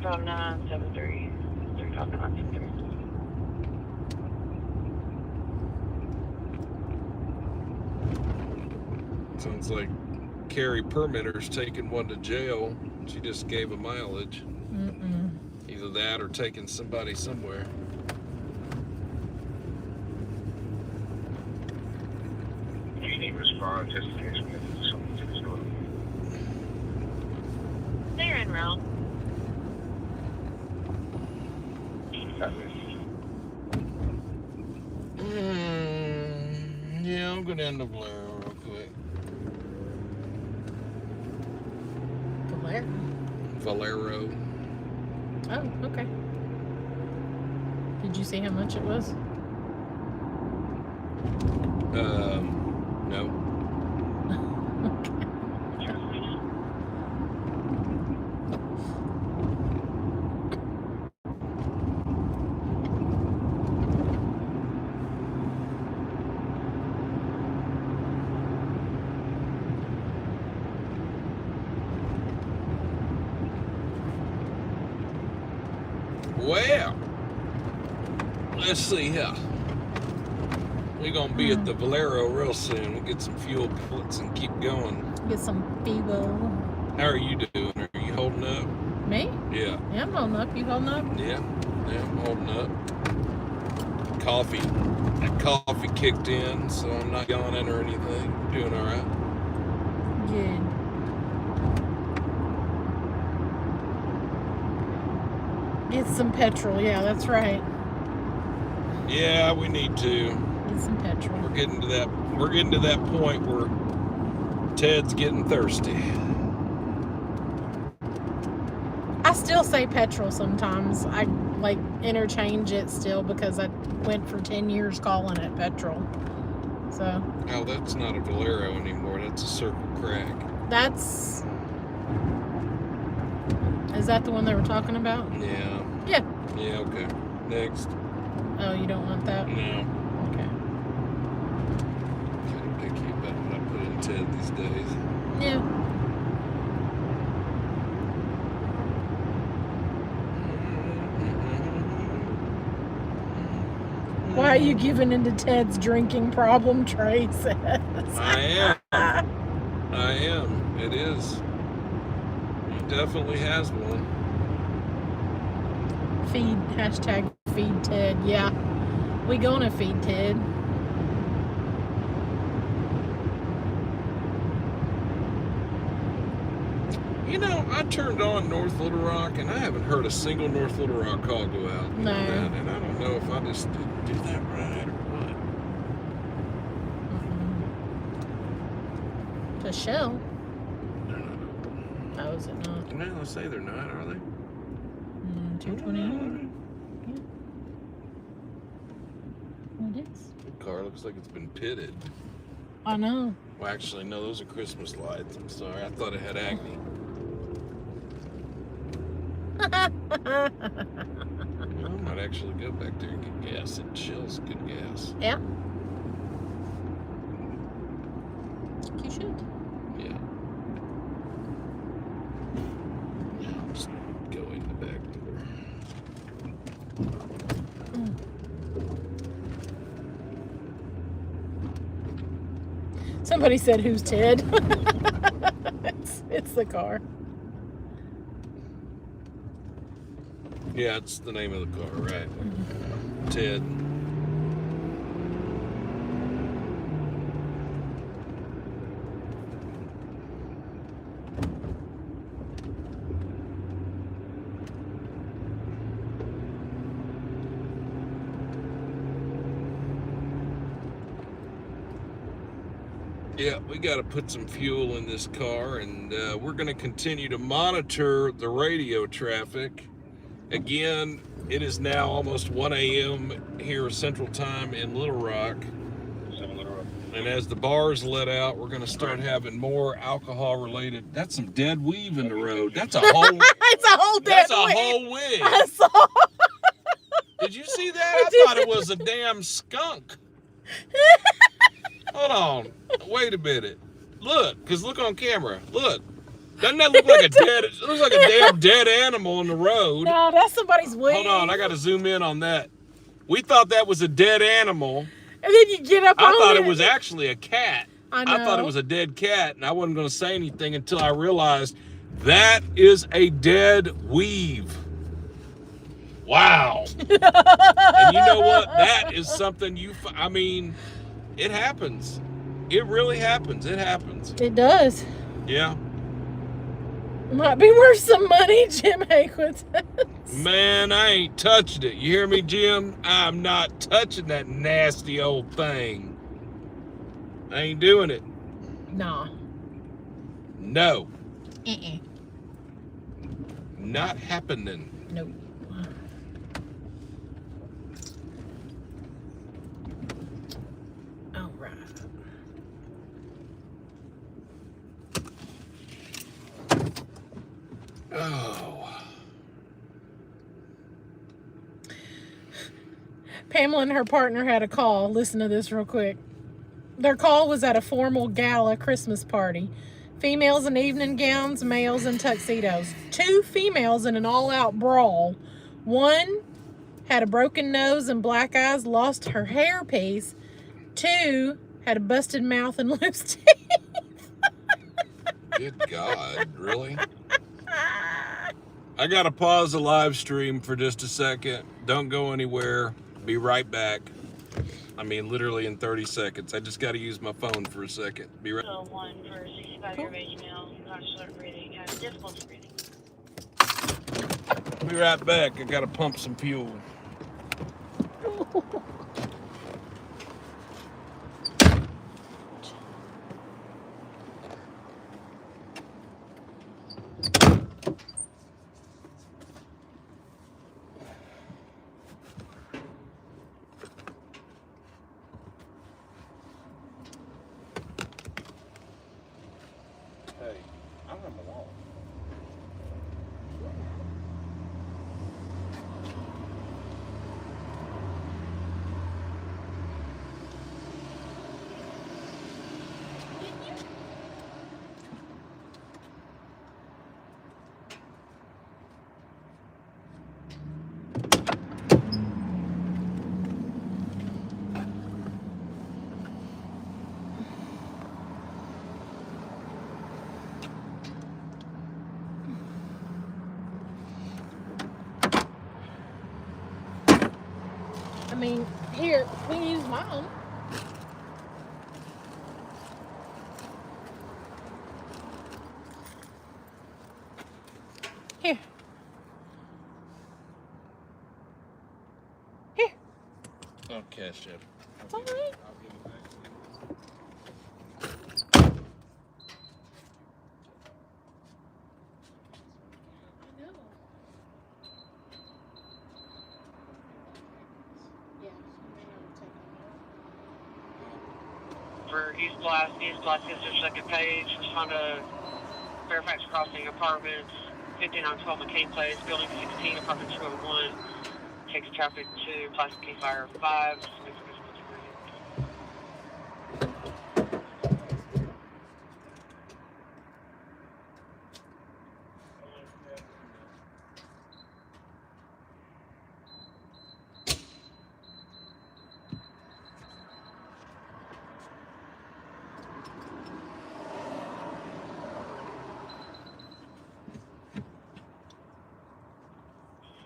From 973. 35973. Sounds like Carrie Permitter's taking one to jail. She just gave a mileage. Either that or taking somebody somewhere. You need to respond just in case we have something to discuss. They're en route. Yeah, I'm going to end the Valero real quick. Where? Valero. Oh, okay. Did you see how much it was? No. Well, let's see here. We're gonna be at the Valero real soon. We'll get some fuel pellets and keep going. Get some Fibo. How are you doing? Are you holding up? Me? Yeah. Yeah, I'm holding up. You holding up? Yeah, I'm holding up. That coffee kicked in, so I'm not yawning or anything. Doing all right. Good. Get some petrol. Yeah, that's right. Yeah, we need to. Get some petrol. We're getting to that point where Ted's getting thirsty. I still say petrol sometimes. I like interchange it still because I went for 10 years calling it petrol. So. Oh, that's not a Valero anymore. That's a Circle Crack. That's. Is that the one they were talking about? Yeah. Yeah. Yeah, okay. Next. Oh, you don't want that? No. Okay. Kind of picky about what I put in Ted these days. Yeah. Why are you giving into Ted's drinking problem, Trey says? I am. It is. He definitely has one. Feed Ted. Yeah. We gonna feed Ted. You know, I turned on North Little Rock, and I haven't heard a single North Little Rock call go out. No. And I don't know if I just didn't do that right or what. To Shell. Oh, is it not? No, let's say they're not, are they? 221. Yeah. It is. The car looks like it's been pitted. I know. Well, actually, no, those are Christmas lights. I'm sorry. I thought it had acne. I might actually go back there and get gas. It chills good gas. Yeah. You should. Yeah. I'll just go in the back door. Somebody said, "Who's Ted?" it's the car. Yeah, it's the name of the car, right? Ted. Yeah, we got to put some fuel in this car, and we're going to continue to monitor the radio traffic. Again, it is now almost 1 a.m. here Central Time in Little Rock. And as the bars let out, we're going to start having more alcohol-related. That's some dead weave in the road. That's a whole. It's a whole dead That's a wig. whole wig. I saw. Did you see that? I thought it was a damn skunk. Hold on. Wait a minute. Look, because look on camera. Look. Doesn't that look like a dead? It looks like a damn dead animal in the road. No, that's somebody's wig. Hold on, I got to zoom in on that. We thought that was a dead animal. And then you get up on I thought it was actually a cat. I know. I thought it was a dead cat, and I wasn't going to say anything until I realized that is a dead weave. Wow. And you know what? That is something I mean, it happens. It really happens. It happens. It does. Yeah. Might be worth some money, Jim Haywood says. Man, I ain't touched it. You hear me, Jim? I'm not touching that nasty old thing. I ain't doing it. Nah. No. Uh-uh. Not happening. Nope. All right. Oh. Pamela and her partner had a call. Listen to this real quick. Their call was at a formal gala Christmas party. Females in evening gowns, males in tuxedos. 2 females in an all-out brawl. One had a broken nose and black eyes, lost her hairpiece. 2 had a busted mouth and loose teeth. Good God, really? I gotta pause the live stream for just a second. Don't go anywhere. Be right back. I mean, literally in 30 seconds. I just gotta use my phone for a second. Be right. So 1 for 65-year-old male, consular breathing, has difficulty breathing. Be right back. I gotta pump some fuel. Hey, I remember all. I mean, here, we can use mine. Here. Here. Okay, Chef. It's all right. I'll give it back to you. I know. Yeah, you may not have taken For East Blast is their second page. Respond to Fairfax Crossing Apartments, 5912 McCain Place, Building 16, Apartment 201. Takes traffic to Plastic K Fire 5.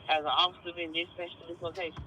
As an officer being dispatched to this location.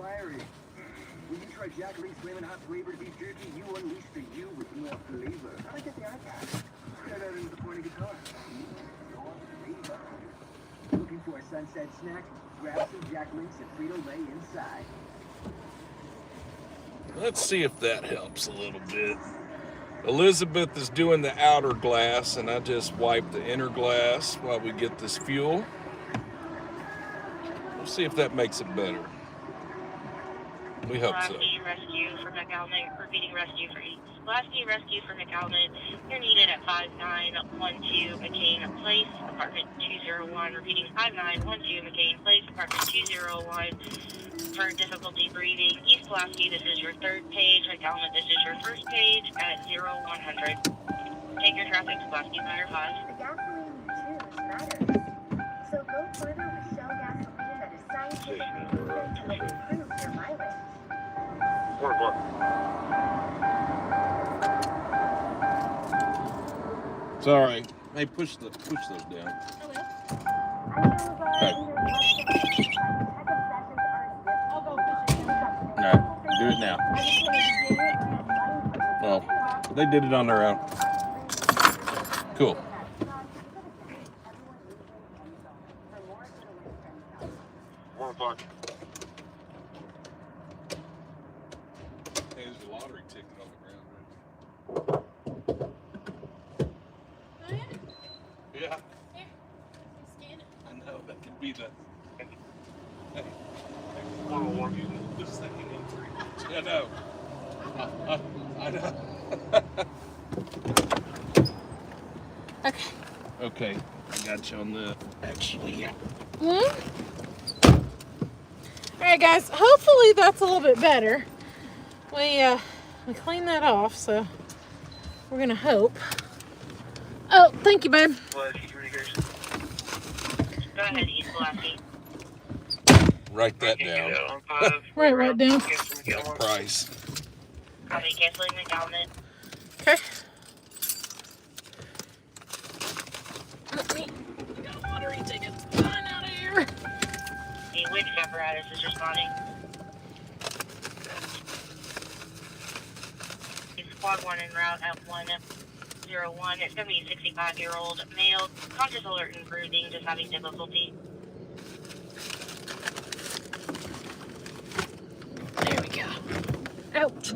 fiery. When you try Jack Link's Flamin' Hot Flavored Beef Jerky, you unleash the you with more flavor. I like that the iPad. Try that into the point of guitar. Looking for a sunset snack? Grab some Jack Links and Frito-Lay inside. Let's see if that helps a little bit. Elizabeth is doing the outer glass, and I just wipe the inner glass while we get this fuel. We'll see if that makes it better. We hope so. Rescue for McDonald. Repeating rescue for East. Lasky rescue for McDonald. You're needed at 5912 McCain Place, apartment 201. Repeating 5912 McCain Place, apartment 201. For difficulty breathing. East Lasky, this is your third page. McDonald, this is your first page at 0100. Take your traffic to Lasky Fire 5. The gasoline you choose matters. So go further with Shell gasoline that is scientifically proven to improve your mileage. 4 o'clock. Sorry. Hey, push those down. Okay. No, do it now. Well, they did it on their own. Cool. There's a lottery ticket on the ground. Yeah. Here, scan it. I know, that could be the... Hey, the second entry. I know. I know. Okay. Okay, I got you on the... Actually, yeah. Alright guys, hopefully that's a little bit better. We cleaned that off, so we're gonna hope. Oh, thank you, babe. Go ahead, East Lasky. Write that down. Right down. That price. I'll be canceling McDonald. Okay. Let me get a lottery ticket. Sign out of here. The winch apparatus is responding. Squad 1 en route at 101. It's going to be a 65-year-old male, conscious, alert, and breathing, just having difficulty. There we go. Ouch.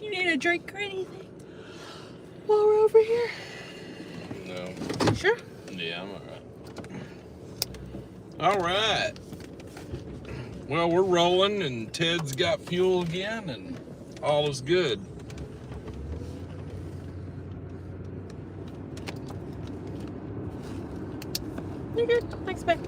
You need a drink or anything while we're over here? No. You sure? Yeah, I'm alright. Alright. Well, we're rolling, and Ted's got fuel again, and all is good. You're good. Thanks, babe.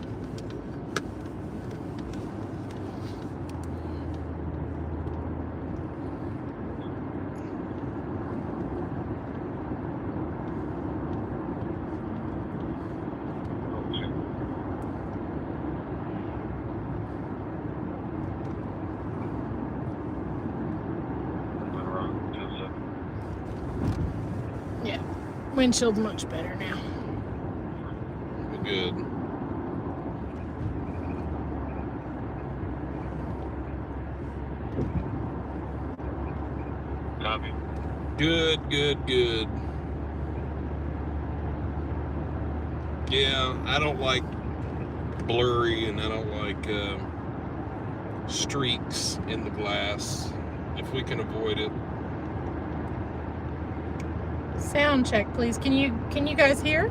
Yeah, windshield's much better now. We're good. Copy. Good, good, good. Yeah, I don't like blurry, and I don't like streaks in the glass if we can avoid it. Sound check, please. Can you guys hear?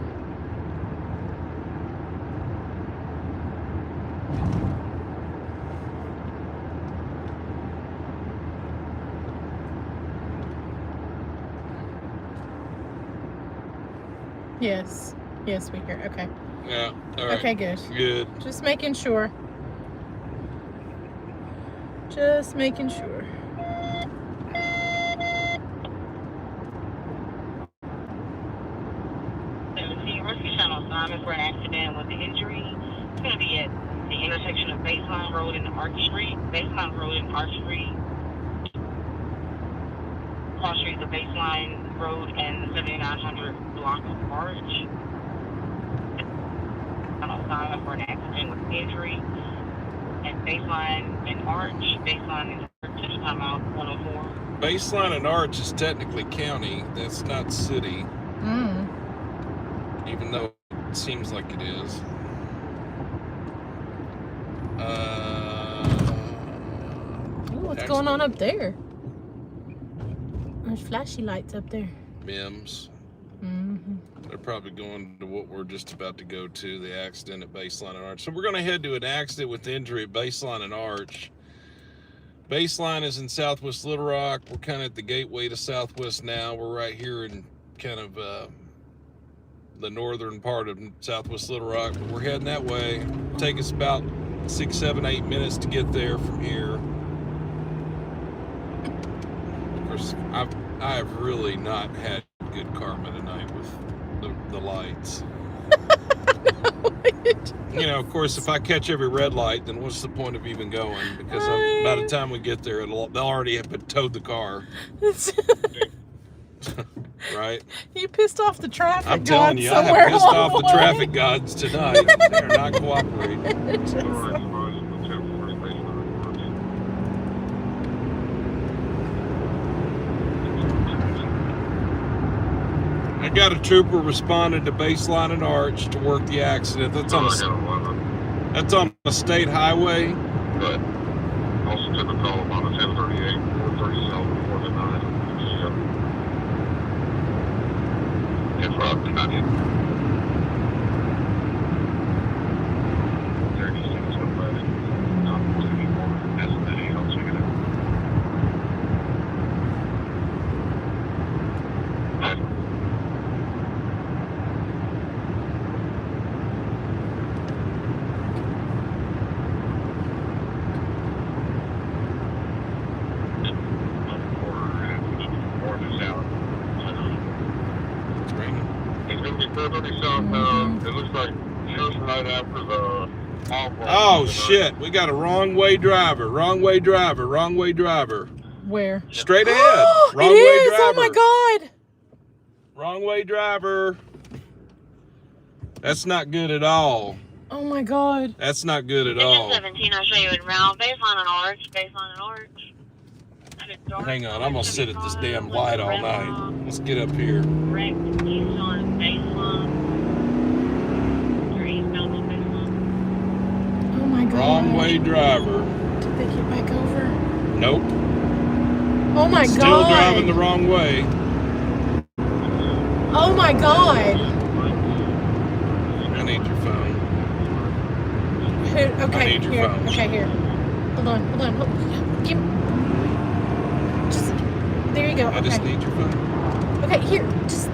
Yes. Yes, we hear. Okay. Yeah. All right. Okay, good. Good. Just making sure. Just making sure. Rescue Channel assignment for an accident with the injury. It's going to be at the intersection of Baseline Road and Arch Street. Baseline Road and Arch Street. cross street the Baseline Road and the 7900 block of Arch. I'll sign up for an accident with injury. And Baseline and Arch. Baseline is just time out 104. Baseline and Arch is technically county. That's not city. Even though it seems like it is. Ooh, what's going on up there? There's flashy lights up there. MIMS. They're probably going to what we're just about to go to, the accident at Baseline and Arch. So we're going to head to an accident with injury at Baseline and Arch. Baseline is in Southwest Little Rock. We're kind of at the gateway to Southwest now. We're right here in kind of the northern part of Southwest Little Rock. But we're heading that way. Take us about 6, 7, 8 minutes to get there from here. Of course, I have really not had good karma tonight with the lights. You know, of course, if I catch every red light, then what's the point of even going? Because by the time we get there, they'll already have towed the car. Right? You pissed off the traffic I'm telling you, I have pissed off the traffic gods tonight. They're not cooperating. I got a trooper responded to Baseline and Arch to work the accident. That's on a state highway. But also took a call on a 1038, 430 south before the 9. It's Rock Canyon. 36 went by it. Not anymore. That's the day. I'll check it out. It looks like just right after the oh shit, we got a wrong way driver. Wrong way driver. Wrong way driver. Where? Straight ahead. Wrong it way is! driver. Oh my god! Wrong way driver. That's not good at all. Oh my god. That's not good at all. 17, I'll show you it around. Baseline and Arch. Baseline and Arch. Hang on, I'm gonna sit at this damn light all night. Let's get up here. Correct. East on Baseline. You're eastbound on Baseline. Oh my god. Wrong way driver. Did they get back over? Nope. Oh my god. Still driving the wrong way. Oh my god. I need your phone. Okay, I need your here. phone. Okay, here. Hold on. Give me. Just, there you go. I just need your phone. Okay, here. Just.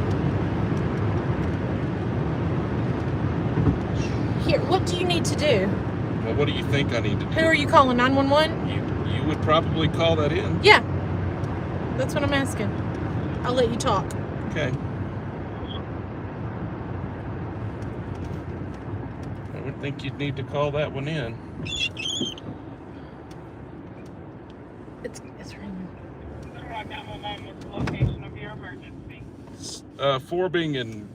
Here. What do you need to do? Well, what do you think I need to do? Who are you calling? 911? You would probably call that in. Yeah. That's what I'm asking. I'll let you talk. Okay. I would think you'd need to call that one in. It's ringing. What's the location of your emergency? Forbing and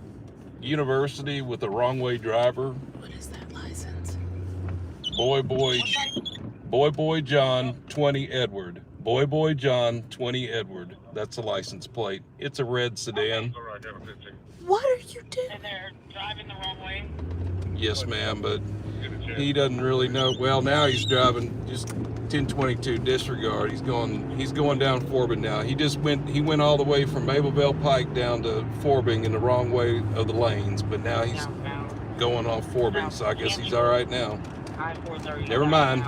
University with a wrong way driver. What is that license? Boy John 20 Edward. Boy John 20 Edward. That's a license plate. It's a red sedan. What are you doing? And they're driving the wrong way? Yes, ma'am, but he doesn't really know. Well, now he's driving just 1022 disregard. He's going down Forbing now. He went all the way from Mableville Pike down to Forbing in the wrong way of the lanes, but now he's going off Forbing, so I guess he's all right now. Never mind.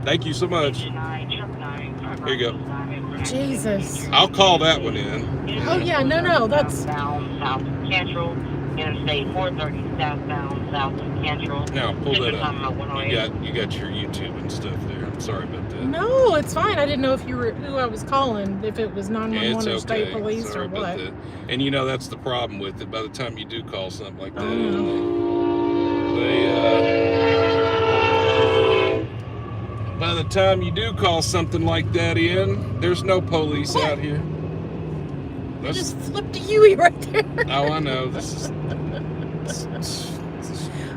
Thank you so much. Here you go. Jesus. I'll call that one in. Oh yeah, no, that's South Central, Interstate 430 southbound, South Central. Now pull that up. You got your YouTube and stuff there. I'm sorry about that. no, it's fine. I didn't know if you were who I was calling, if it was 911 It's or state okay. police Sorry or about what. that. And you know that's the problem with it. By the time you do call something like that, by the time you do call something like that in, there's no police out here. I just flipped a Huey right there. Oh, I know. This is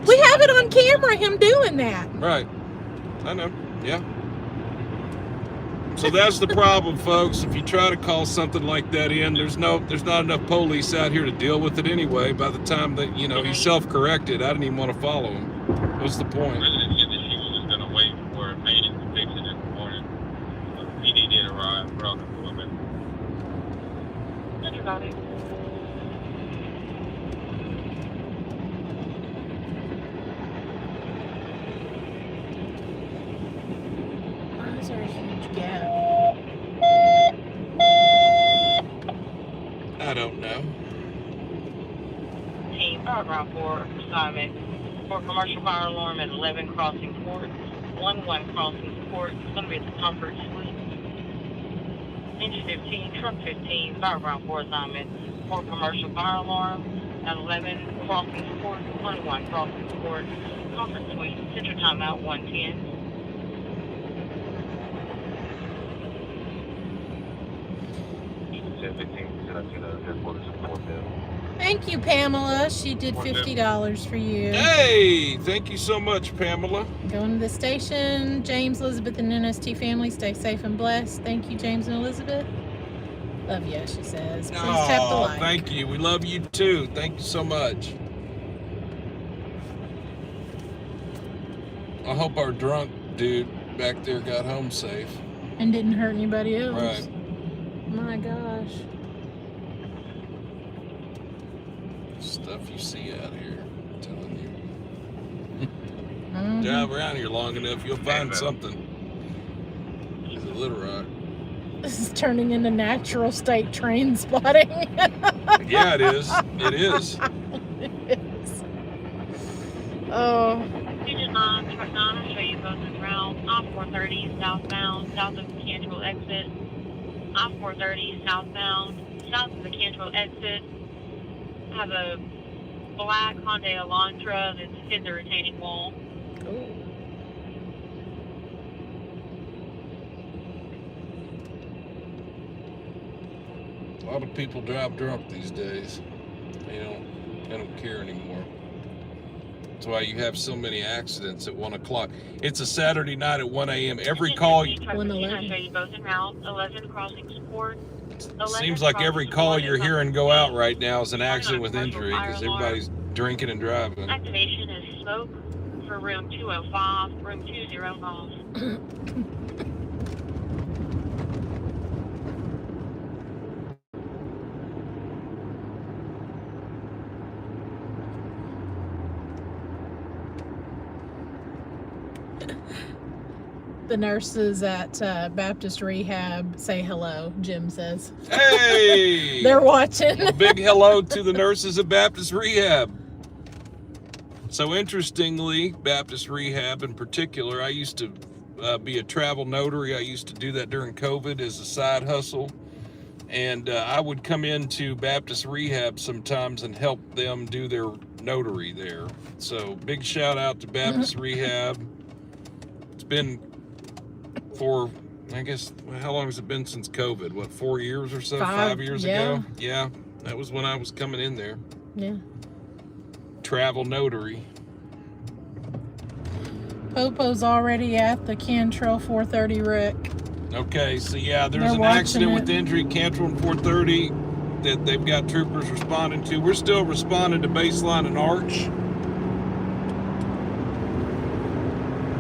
We have it on camera, him doing that. right. I know. Yeah. So that's the problem, folks. If you try to call something like that in, there's not enough police out here to deal with it anyway. By the time that he's self-corrected, I didn't even want to follow him. What's the point? Resident said that she was just gonna wait for a maiden to fix it in the morning. PD did arrive, brought the woman. Roger, got it. Why is there a huge gap? I don't know. Team, Barrow 4, assignment for commercial fire alarm at 11 Crossing Court, 11 Crossing Court. It's going to be at the Comfort Suite. Engine 15, truck 15, Barrow 4 assignment for commercial fire alarm at 11 Crossing Court, 11 Crossing Court, Comfort Suite. Central timeout 110. Thank you, Pamela. She did $50 for you. Hey, thank you so much, Pamela. Going to the station. James, Elizabeth, and NST family, stay safe and blessed. Thank you, James and Elizabeth. Love you, she says. Please tap the like. Thank you. We love you too. Thank you so much. I hope our drunk dude back there got home safe. And didn't hurt anybody else. Right. My gosh. Stuff you see out here, I'm telling you. Mhm. Drive around here long enough, you'll find something. It's a Little Rock. This is turning into natural state train spotting. Yeah, it is. It is. It is. Oh. Engine 9 to McDonald, show you both as route. I-430 southbound, south of the Cantrell exit. I-430 southbound, south of the Cantrell exit. I have a black Hyundai Elantra that's hit the retaining wall. Cool. A lot of people drive drunk these days. They don't care anymore. That's why you have so many accidents at 1 o'clock. It's a Saturday night at 1 a.m. Every call, I show you both en route. 11 crossing support. seems like every call you're hearing go out right now is an accident with injury because everybody's drinking and driving. Activation is smoke for room 205, room 205. The nurses at Baptist Rehab say hello, Jim says. Hey! They're watching. A big hello to the nurses at Baptist Rehab. So interestingly, Baptist Rehab in particular, I used to be a travel notary. I used to do that during COVID as a side hustle. And I would come into Baptist Rehab sometimes and help them do their notary there. So big shout out to Baptist Rehab. It's been for, I guess, how long has it been since COVID? What, 4 years or so? 5 years ago? Yeah, that was when I was coming in there. Yeah. Travel notary. Popo's already at the Cantrell 430 wreck. Okay, so yeah, there's They're an watching accident it. with injury, Cantrell and 430, that they've got troopers responding to. We're still responding to Baseline and Arch.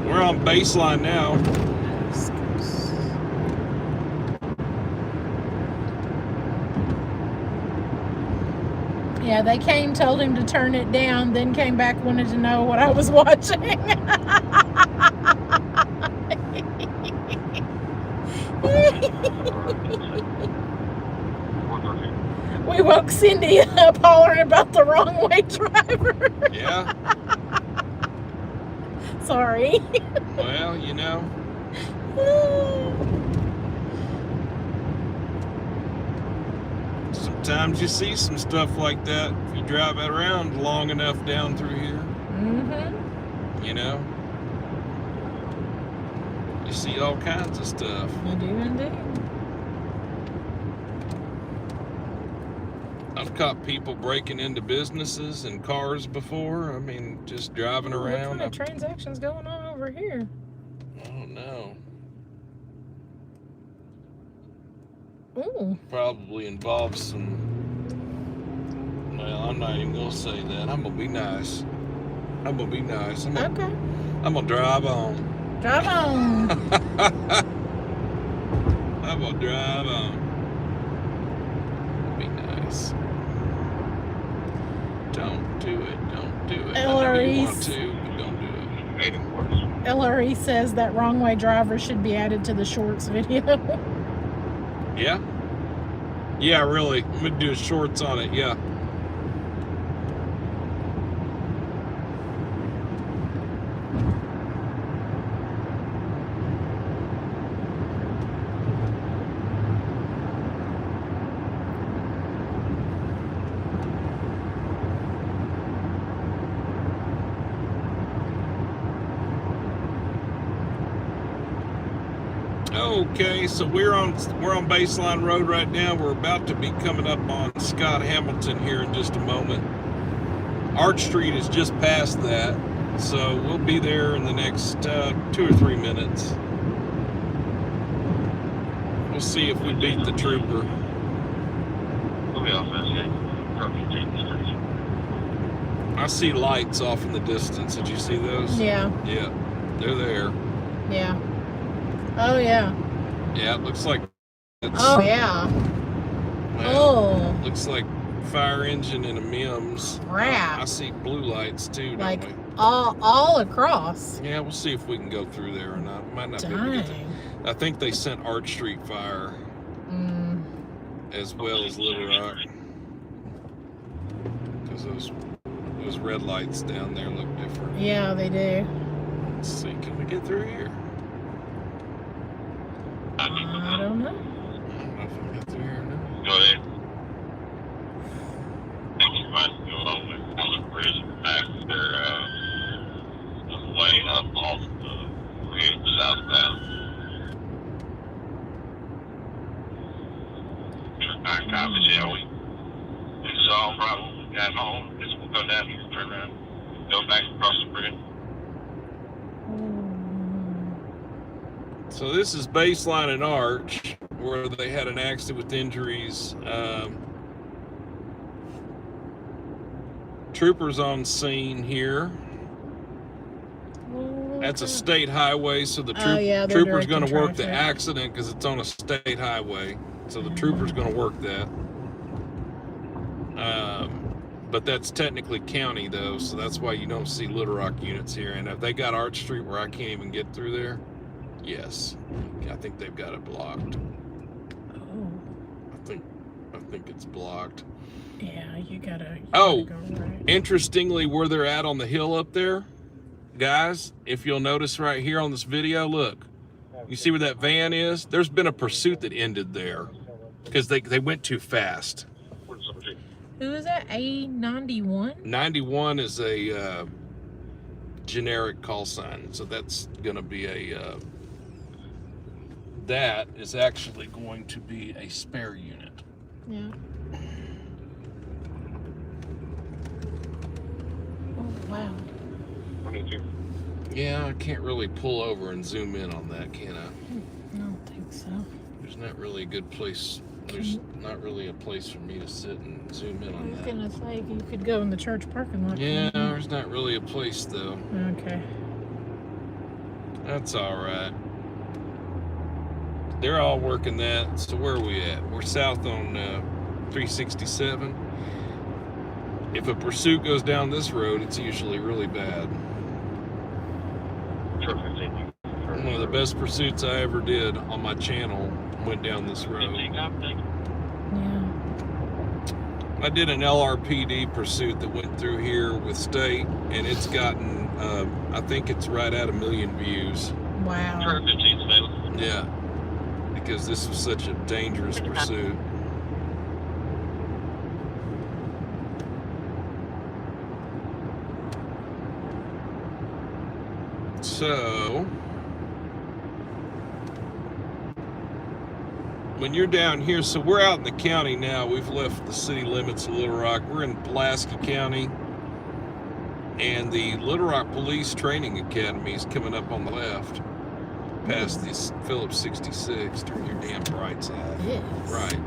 We're on Baseline now. Yeah, they came, told him to turn it down, then came back, wanted to know what I was watching. We woke Cindy up hollering about the wrong way driver. Yeah. Sorry. Well, you know. Sometimes you see some stuff like that if you drive it around long enough down through here. Mm-hmm. You know? You see all kinds of stuff. I do indeed. I've caught people breaking into businesses and cars before. I mean, just driving Ooh, around. what kind of transactions going on over here? I don't know. Ooh. Probably involves some. Well, I'm not even gonna say that. I'm gonna be nice. I'm gonna be nice. I'm gonna drive on. Drive on. I'm gonna drive on. Be nice. Don't do it. Don't do it. I know you want to, but don't do it. LRE says that wrong way driver should be added to the shorts video. Yeah? Yeah, really. I'm gonna do shorts on it, yeah. Okay, so we're on Baseline Road right now. We're about to be coming up on Scott Hamilton here in just a moment. Arch Street is just past that, so we'll be there in the next 2 or 3 minutes. We'll see if we beat the trooper. We'll be off I see lights off in the distance. Did you see those? Yeah. Yeah, they're there. Yeah. Oh, yeah. Yeah, it looks like it's... Oh, yeah. Well, looks like fire engine and a MIMS. Crap. I see blue lights too, Like, don't we? all across. Yeah, we'll see if we can go through there or not. Might not be able to get there. I think they sent Arch Street fire as well as Little Rock. Because those red lights down there look different. Yeah, they do. Let's see, can we get through here? I don't know. I don't know if we get through here or not. Go ahead. I think you might go on the bridge back there, way up off the bridge southbound. I copy, yeah, we saw him right when we got home. Just we'll go down here, turn around, go back across the bridge. So this is Baseline and Arch, where they had an accident with injuries. Troopers on scene here. That's a state highway, so the trooper's going to work the accident because it's on a state highway. So the trooper's going to work that. But that's technically county, though, so that's why you don't see Little Rock units here. And if they got Arch Street where I can't even get through there, yes, I think they've got it blocked. Oh. I think it's blocked. Yeah, you gotta oh, go right. Interestingly, where they're at on the hill up there, guys, if you'll notice right here on this video, look, you see where that van is? There's been a pursuit that ended there because they went too fast. Who is that? A91? 91 is a generic call sign, so that's gonna be a that is actually going to be a spare unit. Yeah. Oh, wow. Yeah, I can't really pull over and zoom in on that, can I? I don't think so. There's not really a good place. There's not really a place for me to sit and zoom in on that. I was gonna say you could go in the church parking lot. Yeah, there's not really a place though. Okay. That's all right. They're all working that. So where are we at? We're south on 367. If a pursuit goes down this road, it's usually really bad. One of the best pursuits I ever did on my channel went down this road. Yeah. I did an LRPD pursuit that went through here with state, and it's gotten, I think it's right at 1 million views. Wow. Yeah, because this was such a dangerous pursuit. So, when you're down here, so we're out in the county now. We've left the city limits of Little Rock. We're in Pulaski County. And the Little Rock Police Training Academy is coming up on the left. Past this Phillips 66. Turn your damn brights off. Yes. Right.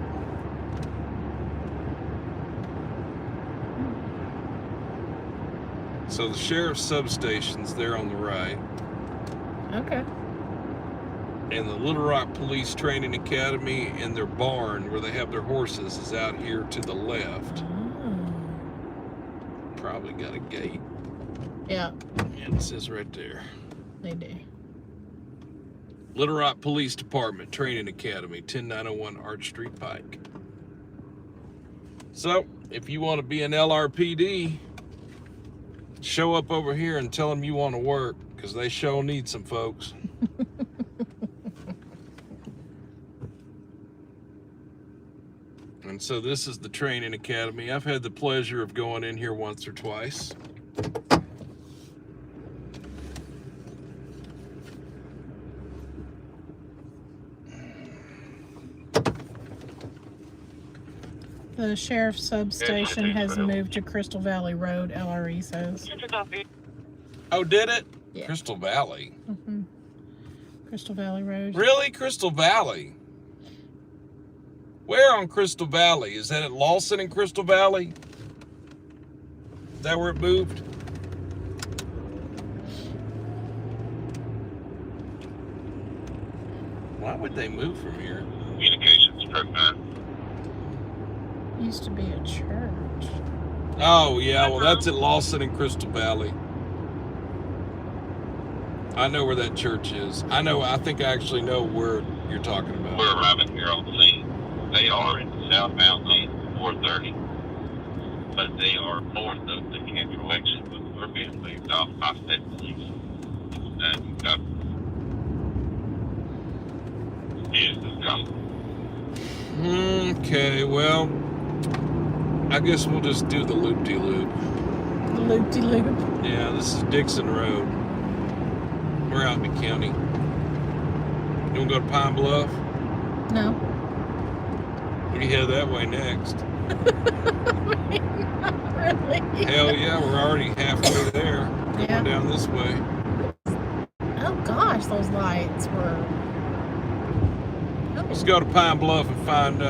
So the sheriff's substation's there on the right. Okay. And the Little Rock Police Training Academy and their barn where they have their horses is out here to the left. Probably got a gate. Yeah. And it says right there. They do. Little Rock Police Department Training Academy, 10901 Arch Street Pike. So, if you want to be an LRPD, show up over here and tell them you want to work, because they sure need some folks. And so this is the training academy. I've had the pleasure of going in here once or twice. The sheriff's substation has moved to Crystal Valley Road, LRE says. Oh, did it? Yeah. Crystal Valley. Mm-hmm. Crystal Valley Road. Really? Crystal Valley? Where on Crystal Valley? Is that at Lawson in Crystal Valley? Is that where it moved? Why would they move from here? Communications Promenade. Used to be a church. Oh, yeah. Well, that's at Lawson in Crystal Valley. I know where that church is. I think I actually know where you're talking about. We're arriving here on scene. They are in southbound lane 430, but they are north of the Cantrell exit, but we're being moved off by state police. And you've got vehicles coming. Okay, well, I guess we'll just do the loop-de-loop. The loop-de-loop. Yeah, this is Dixon Road. We're out in the county. You want to go to Pine Bluff? No. We head that way next. Not really. Hell yeah, we're already halfway there. Yeah. Going down this way. Oh gosh, those lights were. Oh. Let's go to Pine Bluff and find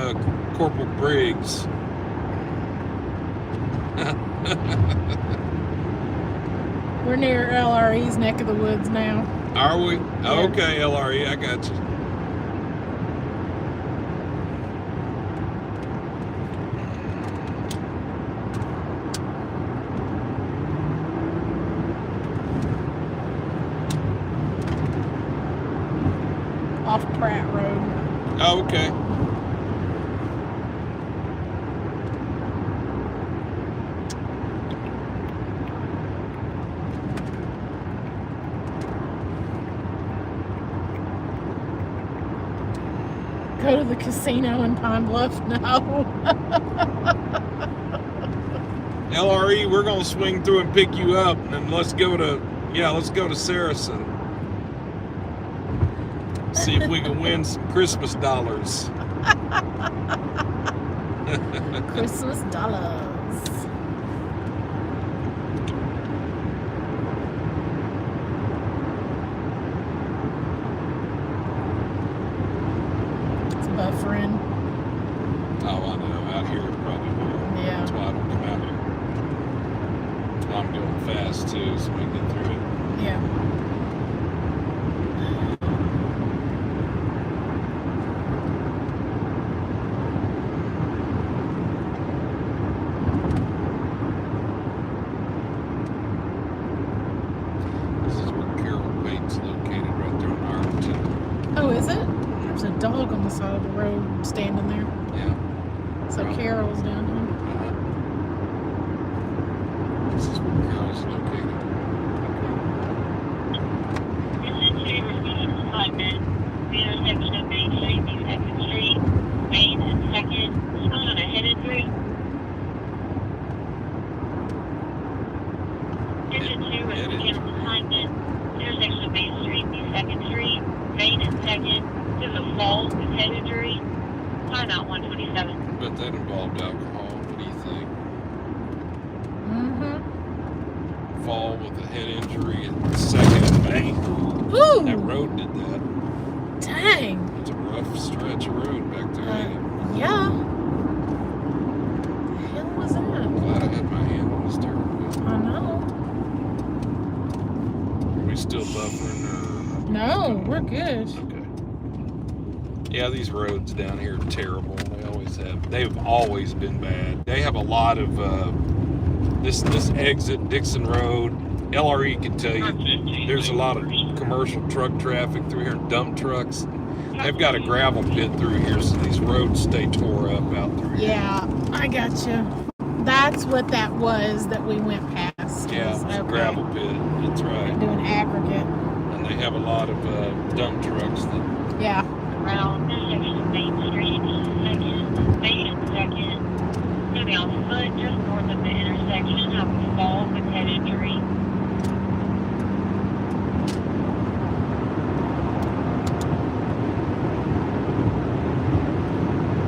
Corporal Briggs. We're near LRE's neck of the woods now. Are we? Yeah. Okay, LRE, I got you. Off Pratt Road. Oh, okay. Go to the casino in Pine Bluff? No. LRE, we're gonna swing through and pick you up, and let's go to Saracen. See if we can win some Christmas dollars. Christmas dollars. It's buffering. Oh, I know. Out here, it probably will. Yeah. That's why I don't come out here. That's why I'm going fast, too, so we can get through it. Yeah. This is where Carol Waite's located, right there on Arlington. Oh, is it? There's a dog on the side of the road standing there. Yeah. So Carol's down here. This is where Carol's located. This is Sherwood assignment. The intersection of Main Street and 2nd Street. Main and 2nd. Still on a headed through. Engine 2 is Chenal assignment. Intersection of Main Street and 2nd Street. Main and 2nd. To the fault is headed through. Sorry, not 127. But that involved alcohol. What do you think? Mm-hmm. Fall with a head injury at 2nd and Main. Ooh! That road did that. Dang. It's a rough stretch of road back there, ain't it? Yeah. The hell was that? I'm glad I had my hand on the steering wheel. I know. Are we still buffering or? No, we're good. Okay. Yeah, these roads down here are terrible. They always have. They've always been bad. They have a lot of this exit Dixon Road. LRE can tell you there's a lot of commercial truck traffic through here, dump trucks. They've got a gravel pit through here, so these roads stay tore up out through here. Yeah, I gotcha. That's what that was that we went past. Yeah, it's a Okay. gravel pit. That's right. Doing aggregate. And they have a lot of dump trucks that. Yeah. Around intersection of Main Street, 2nd, Main 2nd. Gonna be on foot just north of the intersection. Have a fall with head injury.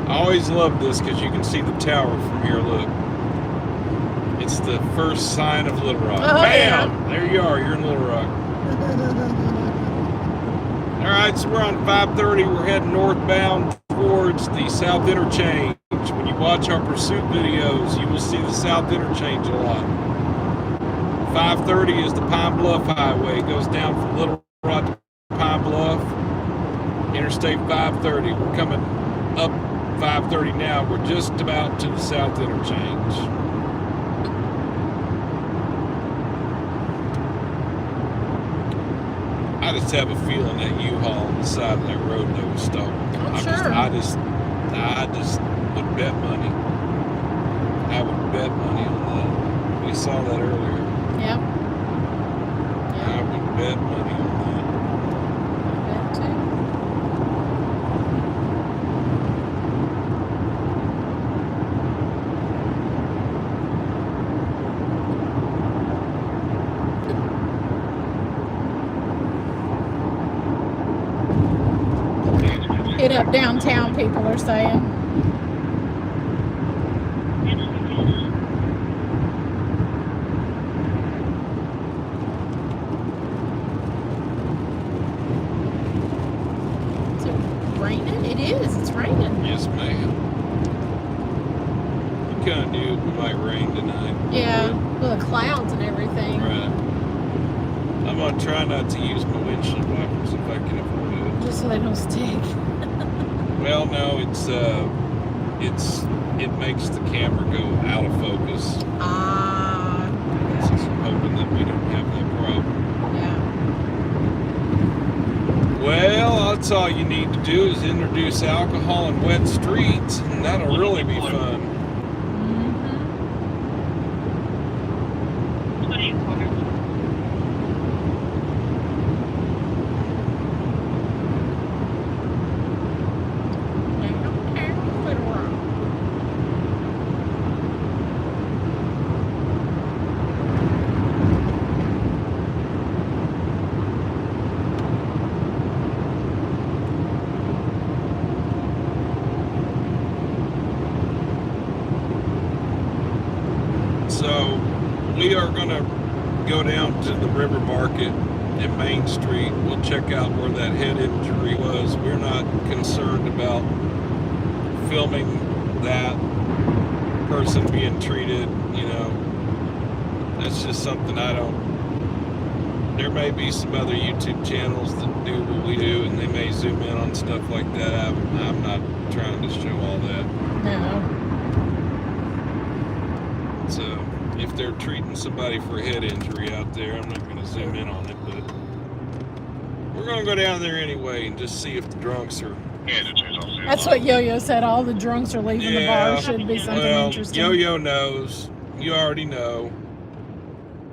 I always love this because you can see the tower from here. Look, it's the first sign of Little Rock. Oh, Bam! yeah. There you are. You're in Little Rock. All right, so we're on 530. We're heading northbound towards the South Interchange. When you watch our pursuit videos, you will see the South Interchange a lot. 530 is the Pine Bluff Highway. It goes down from Little Rock to Pine Bluff. Interstate 530. We're coming up 530 now. We're just about to the South Interchange. I just have a feeling that U-Haul on the side of that road that was stolen. I just would bet money. I would bet money on that. We saw that earlier. Yep. I would bet money on That too. Hit up downtown, people are saying. Is it raining? It is. It's raining. that. Yes, ma'am. You kind of knew it might rain tonight. Yeah, with the clouds and everything. Right. I'm going to try not to use my windshield wipers if I can avoid it. Just so they don't stick. Well, no, it makes the camera go out of focus. Ah. So I'm hoping that we don't have that problem. Yeah. Well, that's all you need to do is introduce alcohol and wet streets, and that'll really be fun. Mm-hmm. 20 quarters. So we are going to go down to the River Market and Main Street. We'll check out where that head injury was. We're not concerned about filming that person being treated, you know. That's just something I don't. There may be some other YouTube channels that do what we do, and they may zoom in on stuff like that. I'm not trying to show all that. No. So if they're treating somebody for a head injury out there, I'm not going to zoom in on it, but we're going to go down there anyway and just see if the drunks are. That's what Yo-Yo said. All the drunks are leaving the bar. Should be something well, interesting. Yo-Yo knows. You already know.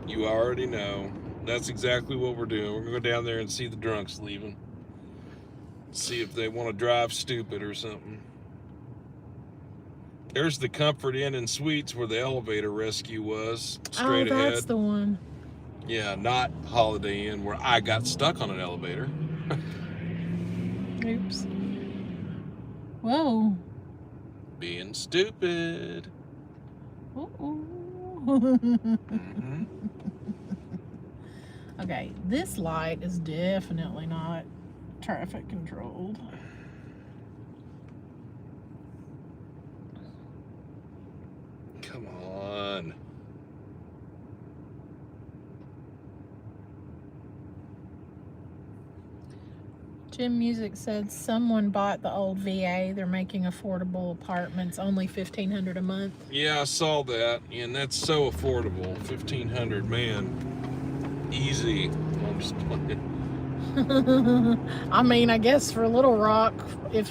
You already know. That's exactly what we're doing. We're going to go down there and see the drunks leaving. See if they want to drive stupid or something. There's the Comfort Inn and Suites where the elevator rescue was. Straight oh, ahead. that's the one. Yeah, not Holiday Inn where I got stuck on an elevator. Oops. Whoa. Being stupid. Ooh. Mm-hmm. Okay, this light is definitely not traffic controlled. Come on. Jim Music said someone bought the old VA. They're making affordable apartments, only $1,500 a month. Yeah, I saw that, and that's so affordable. $1,500, man. Easy. I'm just playing. I mean, I guess for Little Rock, if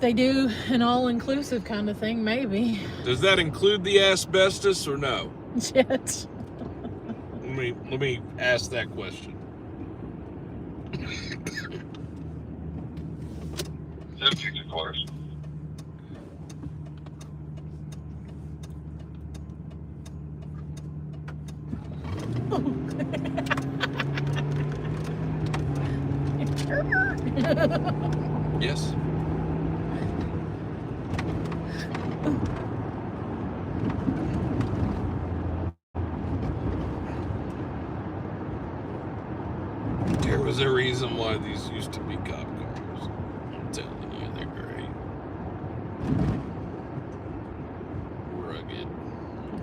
they do an all-inclusive kind of thing, maybe. Does that include the asbestos or no? Yes. Let me ask that question. Subject, of course. Yes. There was a reason why these used to be cop cars. I'm telling you, they're great.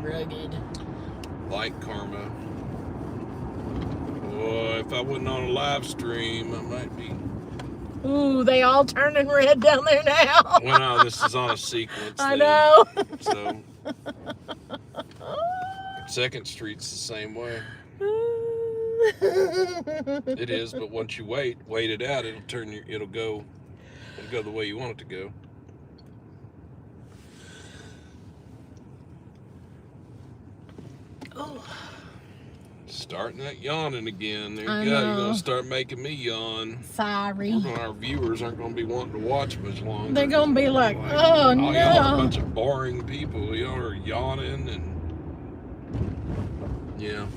Rugged. Like karma. Boy, if I wasn't on a live stream, I might be. Ooh, they all turning red down there now. Well, no, this is on a sequence. I then. know. So, 2nd Street's the same way. It is, but once you wait it out, it'll go the way you want it to go. Oh. Starting that yawning again. There you I go. know. You're gonna start making me yawn. Sorry. Our viewers aren't gonna be wanting to watch much longer. They're gonna be like, oh no. Y'all are a bunch of boring people. Y'all are yawning and yeah.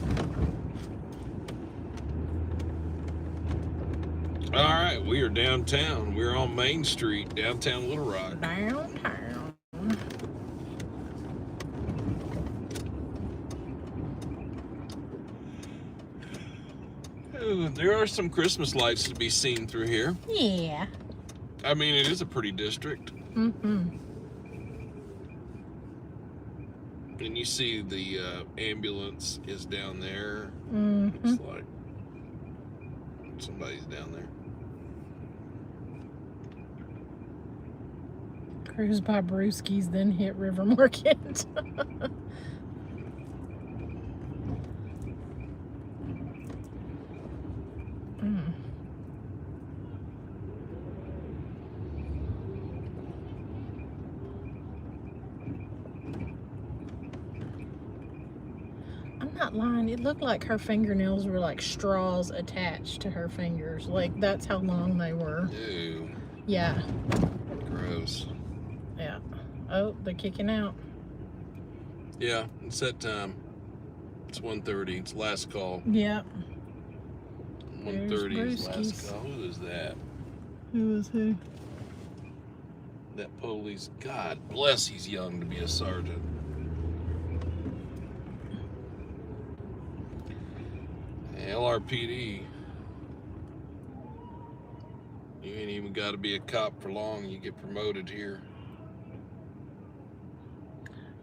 All right, we are downtown. We're on Main Street, downtown Little Rock. Downtown. Ooh, there are some Christmas lights to be seen through here. Yeah. I mean, it is a pretty district. Mm-hmm. And you see the ambulance is down there. Mm-hmm. Looks like somebody's down there. Cruise by Brewski's, then hit River Market. I'm not lying. It looked like her fingernails were like straws attached to her fingers. Like, that's how long they were. Ew. Yeah. Gross. Yeah. Oh, they're kicking out. Yeah, it's that time. It's 1:30. It's last call. Yeah. 1:30 is Brewski's. last call. Who is that? Who is who? That police. God bless, he's young to be a sergeant. LRPD. You ain't even got to be a cop for long. You get promoted here.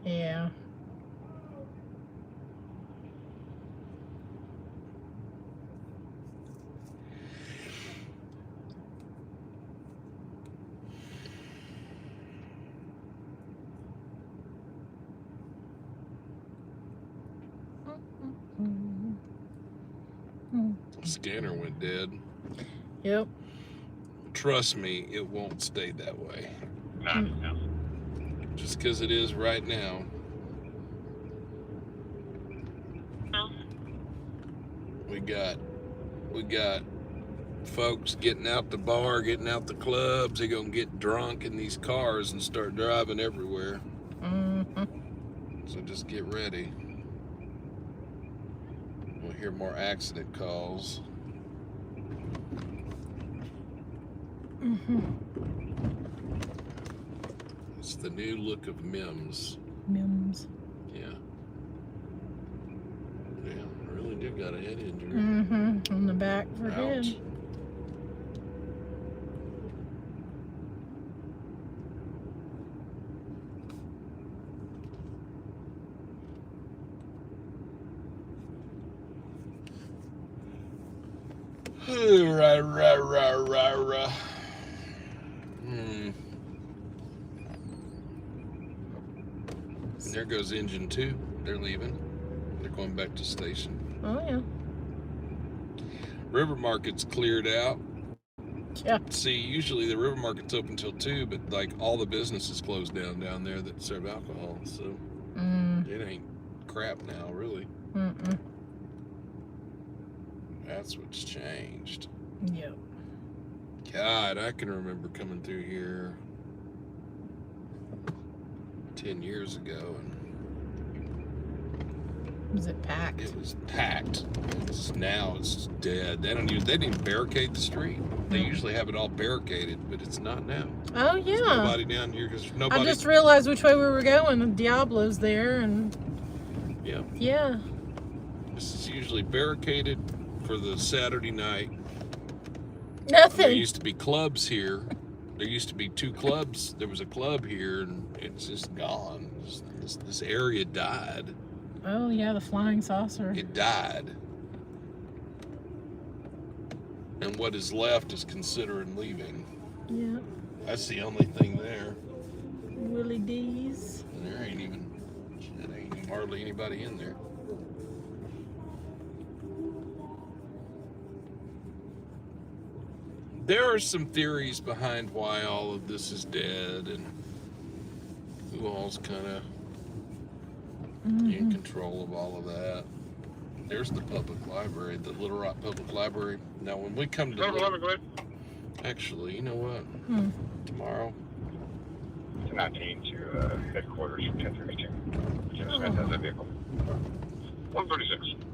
Yeah. Scanner went dead. Yep. Trust me, it won't stay that way. No. Just because it is right now. No. We got folks getting out the bar, getting out the clubs. They're gonna get drunk in these cars and start driving everywhere. Mm-hmm. So just get ready. We'll hear more accident calls. Mm-hmm. It's the new look of Mims. Mims. Yeah. Yeah, really do got a head injury. Mm-hmm. On the back for Ouch. head. Rah. There goes engine 2. They're leaving. They're going back to station. Oh, yeah. River Market's cleared out. Yeah. See, usually the River Market's open till 2, but like all the businesses closed down there that serve alcohol, so it ain't crap now, really. Mm-mm. That's what's changed. Yep. God, I can remember coming through here 10 years ago, and Was it packed? it was packed. Now it's dead. They didn't even barricade the street. They usually have it all barricaded, but it's not now. Oh, There's yeah. nobody down here because nobody. I just realized which way we were going. And Diablo's there, and Yeah. yeah. This is usually barricaded for the Saturday night. Nothing. There used to be clubs here. There used to be 2 clubs. There was a club here, and it's just gone. This area died. Oh, yeah, the flying saucer. It died. And what is left is considering leaving. Yeah. That's the only thing there. Willie D's. And there ain't even hardly anybody in there. There are some theories behind why all of this is dead and who all's kind of in control of all of that. There's the public library, the Little Rock Public Library. Now, when we come to actually, you know what? Tomorrow. 19 to headquarters from 1032. Jim Smith has a vehicle. 136.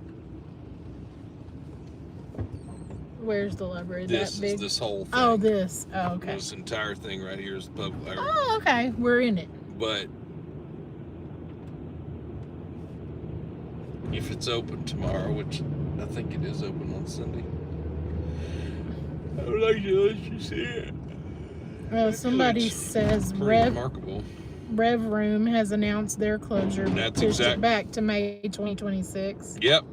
Where's the library? This That big? is this whole thing. Oh, this. Oh, okay. This entire thing right here is the public library. Oh, okay. We're in it. But if it's open tomorrow, which I think it is open on Sunday, I would like to let you see it. Well, somebody says Pretty remarkable. Rev Room has announced their closure, but That's pushed exact- it back to May 2026. Yep.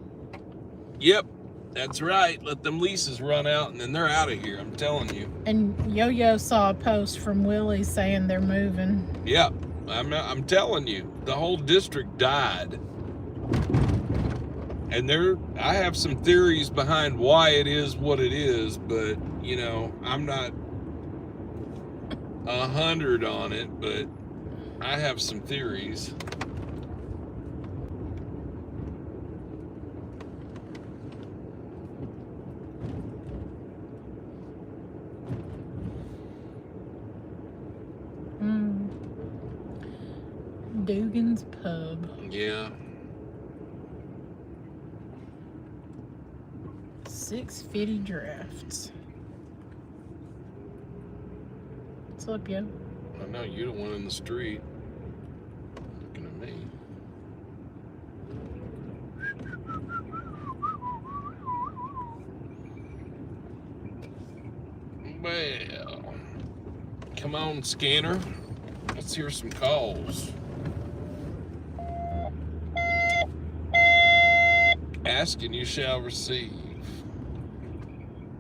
That's right. Let them leases run out, and then they're out of here. I'm telling you. And Yo-Yo saw a post from Willie saying they're moving. Yep. I'm telling you, the whole district died. And I have some theories behind why it is what it is, but you know, I'm not 100 on it, but I have some theories. Dugan's Pub. Yeah. 650 drafts. What's up, yo? I know you're the one in the street. Looking at me. Well, come on, scanner. Let's hear some calls. Ask and you shall receive.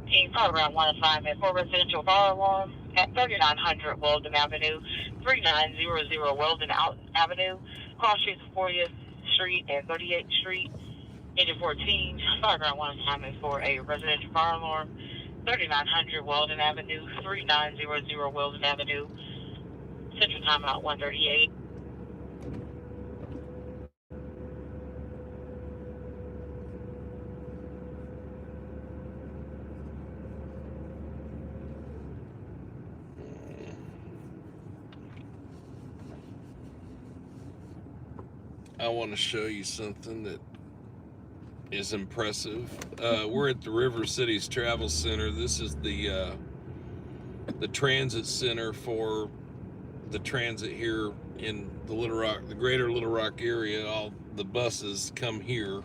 Team call around 1 assignment for residential fire alarm at 3900 Weldon Avenue, 3900 Weldon Avenue, cross streets of 40th Street and 38th Street. Engine 14, fire ground 1 assignment for a residential fire alarm, 3900 Weldon Avenue, 3900 Weldon Avenue, Central Timeout 138. I want to show you something that is impressive. We're at the River Cities Travel Center. This is the transit center for the transit here in the Little Rock, the greater Little Rock area. All the buses come here.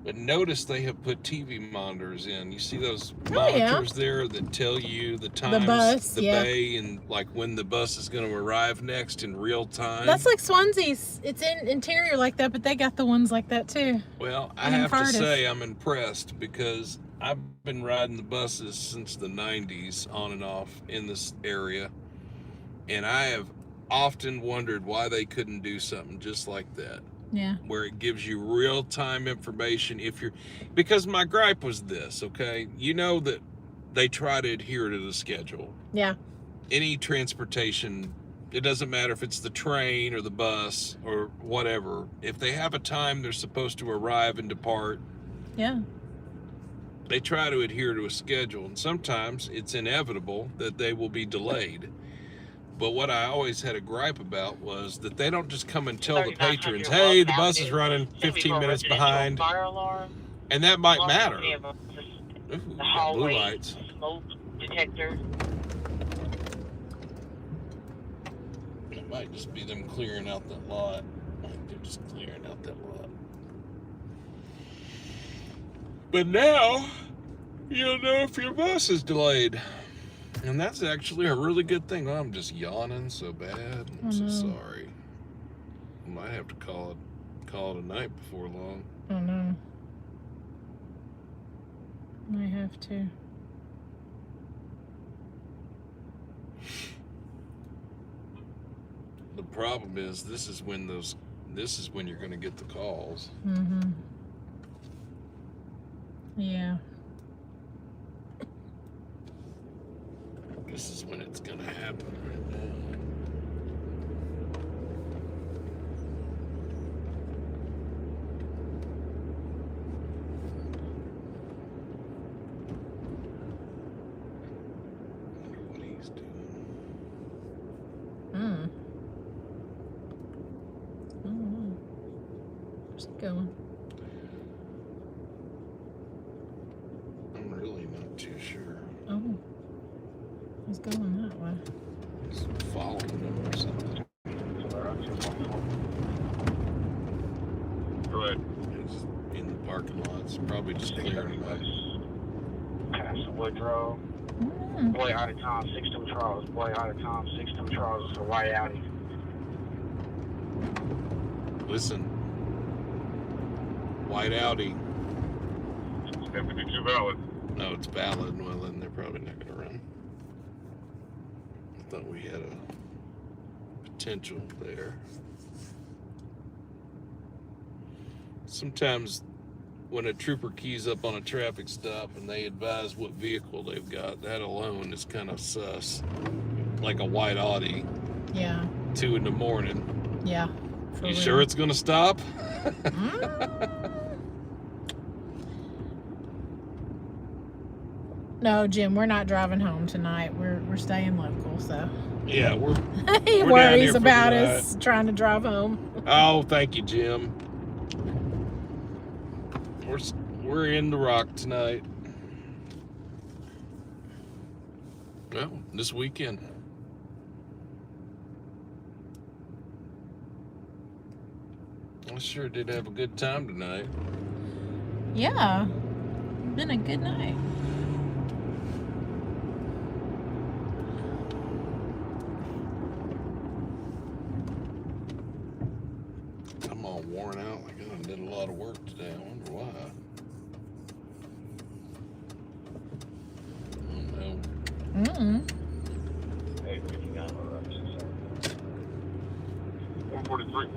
But notice they have put TV monitors in. You see those monitors there that tell you the times, the bay, and like when the bus is going to arrive next in real time. That's like Swansea's. It's in interior like that, but they got the ones like that too. Well, I have to say I'm impressed because I've been riding the buses since the 90s on and off in this area. And I have often wondered why they couldn't do something just like that. Yeah. Where it gives you real-time information because my gripe was this, okay? You know that they try to adhere to the schedule. Yeah. Any transportation, it doesn't matter if it's the train or the bus or whatever. If they have a time they're supposed to arrive and depart, yeah, they try to adhere to a schedule. And sometimes it's inevitable that they will be delayed. But what I always had a gripe about was that they don't just come and tell the patrons, hey, the bus is running 15 minutes behind. And that might matter. Ooh, blue lights. Smoke detector. It might just be them clearing out that lot. They're just clearing out that lot. But now, you'll know if your bus is delayed. And that's actually a really good thing. Oh, I'm just yawning so bad. I'm so sorry. I might have to call it a night before long. Oh no. I have to. The problem is this is when you're going to get the calls. Mm-hmm. Yeah. This is when it's gonna happen right now. I wonder what he's doing. I don't know. Where's it going? I'm really not too sure. Oh. He's going that way. He's following them or something. Right. He's in the parking lots, probably just clearing them up. Past Woodrow. Boy out of town, 6 Charles. Boy out of town, 6 Charles. It's a white Audi. Listen. White Audi. 72 valid. No, it's valid. Well, then they're probably not going to run. I thought we had a potential there. Sometimes when a trooper keys up on a traffic stop and they advise what vehicle they've got, that alone is kind of sus. Like a white Audi. Yeah. 2 in the morning. Yeah. You sure it's gonna stop? No, Jim, we're not driving home tonight. We're staying local, so. Yeah, he we're worries about us trying to drive home. Oh, thank you, Jim. We're in the Rock tonight. Well, this weekend. I sure did have a good time tonight. Yeah. Been a good night. I'm all worn out. Like I did a lot of work today. I wonder why. I don't know. Hey, we got 143.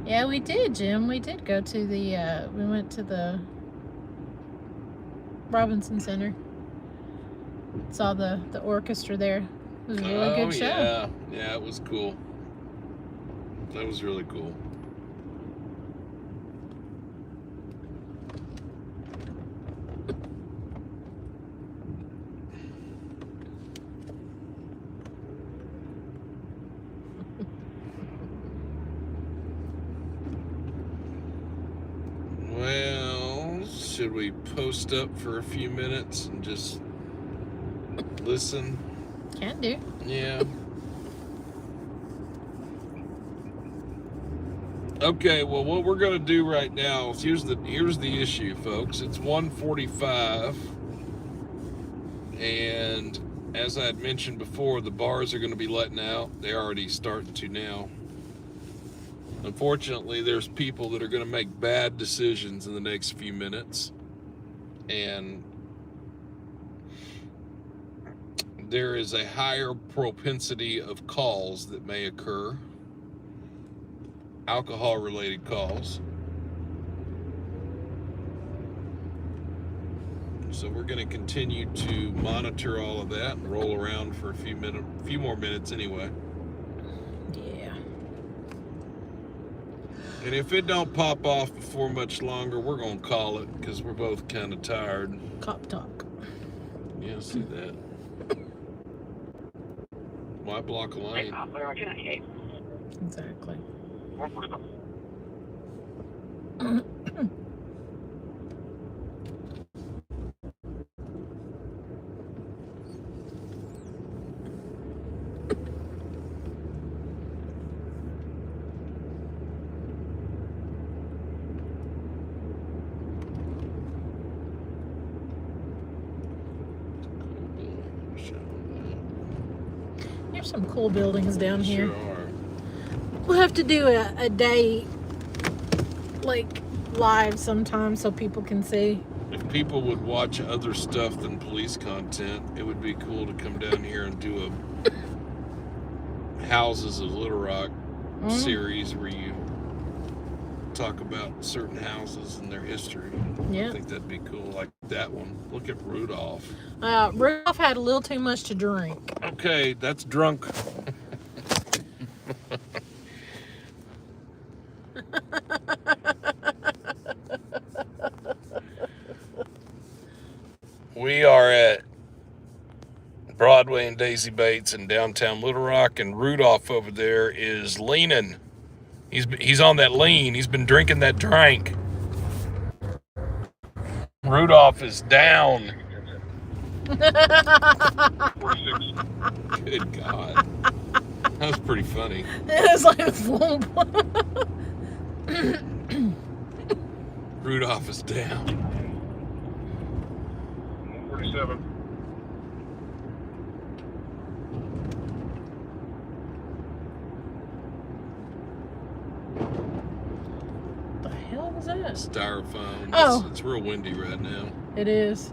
Yeah, we did, Jim. We did go to the, we went to the Robinson Center. Saw the orchestra there. It was a really good show. Yeah. Yeah, it was cool. That was really cool. Well, should we post up for a few minutes and just listen? Can do. Yeah. Okay, well, what we're going to do right now is here's the issue, folks. It's 1:45, and as I had mentioned before, the bars are going to be letting out. They're already starting to now. Unfortunately, there's people that are going to make bad decisions in the next few minutes, and there is a higher propensity of calls that may occur, alcohol-related calls. So we're going to continue to monitor all of that and roll around for a few more minutes anyway. Yeah. And if it don't pop off before much longer, we're going to call it because we're both kind of tired. Cop talk. Yeah, see that? Why block a lane? Exactly. There's some cool buildings down here. Sure are. We'll have to do a day, like, live sometime so people can see. If people would watch other stuff than police content, it would be cool to come down here and do a Houses of Little Rock series where you talk about certain houses and their history. Yeah. I think that'd be cool, like that one. Look at Rudolph. Rudolph had a little too much to drink. Okay, that's drunk. We are at Broadway and Daisy Bates in downtown Little Rock, and Rudolph over there is leaning. He's on that lean. He's been drinking that drink. Rudolph is down. Good God. That was pretty funny. It was like Rudolph is down. 47. the hell was that? Styrofoam. Oh. It's real windy right now. It is.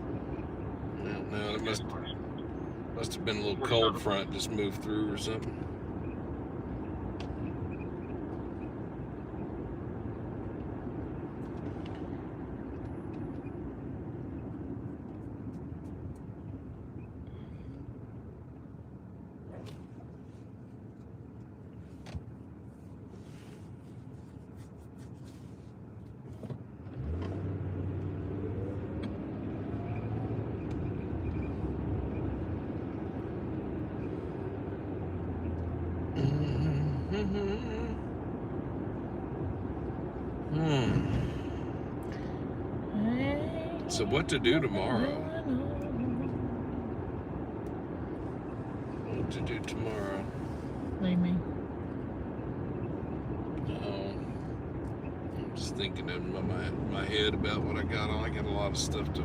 No, it must have been a little cold front just moved through or something. So what to do tomorrow? What to do tomorrow? What do you mean? I'm just thinking in my head about what I got on. I got a lot of stuff to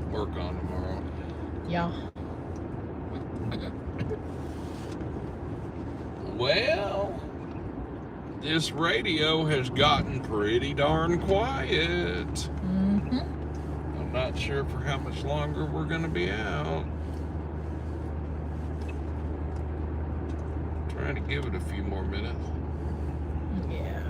work on tomorrow. Yeah. Well, this radio has gotten pretty darn quiet. Mm-hmm. I'm not sure for how much longer we're going to be out. Trying to give it a few more minutes. Yeah.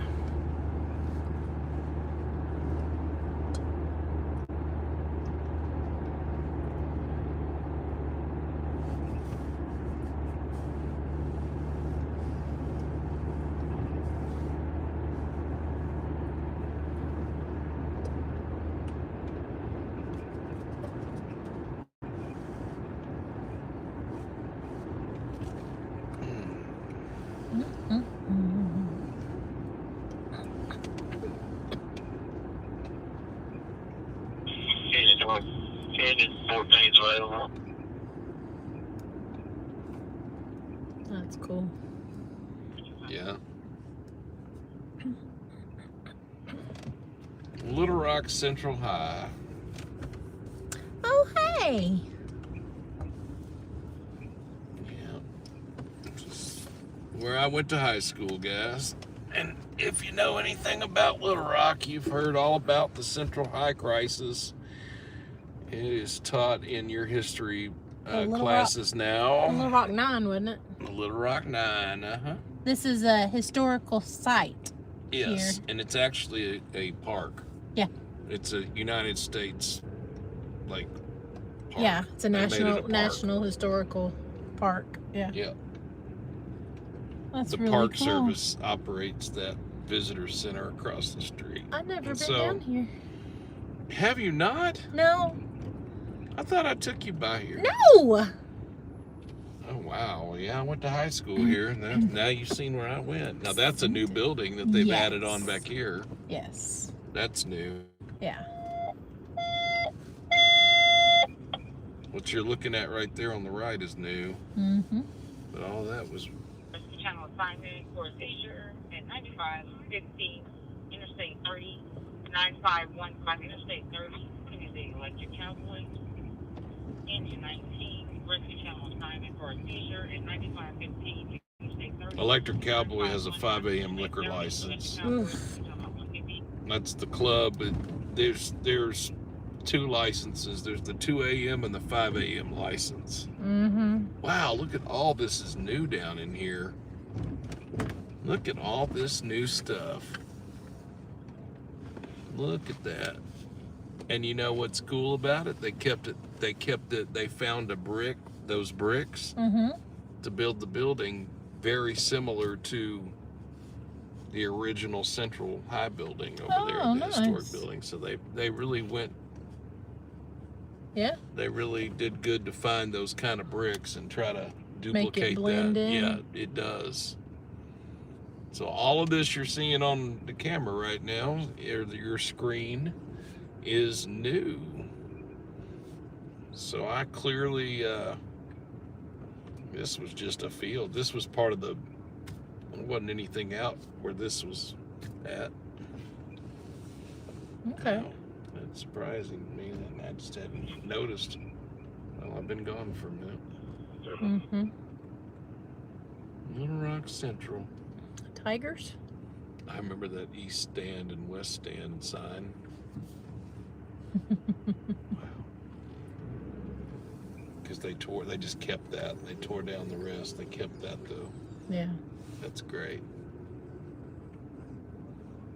Yeah. Little Rock Central High. Oh, hey. Yeah. Just where I went to high school, guys. And if you know anything about Little Rock, you've heard all about the Central High crisis. It is taught in your history classes now. Little Rock 9, wasn't it? Little Rock 9, uh-huh. This is a historical site. Yes, Here. and it's actually a park. Yeah. It's a United States, like, park. Yeah, it's a They made it a park. national historical park. Yeah. Yeah. That's The really Park cool. Service operates that visitor center across the street. I've never And been so- down here. Have you not? No. I thought I took you by here. No. Oh, wow. Yeah, I went to high school here. And now you've seen where I went. Now, that's a new building that they've added on back here. Yes. That's new. Yeah. What you're looking at right there on the right is new. Mm-hmm. But all that was... Channel assignment for a seizure at 9515 Interstate 30, 9515 Interstate 30, the Electric Cowboy. Engine 19, rescue channel assignment for a seizure at 9515 Interstate 30. Electric Cowboy has a 5 a.m. liquor license. Oof. That's the club. There's 2 licenses. There's the 2 a.m. and the 5 a.m. license. Mm-hmm. Wow, look at all this is new down in here. Look at all this new stuff. Look at that. And you know what's cool about it? They found those bricks Mm-hmm. to build the building very similar to the original Central High building over there, the historic nice. building. So they really went, Yeah. they really did good to find those kind of bricks and try to Make it duplicate blend that. in. Yeah, it does. So all of this you're seeing on the camera right now, or your screen, is new. So I clearly, this was just a field. This was part of there wasn't anything out where this was at. Okay. Wow, that's surprising to me, and I just hadn't noticed. Well, I've been gone for a minute. Mm-hmm. Little Rock Central. Tigers? I remember that East Stand and West Stand sign. Wow. Because they just kept that. They tore down the rest. They kept that though. Yeah. That's great.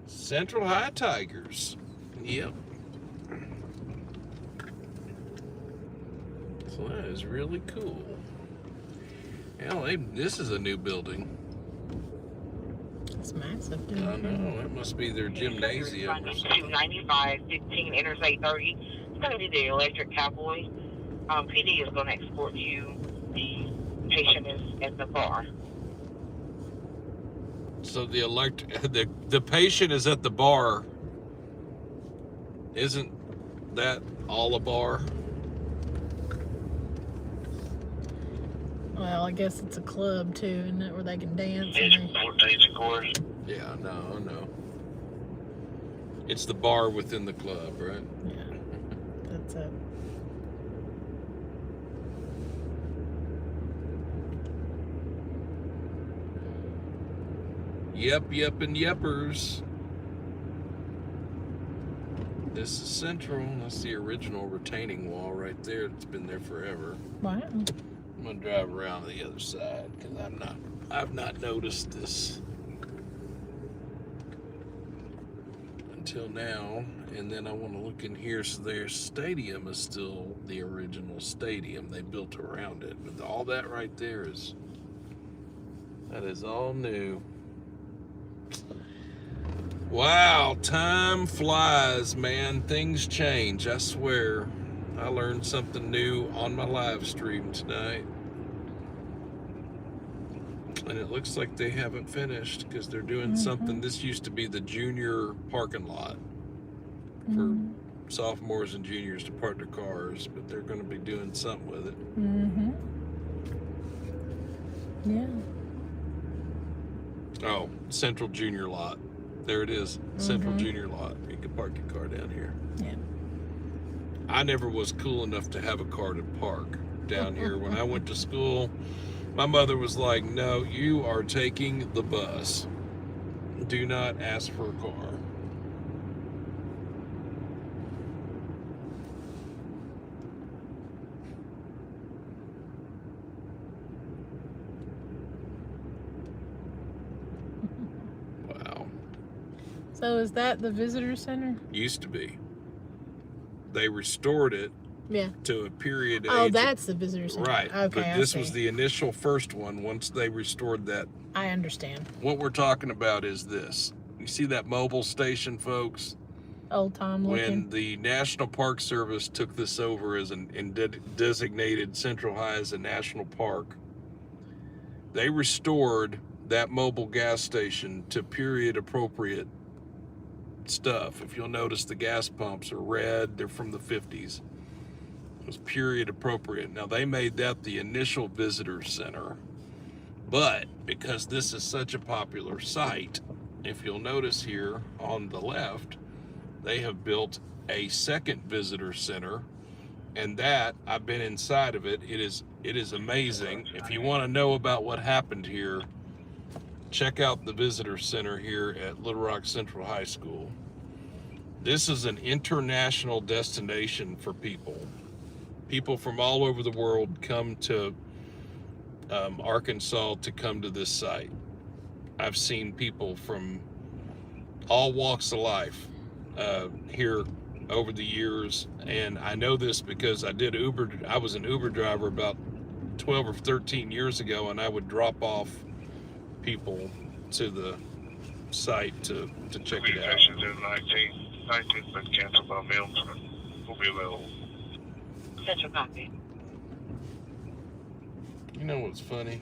Central High Tigers. Yep. So that is really cool. Hell, this is a new building. It's massive, dude. I know. It must be their gymnasium or something. 9515 Interstate 30. It's going to be the Electric Cowboy. PD is going to escort you. The patient is at the bar. So the patient is at the bar. Isn't that all a bar? Well, I guess it's a club too, isn't it, where they can dance? Stage And of course. Yeah, no. It's the bar within the club, right? yeah, that's it. Yep, and yepers. This is Central. That's the original retaining wall right there. It's been there forever. Wow. I'm gonna drive around to the other side because I've not noticed this until now. And then I want to look in here. So their stadium is still the original stadium. They built around it, but all that right there is all new. Wow, time flies, man. Things change, I swear. I learned something new on my live stream tonight. And it looks like they haven't finished because they're doing something. This used to be the junior parking lot for sophomores and juniors to park their cars, but they're going to be doing something with it. Mm-hmm. Yeah. Oh, Central Junior Lot. There it is, Central Junior Lot. You can park your car down here. Yeah. I never was cool enough to have a car to park down here. When I went to school, my mother was like, no, you are taking the bus. Do not ask for a car. Wow. So is that the visitor center? Used to be. They restored it Yeah. to a period Oh, age. that's the visitor center. Right. Okay, But this was the initial first one once they restored that. I understand. What we're talking about is this. You see that mobile station, folks? Old time looking. When the National Park Service took this over as designated Central High as a national park, they restored that mobile gas station to period appropriate stuff. If you'll notice, the gas pumps are red. They're from the 50s. It was period appropriate. Now, they made that the initial visitor center, but because this is such a popular site, if you'll notice here on the left, they have built a second visitor center, and that, I've been inside of it. It is amazing. If you want to know about what happened here, check out the visitor center here at Little Rock Central High School. This is an international destination for people. People from all over the world come to Arkansas to come to this site. I've seen people from all walks of life here over the years, and I know this because I was an Uber driver about 12 or 13 years ago, and I would drop off people to the site to check it out. But canceled by mail will be available. Central copy. You know what's funny?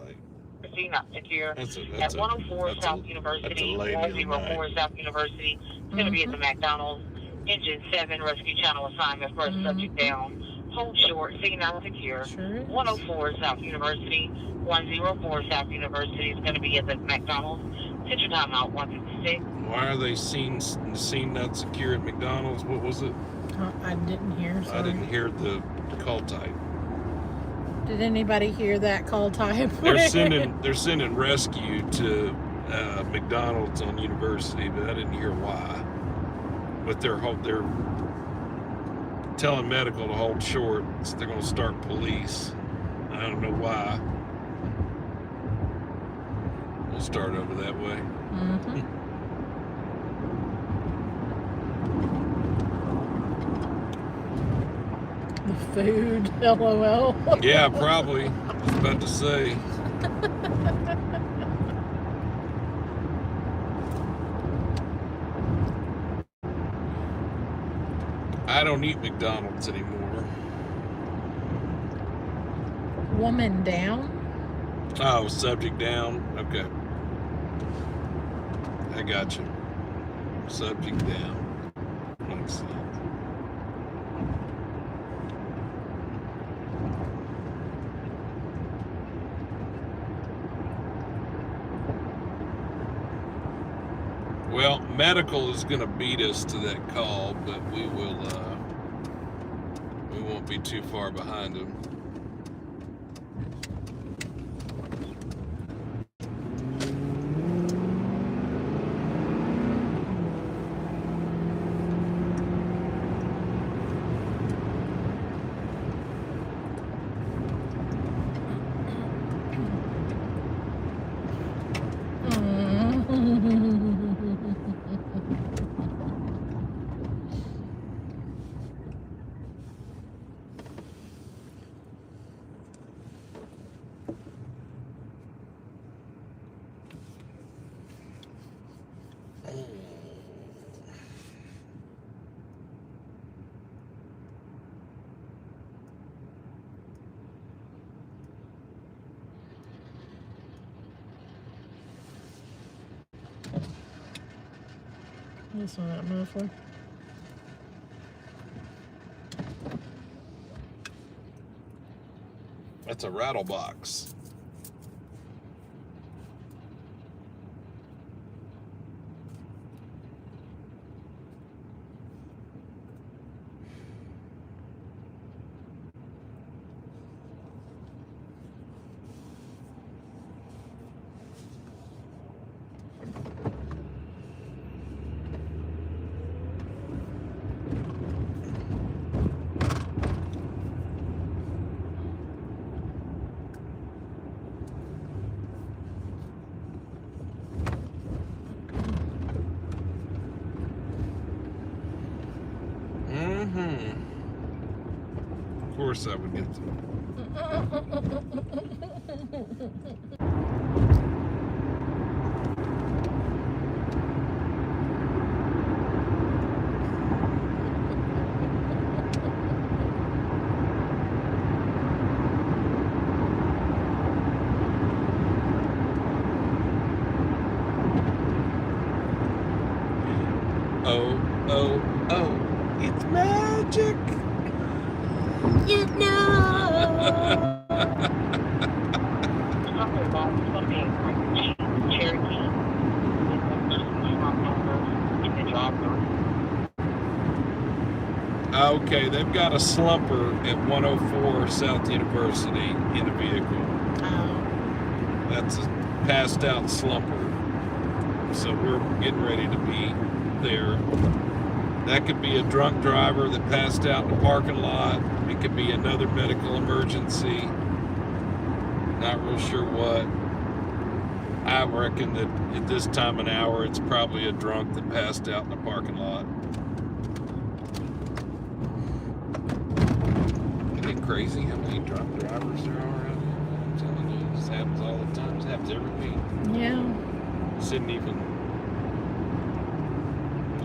Like, Proceed not secure. that's At 104 South University, 104 South University. It's going to be at the McDonald. Engine 7 rescue channel assignment. First subject down. Hold short. Signal secure. Sure is. 104 South University. 104 South University is going to be at the McDonald. Central timeout 156. why are they seen not secure at McDonald's? What was it? I didn't hear. Sorry. I didn't hear the call type. Did anybody hear that call type? They're sending rescue to McDonald's on University, but I didn't hear why. But they're telling medical to hold short, so they're going to start police. I don't know why. We'll start over that way. The food, LOL. Yeah, probably. I was about to say. I don't eat McDonald's anymore. Woman down? Oh, subject down? Okay. I got you. Subject down. Makes sense. Well, medical is going to beat us to that call, but we won't be too far behind them. This one, that muffler. That's a rattle box. course I would get them. Oh, oh, oh, it's magic. You know. Something about something like Cherokee. In the drive-thru. Okay, they've got a slumper at 104 South University in a vehicle. Oh. That's a passed out slumper. So we're getting ready to be there. That could be a drunk driver that passed out in the parking lot. It could be another medical emergency. Not real sure what. I reckon that at this time of hour, it's probably a drunk that passed out in the parking lot. Isn't it crazy how many drunk drivers there are around here? I'm telling you, this happens all the time. This happens every week. Yeah. This isn't even...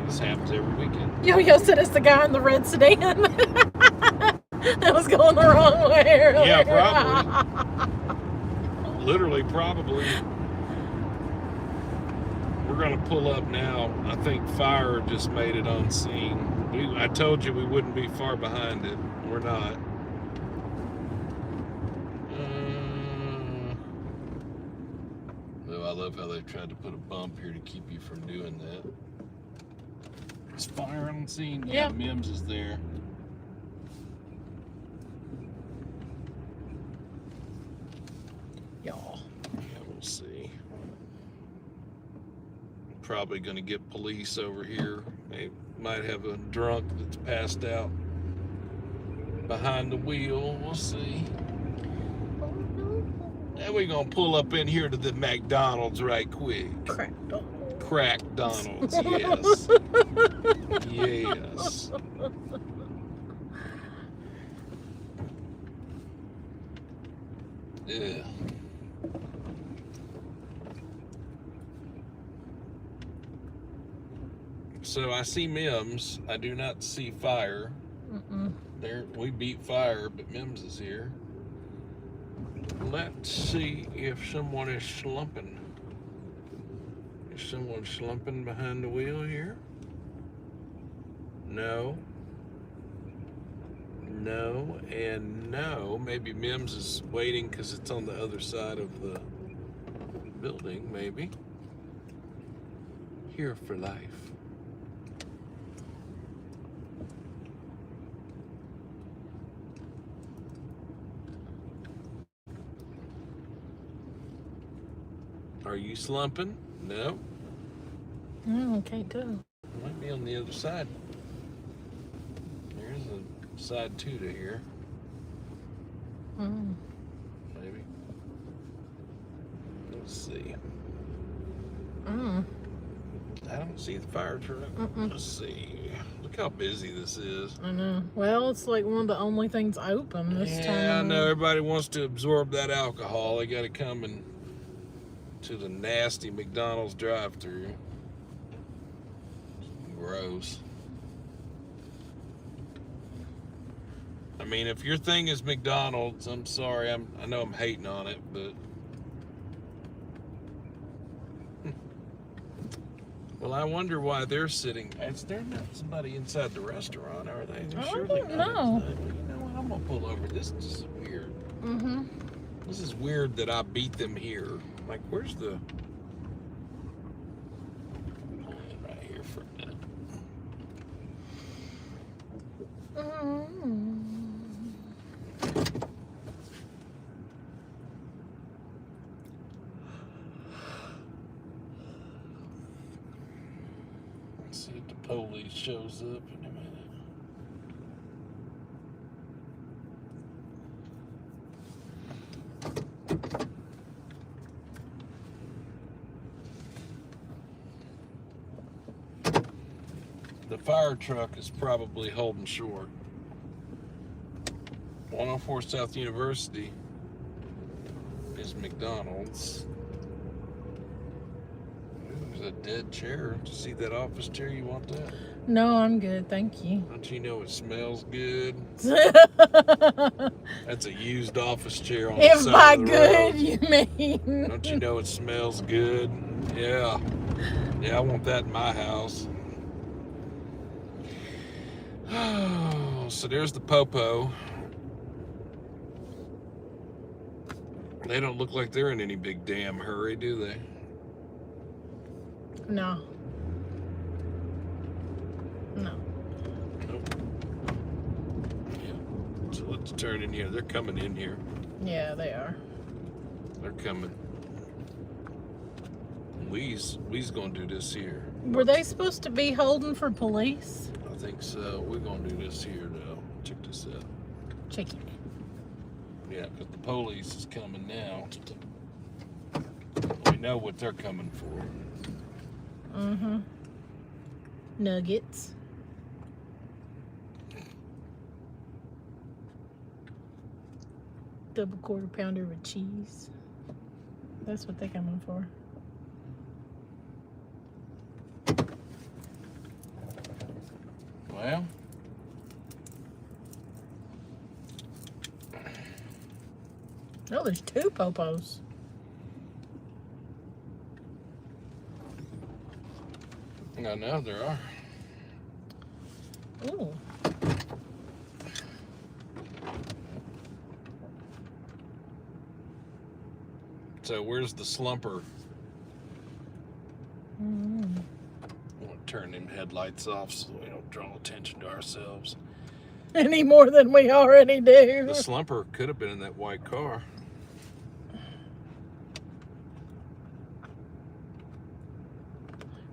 This happens every weekend. Yo-Yo said it's the guy in the red sedan that was going the wrong way earlier. Yeah, probably. Literally, probably. We're going to pull up now. I think fire just made it on scene. I told you we wouldn't be far behind it. We're not. Though I love how they've tried to put a bump here to keep you from doing that. Is fire on scene? Yeah, Mims is there. Y'all. Yeah, we'll see. Probably gonna get police over here. They might have a drunk that's passed out behind the wheel. We'll see. Then we're gonna pull up in here to the McDonald's right quick. Crack Donald's, yes. Yes. Yeah. So I see Mims. I do not see fire. There, we beat fire, but Mims is here. Let's see if someone is slumping. Is someone slumping behind the wheel here? No. No and no. Maybe Mims is waiting because it's on the other side of the building, maybe. Here for life. Are you slumping? No. No, can't tell. Might be on the other side. There's a side two to here. Maybe. Let's see. I don't see the fire truck. Let's see. Look how busy this is. I know. Well, it's like one of the only things open this time. Yeah, I know. Everybody wants to absorb that alcohol. They got to come and to the nasty McDonald's drive-thru. Gross. I mean, if your thing is McDonald's, I'm sorry. I know I'm hating on it, but well, I wonder why they're sitting. Is there not somebody inside the restaurant, are they? They're surely don't not know. inside. You know what? I'm gonna pull over. This is weird. This is weird that I beat them here. Like, where's the... Right here for a minute. Let's see if the police shows up in a minute. The fire truck is probably holding short. 104 South University is McDonald's. Ooh, there's a dead chair. Did you see that office chair? You want that? No, I'm good, thank you. Don't you know it smells good? That's a used office chair on the If side by of the good road. you mean. Don't you know it smells good? Yeah. Yeah, I want that in my house. Oh, so there's the Popo. They don't look like they're in any big damn hurry, do they? No. No. Nope. Yeah. So let's turn in here. They're coming in here. Yeah, they are. They're coming. We's gonna do this here. Were they supposed to be holding for police? I think so. We're gonna do this here though. Check this out. Check it. Yeah, because the police is coming now. We know what they're coming for. Mm-hmm. Nuggets. Double quarter pounder with cheese. That's what they're coming for. Well, Oh, there's two Popos. I know there are. Ooh. So where's the slumper? Mm. I want to turn them headlights off so we don't draw attention to ourselves. Any more than we already do. The slumper could have been in that white car.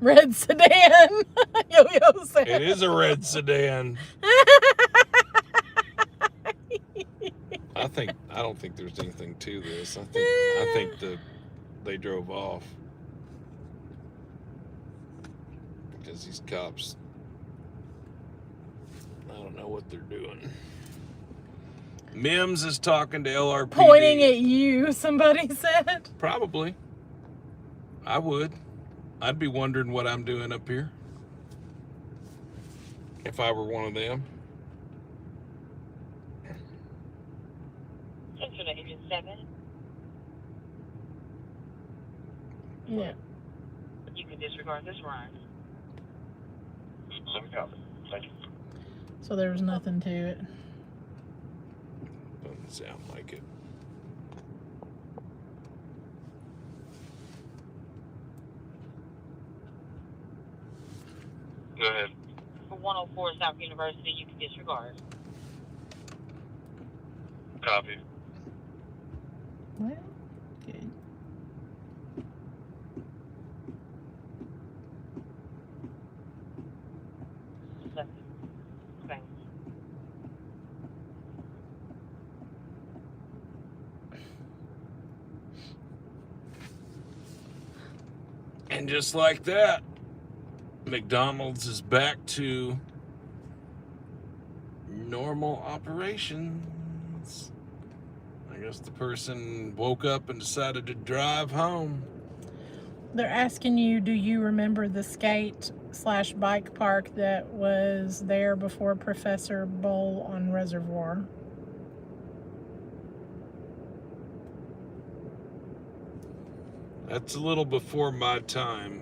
Red sedan. Yo-yo said. It is a red sedan. I don't think there's anything to this. I think they drove off because these cops, I don't know what they're doing. Mims is talking to LRPD. Pointing at you, somebody said. Probably. I would. I'd be wondering what I'm doing up here if I were one of them. Attention to Engine 7. Yeah. You can disregard this run. Let me go. Thank you. So there was nothing to it. Doesn't sound like it. Go ahead. For 104 South University, you can disregard. Copy. Well, good. Thanks. And just like that, McDonald's is back to normal operations. I guess the person woke up and decided to drive home. They're asking you, do you remember the skate/bike park that was there before Professor Bowl on Reservoir? That's a little before my time.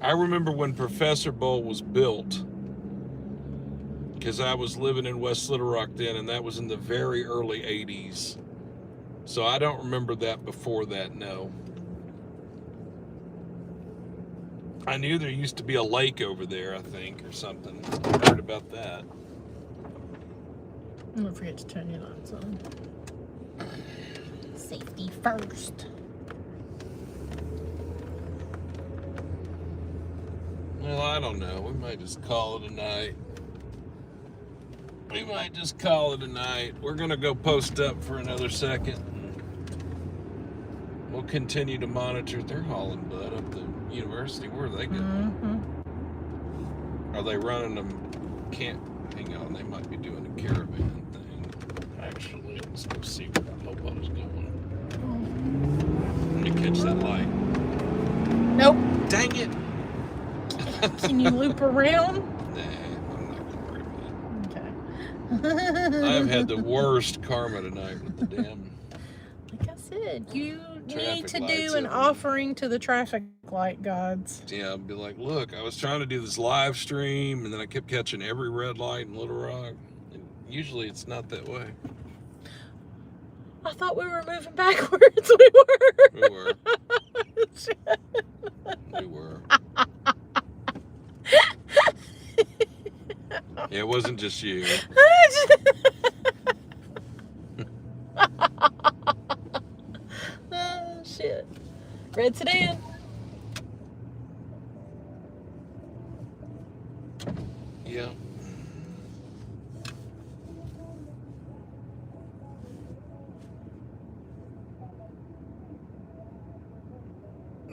I remember when Professor Bowl was built, because I was living in West Little Rock then, and that was in the very early 80s. So I don't remember that before that, no. I knew there used to be a lake over there, I think, or something. I heard about that. Don't forget to turn your lights on. Safety first. Well, I don't know. We might just call it a night. We might just call it a night. We're going to go post up for another second. We'll continue to monitor. They're hauling butt up the university. Where are they going? Mm-hmm. Are they running them Hang on, they might be doing a caravan thing. Actually, let's go see where that hobo's going. Let me catch that light. Nope. Dang it! Can you loop around? Nah, I'm not gonna worry about it. Okay. I've had the worst karma tonight with the damn. Like I said, you need Traffic to lights do an up. offering to the traffic light gods. Yeah, I'd be like, look, I was trying to do this live stream, and then I kept catching every red light in Little Rock. And usually it's not that way. I thought we were moving backwards. We were. We were. We were. Yeah, it wasn't just you. Oh, shit. Red sedan. Yeah.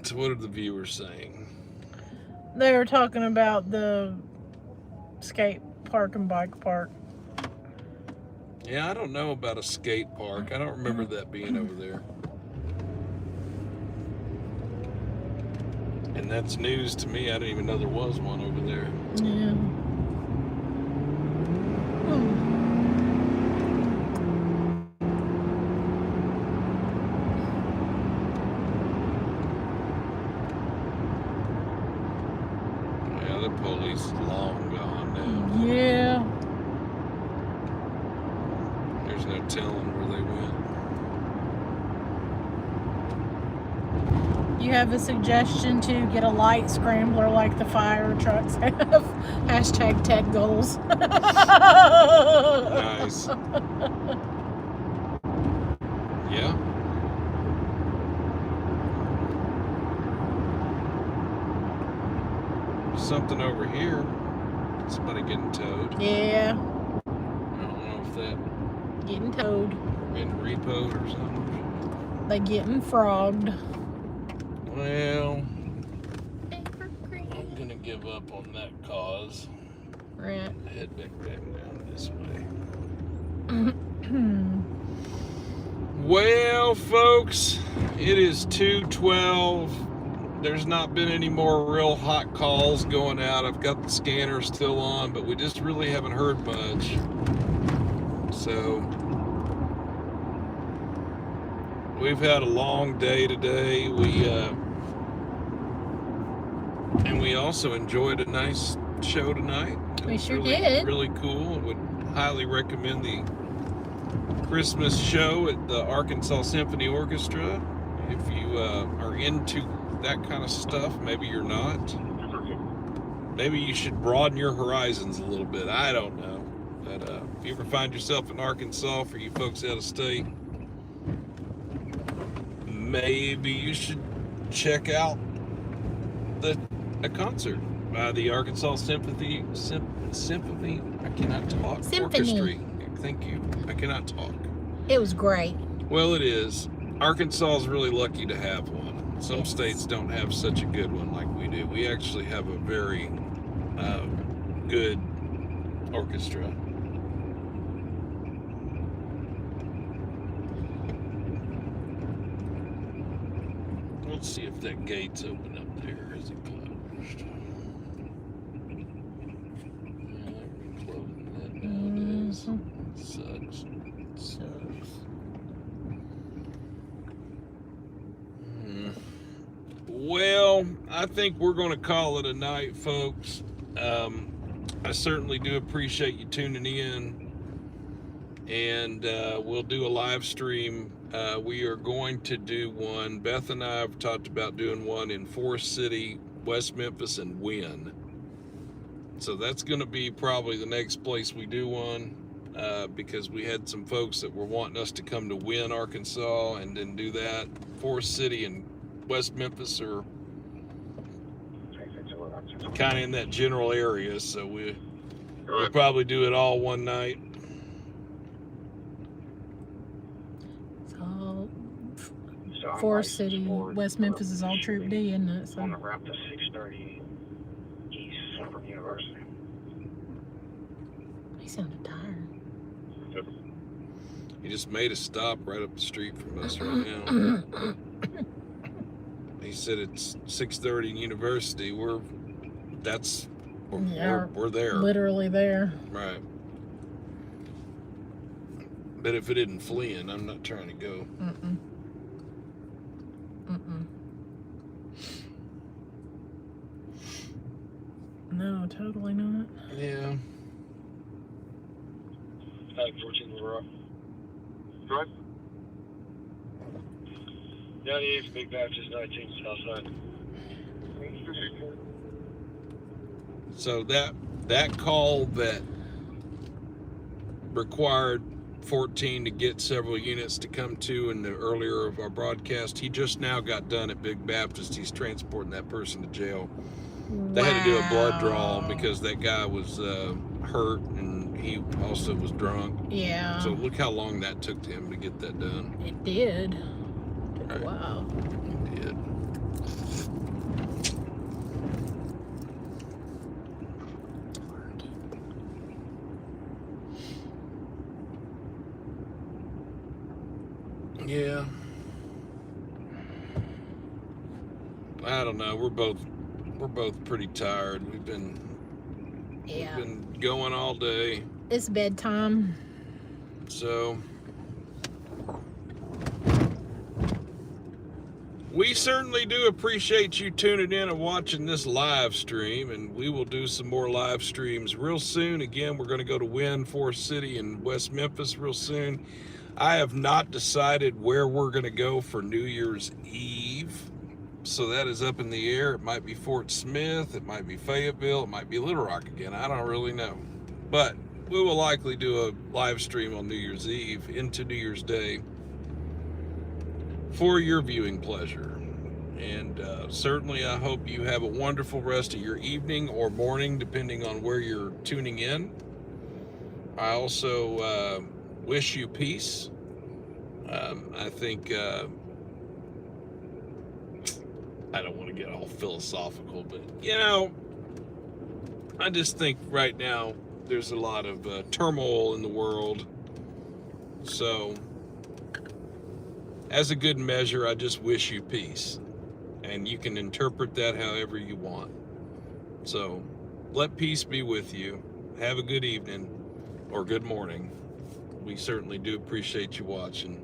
So what are the viewers saying? They were talking about the skate park and bike park. Yeah, I don't know about a skate park. I don't remember that being over there. And that's news to me. I didn't even know there was one over there. Yeah. Yeah, the police is long gone now. Yeah. There's no telling where they went. You have a suggestion to get a light scrambler like the fire trucks have? Hashtag tech goals. Nice. Yeah. Something over here. Somebody getting towed. Yeah. I don't know if that Getting towed. been repoed or something. They getting frogged. Well, I'm gonna give up on that cause. Right. Head back down this way. Well, folks, it is 2:12. There's not been any more real hot calls going out. I've got the scanner still on, but we just really haven't heard much. So we've had a long day today. And we also enjoyed a nice show tonight. It We was sure really, did. Really cool. Would highly recommend the Christmas show at the Arkansas Symphony Orchestra. If you are into that kind of stuff, maybe you're not. Maybe you should broaden your horizons a little bit. I don't know. But if you ever find yourself in Arkansas, for you folks out of state, maybe you should check out a concert by the Arkansas Symphony. I cannot talk. Symphony. Orchestra. Thank you. I cannot talk. It was great. Well, it is. Arkansas is really lucky to have one. Some Yes. states don't have such a good one like we do. We actually have a very good orchestra. Let's see if that gate's open up there. Is it closed? Yeah, they're closing that nowadays. Sucks. Well, I think we're going to call it a night, folks. I certainly do appreciate you tuning in, and we'll do a live stream. We are going to do one. Beth and I have talked about doing one in Forest City, West Memphis, and Wynn. So that's going to be probably the next place we do one, because we had some folks that were wanting us to come to Wynn, Arkansas, and then do that. Forest City and West Memphis are kind of in that general area, so we'll probably do it all one night. So, Forest City, West Memphis is all Troop D, isn't it? So. On the route to 630 East from University. He sounded tired. He just made a stop right up the street from us right now. He said it's 6:30 in University. We're there. Literally there. Right. But if it isn't fleeing, I'm not trying to go. Mm-mm. Mm-mm. No, totally not. Yeah. 14 Riverfront. Right? 98 Big Baptist, 19 Southside. So that call that required 14 to get several units to come to in the earlier of our broadcast, he just now got done at Big Baptist. He's transporting that person to jail. They had to do a blood draw because that guy was hurt and he also was drunk. Yeah. So look how long that took to him to get that done. It did. Took Right. a while. It did. Yeah. I don't know. We're both pretty tired. We've been going all day. It's bedtime. So we certainly do appreciate you tuning in and watching this live stream, and we will do some more live streams real soon. Again, we're going to go to Wynn, Forest City, and West Memphis real soon. I have not decided where we're going to go for New Year's Eve, so that is up in the air. It might be Fort Smith, it might be Fayetteville, it might be Little Rock again. I don't really know, but we will likely do a live stream on New Year's Eve into New Year's Day for your viewing pleasure. And certainly I hope you have a wonderful rest of your evening or morning, depending on where you're tuning in. I also wish you peace. I think I don't want to get all philosophical, but you know, I just think right now there's a lot of turmoil in the world. So as a good measure, I just wish you peace, and you can interpret that however you want. So let peace be with you. Have a good evening or good morning. We certainly do appreciate you watching.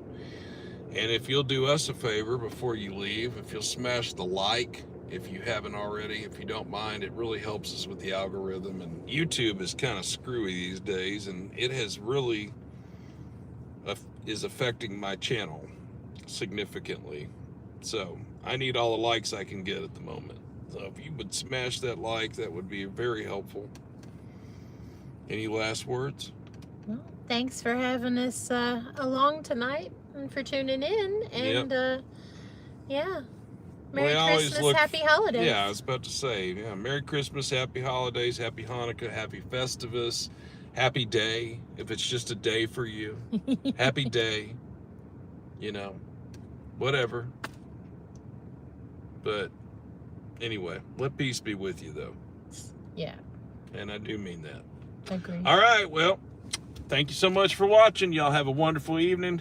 And if you'll do us a favor before you leave, if you'll smash the like, if you haven't already, if you don't mind, it really helps us with the algorithm. And YouTube is kind of screwy these days, and it has really is affecting my channel significantly. So I need all the likes I can get at the moment. So if you would smash that like, that would be very helpful. Any last words? Well, thanks for having us along tonight and for tuning in. And yeah, Merry Christmas, Happy Holidays. Yeah, I was about to say, yeah, Merry Christmas, Happy Holidays, Happy Hanukkah, Happy Festivus, Happy Day, if it's just a day for you. Happy Day, you know, whatever. But anyway, let peace be with you, though. Yeah. And I do mean that. Agree. All right, well, thank you so much for watching. Y'all have a wonderful evening.